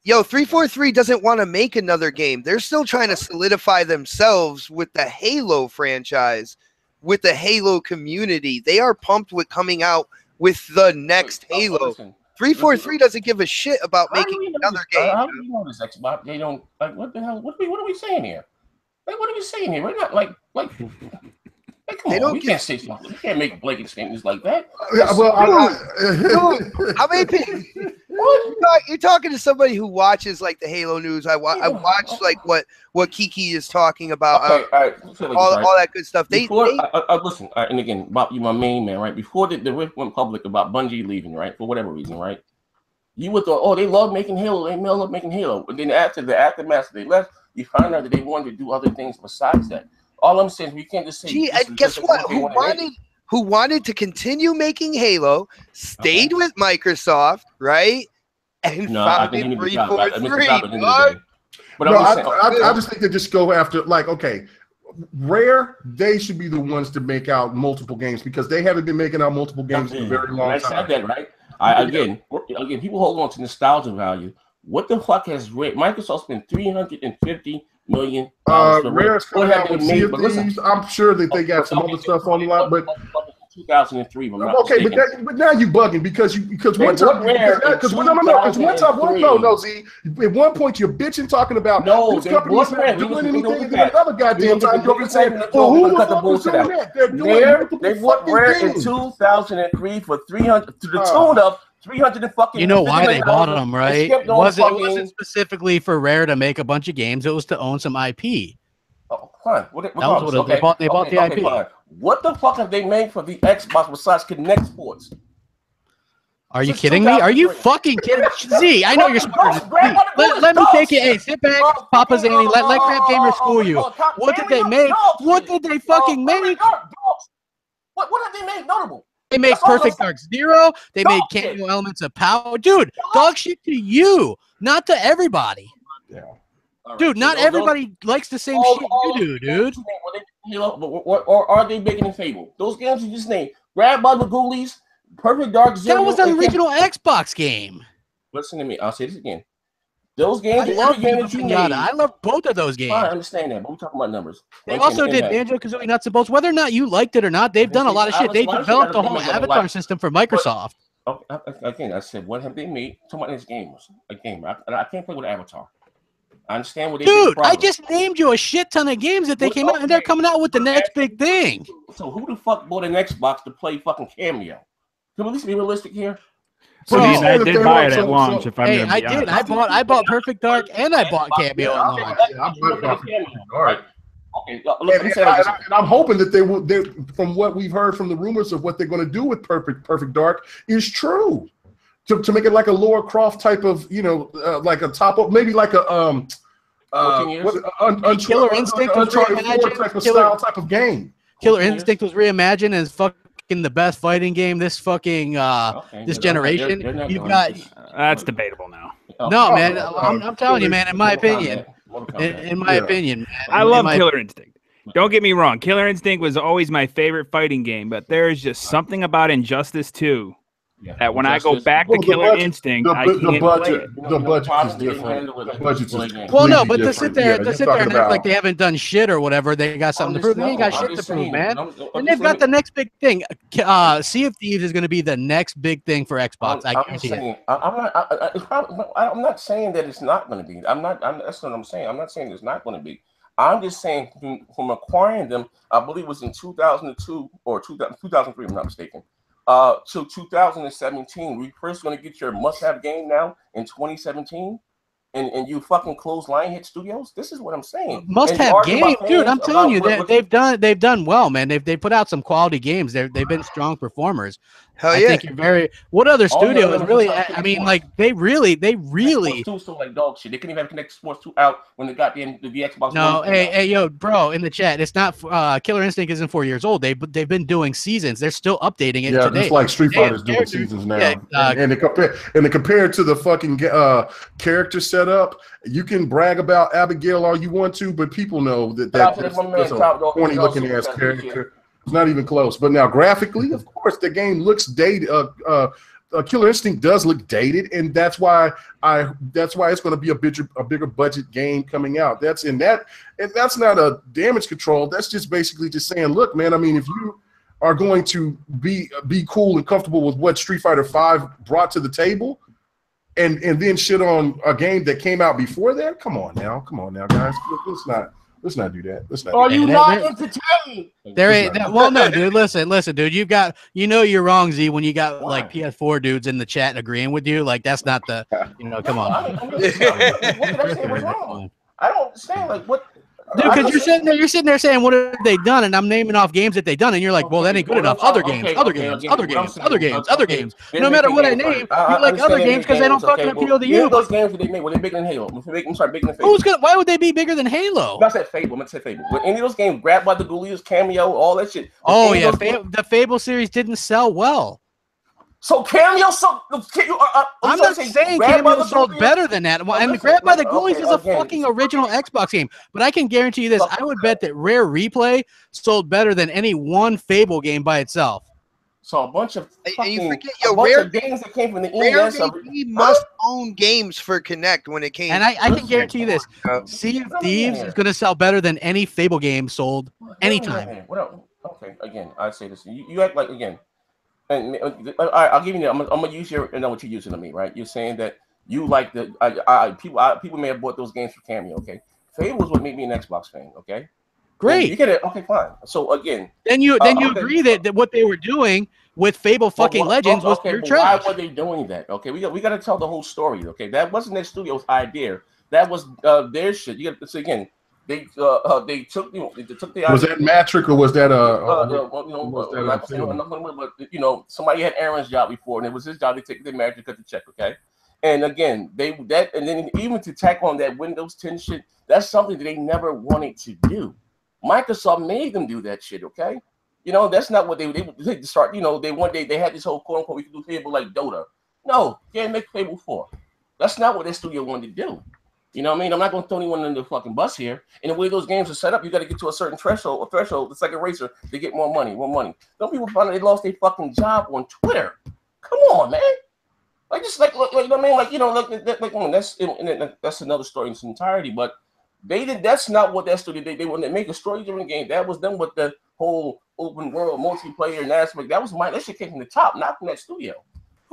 Yo, 343 doesn't want to make another game. They're still trying to solidify themselves with the Halo franchise, with the Halo community. They are pumped with coming out with the next Halo. 343 doesn't give a shit about making another game. How do you know this, Xbox? They don't, like, what the hell? What are we saying here? Like, what are we saying here? We're not like come on, we can't say something. We can't make blanket statements like that. How many people? You're talking to somebody who watches like the Halo news. I watch like what Kiki is talking about. All that good stuff. Listen, and again, Bob, you my main man, right? Before the rift went public about Bungie leaving, right, for whatever reason, right? You would thought, oh, they love making Halo, they love making Halo. But then after the aftermath, they left. You find out that they wanted to do other things besides that. All I'm saying is we can't just say. Gee, and guess what? Who wanted to continue making Halo, stayed with Microsoft, right? And founded 343. But I just think they just go after, like, okay, Rare, they should be the ones to make out multiple games because they haven't been making out multiple games in a very long time. I said that, right? Again, people hold on to nostalgia value. What the fuck has Microsoft spent $350 million? Rare's coming out with Sea of Thieves. I'm sure that they got some other stuff on the line, but 2003. Okay, but now you bugging because one time Z. At one point you're bitching talking about this company's not doing anything, and then another goddamn time you're saying, "Oh, who the fuck is doing that?" They're doing they bought Rare in 2003 for 300 to the tune of 300 and fucking. You know why they bought them, right? It wasn't specifically for Rare to make a bunch of games. It was to own some IP. Oh, fine. They bought the IP. Fine. What the fuck have they made for the Xbox besides Kinect Sports? Are you kidding me? Are you fucking kidding me? Z, I know you're smart. Let me take it. Hey, sit back, Papa Zany. Let Crap Gamer school you. What did they make? What did they fucking make? What have they made notable? They made Perfect Dark Zero. They made Cameo Elements of Power. Dude, dog shit to you, not to everybody. Yeah. Right. Dude, not everybody likes the same shit you do, dude. Or are they bigger than Fable? Those games you just named, Grab by the Ghoulies, Perfect Dark Zero. That was the original Xbox game. Listen to me. I'll say this again. Those games, I love both of those games. I understand that, but we're talking about numbers. They also did Banjo-Kazooie Nuts and Bolts. Whether or not you liked it or not, they've done a lot of shit. They developed a whole avatar system for Microsoft. Again, I said, what have they made? Talking about these games, a game. I can't play with Avatar. I understand what they did. Dude, I just named you a shit ton of games that they came out, and they're coming out with the next big thing. So who the fuck bought an Xbox to play fucking Cameo? Can we at least be realistic here? So I did buy it at launch. If I'm I did. I bought Perfect Dark and I bought Cameo at launch. All right. Okay, and I'm hoping that they will. From what we've heard from the rumors of what they're going to do with Perfect Dark is true. To make it like a Lara Croft type of, like a top up, maybe like a Killer Instinct was style type of game. Killer Instinct was reimagined as fucking the best fighting game this fucking this generation. You've got that's debatable now. No, man, I'm telling you, man. In my opinion, man, I love Killer Instinct. Don't get me wrong. Killer Instinct was always my favorite fighting game, but there is just something about Injustice 2. Yeah, that when I go back to Killer Instinct, I can't play it. The budget is different. The budget is well, no, but to sit there and act like they haven't done shit or whatever, they got something to prove. They ain't got shit to prove, man. And they've got the next big thing. Sea of Thieves is going to be the next big thing for Xbox. I guarantee it. I'm not saying that it's not going to be. That's what I'm saying. I'm not saying it's not going to be. I'm just saying from acquiring them, I believe it was in 2002 or 2003, if I'm not mistaken. To 2017, we first going to get your must-have game now in 2017, and you fucking close Lionhead Studios. This is what I'm saying. Must-have game, dude. I'm telling you, they've done well, man. They put out some quality games. They've been strong performers. Hell yeah. I think you're very. What other studio is really? I mean, like they really. Still like dog shit. They couldn't even have Connect Sports 2 out when they got the Xbox. No, hey, yo, bro, in the chat, it's not. Killer Instinct isn't 4 years old. They've been doing seasons. They're still updating it. Yeah, today. it's like Street Fighter's doing seasons now. Yeah, and they compare it to the fucking character setup. You can brag about Abigail all you want to, but people know that's a corny looking ass character. It's not even close. But now graphically, of course, the game looks dated. Killer Instinct does look dated, and that's why it's going to be a bigger budget game coming out. That's not a damage control. That's just basically just saying, look, man. I mean, if you are going to be cool and comfortable with what Street Fighter V brought to the table, and then shit on a game that came out before that, come on now, guys. Let's not do that. Let's not. Are do you that. not entertained? There ain't well, no, dude. Listen, dude. You've got you're wrong, Z. When you got like PS4 dudes in the chat agreeing with you, like that's not the come on. What did I say was wrong? I don't understand. Like what? Dude, because you're sitting there saying, what have they done? And I'm naming off games that they've done, and you're like, well, that ain't good enough. Other games. No matter what I name, you like other games because they don't fucking appeal to you. Those games that they make, were they bigger than Halo? I'm sorry, bigger than Fable. Why would they be bigger than Halo? I said Fable. I'm gonna say Fable. But any of those games, Grabbed by the Ghoulies, Cameo, all that shit. Oh yeah, the Fable series didn't sell well. So Cameo, I'm not saying Cameo sold better than that. And Grabbed by the Ghoulies is a fucking original Xbox game. But I can guarantee you this: I would bet that Rare Replay sold better than any one Fable game by itself. So a bunch of Rare games that came from the NES. We must own games for Connect when it came. And I can guarantee you this: Sea of Thieves is going to sell better than any Fable game sold anytime. Okay, again, I say this: you act like again. And I'll give you. I'm gonna use your. I know what you're using to me, right? You're saying that you like the people may have bought those games for Cameo. Okay, Fable was what made me an Xbox fan. Okay, great. You get it. Okay, fine. So again, then you agree that what they were doing with Fable Legends was pure trash. Why were they doing that? Okay, we got to tell the whole story. Okay, that wasn't their studio's idea. That was their shit. You got to say again. They took the was that Matric or was that somebody had Aaron's job before and it was his job to take the Matric, cut the check, okay? And again, and then even to tack on that Windows 10 shit, that's something that they never wanted to do. Microsoft made them do that shit, okay? That's not what they start. They one day they had this whole quote unquote we could do Fable like Dota. No, can't make Fable 4. That's not what their studio wanted to do. You know what I mean? I'm not going to throw anyone under the fucking bus here. And the way those games are set up, you got to get to a certain threshold. It's like a racer to get more money. Don't people find out they lost their fucking job on Twitter? Come on, man. Like just like you know what I mean? That's another story in its entirety. But they did. That's not what that studio did. They wanted to make a story-driven game. That was them with the whole open world multiplayer and aspect. That shit came from the top, not from that studio.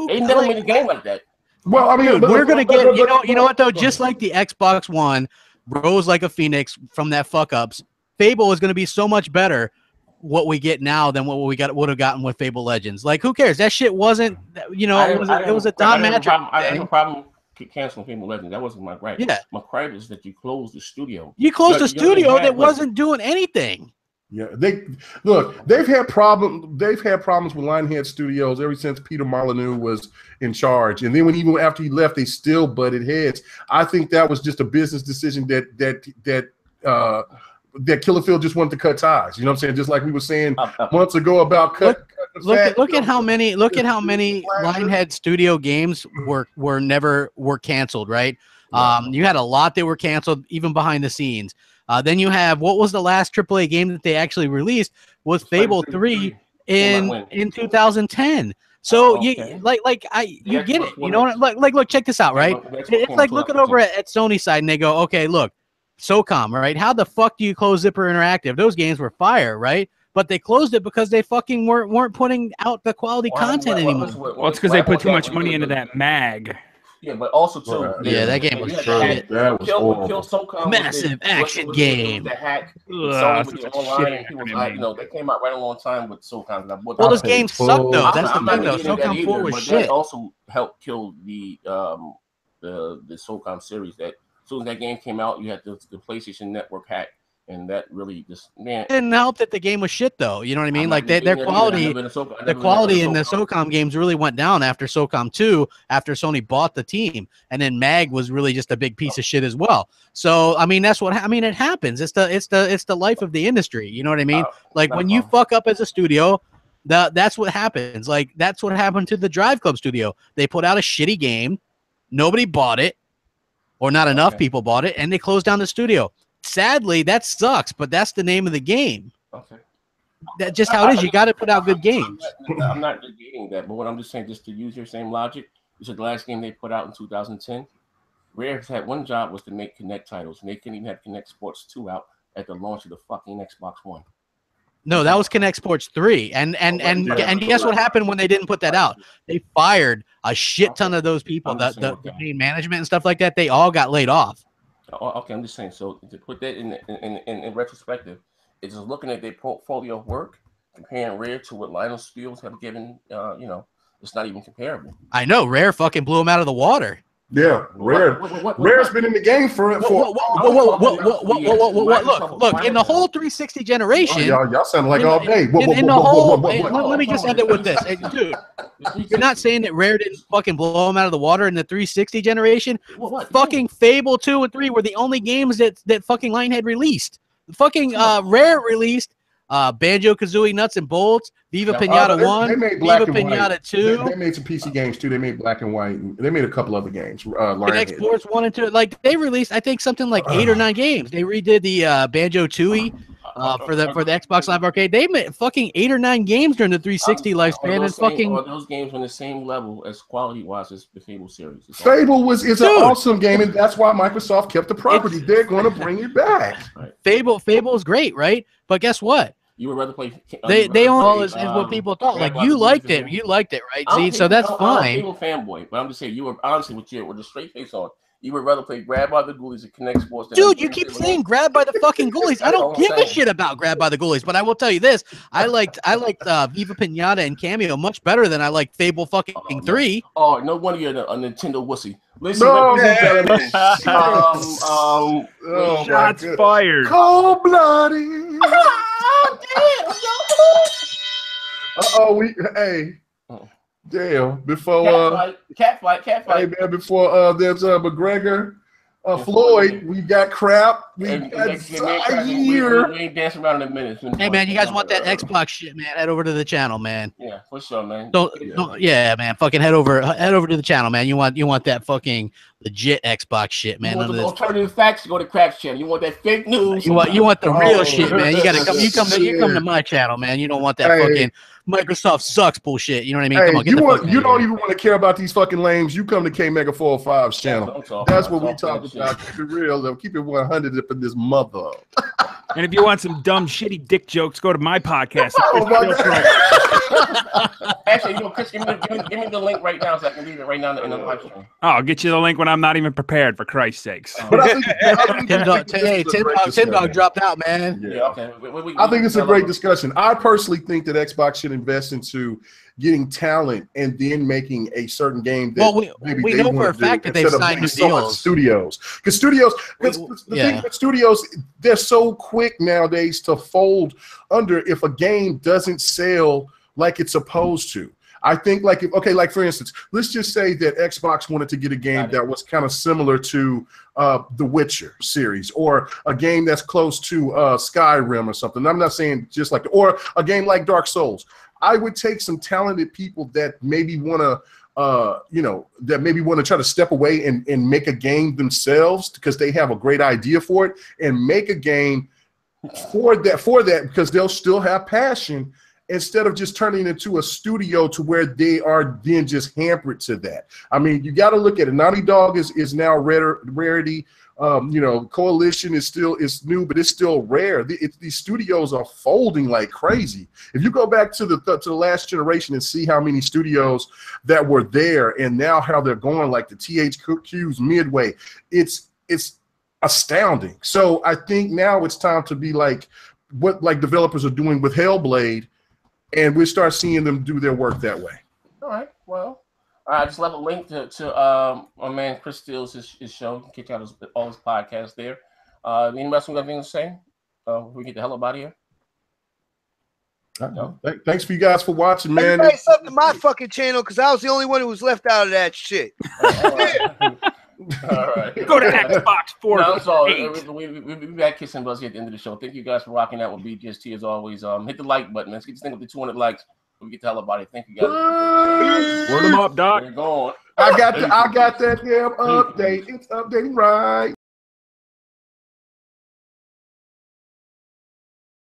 They never made a game like that. Well, I mean, dude, we're gonna get you know what though? Just like the Xbox One rose like a phoenix from that fuck ups, Fable is gonna be so much better what we get now than what we would have gotten with Fable Legends. Like, who cares? That shit wasn't, it was a Don Matrick. I have a problem canceling Fable Legends. That wasn't my gripe. Yeah, my gripe is that you closed the studio. You closed the studio that wasn't doing anything. Yeah, they've had problems with Lionhead Studios ever since Peter Molyneux was in charge, and then even after he left, they still butted heads. I think that was just a business decision that Killer Phil just wanted to cut ties. You know what I'm saying? Just like we were saying months ago about look at how many Lionhead Studio games were canceled, right? You had a lot that were canceled even behind the scenes. Then you have, what was the last AAA game that they actually released was Fable 3 in 2010. So you get it. You know what? Look, check this out, right? It's like looking over at Sony's side and they go, okay, look, SOCOM, right? How the fuck do you close Zipper Interactive? Those games were fire, right? But they closed it because they fucking weren't putting out the quality content anymore. Well, it's because they put too much money into that mag. Yeah, but also too. Yeah, that game was shit. That was massive action game. The hack. They came out right along time with SOCOM. Well, those games suck though. That's the thing though. SOCOM 4 was shit. That also helped kill the SOCOM series. That as soon as that game came out, you had the PlayStation Network hack. And that really just it didn't help that the game was shit though. You know what I mean? Like their quality, the quality in the SOCOM games really went down after SOCOM 2, after Sony bought the team, and then MAG was really just a big piece of shit as well. So I mean, that's what it happens. It's the life of the industry. You know what I mean? Like when you fuck up as a studio, that's what happens. Like that's what happened to the Drive Club studio. They put out a shitty game, nobody bought it, or not enough people bought it, and they closed down the studio. Sadly, that sucks, but that's the name of the game. Okay. That's just how it is. You got to put out good games. I'm not negating that, but what I'm just saying, just to use your same logic, you said the last game they put out in 2010, Rare had one job was to make Kinect titles, and they couldn't even have Kinect Sports 2 out at the launch of the fucking Xbox One. No, that was Kinect Sports 3. And guess what happened when they didn't put that out? They fired a shit ton of those people, the main management and stuff like that. They all got laid off. Okay, I'm just saying. So to put that in retrospective, it's just looking at their portfolio of work, comparing Rare to what Lionel Studios have given. It's not even comparable. I know Rare fucking blew him out of the water. Yeah, Rare's been in the game for Look, in the whole 360 generation. Y'all sound like all day. Let me just end it with this, dude. You're not saying that Rare didn't fucking blow him out of the water in the 360 generation? Fucking Fable 2 and 3 were the only games that fucking Lionhead released. Fucking Rare released Banjo-Kazooie Nuts and Bolts, Viva Pinata 1, Viva Pinata 2. They made some PC games too. They made Black and White. And they made a couple other games. Connect Sports 1 and 2. Like they released, I think, something like 8 or 9 games. They redid the Banjo-Tooie for the Xbox Live Arcade. They made fucking 8 or 9 games during the 360 lifespan. And fucking those games on the same level as quality-wise as the Fable series. Fable is an awesome game, and that's why Microsoft kept the property. They're going to bring it back. Right. Fable is great, right? But guess what? You would rather play. They all is what people thought. Like you liked it, right? See, so that's fine. I'm a fanboy, but I'm just saying you were honestly with a straight face on. You would rather play Grab by the Ghoulies and Connect Sports. Dude, you keep saying Grab by the fucking Ghoulies. I don't give a shit about Grab by the Ghoulies, but I will tell you this: I liked Viva Pinata and Cameo much better than I liked Fable fucking 3. Oh, no wonder you're a Nintendo wussy. Listen, ladies and gentlemen. Shots fired. Cold-blooded. Damn. Before cat fight. Hey man, before there's McGregor, Floyd, we got crap. We got Zaire. We ain't dancing around in a minute. Hey man, you guys want that Xbox shit, man? Head over to the channel, man. Yeah, for sure, man. Yeah, man. Fucking head over to the channel, man. You want that fucking legit Xbox shit, man. You want the alternative facts? Go to Craps channel. You want that fake news? You want the real shit, man. You gotta come. You come to my channel, man. You don't want that fucking Microsoft sucks bullshit. You know what I mean? Come on, you don't even want to care about these fucking lames. You come to K Mega 405's channel. That's what we talk about. Keep it real, though. Keep it 100 up in this mother. And if you want some dumb, shitty dick jokes, go to my podcast. Actually, Chris, give me the link right now so I can leave it right now in the live stream. Oh, I'll get you the link when I'm not even prepared, for Christ's sakes. But I think Tim Dog dropped out, man. Yeah, okay. I think it's a great discussion. I personally think that Xbox should invest into getting talent and then making a certain game that we know for a fact that they've signed new deals. Studios. Because the thing with studios, they're so quick nowadays to fold under if a game doesn't sell like it's supposed to. I think like for instance, let's just say that Xbox wanted to get a game that was kind of similar to the Witcher series, or a game that's close to Skyrim or something. I'm not saying just like, or a game like Dark Souls. I would take some talented people that maybe want to, try to step away and make a game themselves because they have a great idea for it, and make a game for that because they'll still have passion, instead of just turning it into a studio to where they are then just hampered to that. I mean, you got to look at it. Naughty Dog is now rarity. Coalition is new, but it's still rare. These studios are folding like crazy. If you go back to the last generation and see how many studios that were there and now how they're going, like the THQ's Midway, it's astounding. So I think now it's time to be like what developers are doing with Hellblade, and we start seeing them do their work that way. All right. Well, I just left a link to my man Chris Steele's his show. You can check out all his podcasts there. Anybody else got anything to say? We get the hell up out of here. No. Thanks for you guys for watching, man. Everybody sub to my fucking channel because I was the only one who was left out of that shit. All right. Go to Xbox 4. No, that's all. We got kissing buzz at the end of the show. Thank you guys for rocking out with BGST as always. Hit the like button. Let's get this thing up to 200 likes. We get the hell about it. Thank you guys. Word them up, Doc. We're going. I got that damn update. It's updating right.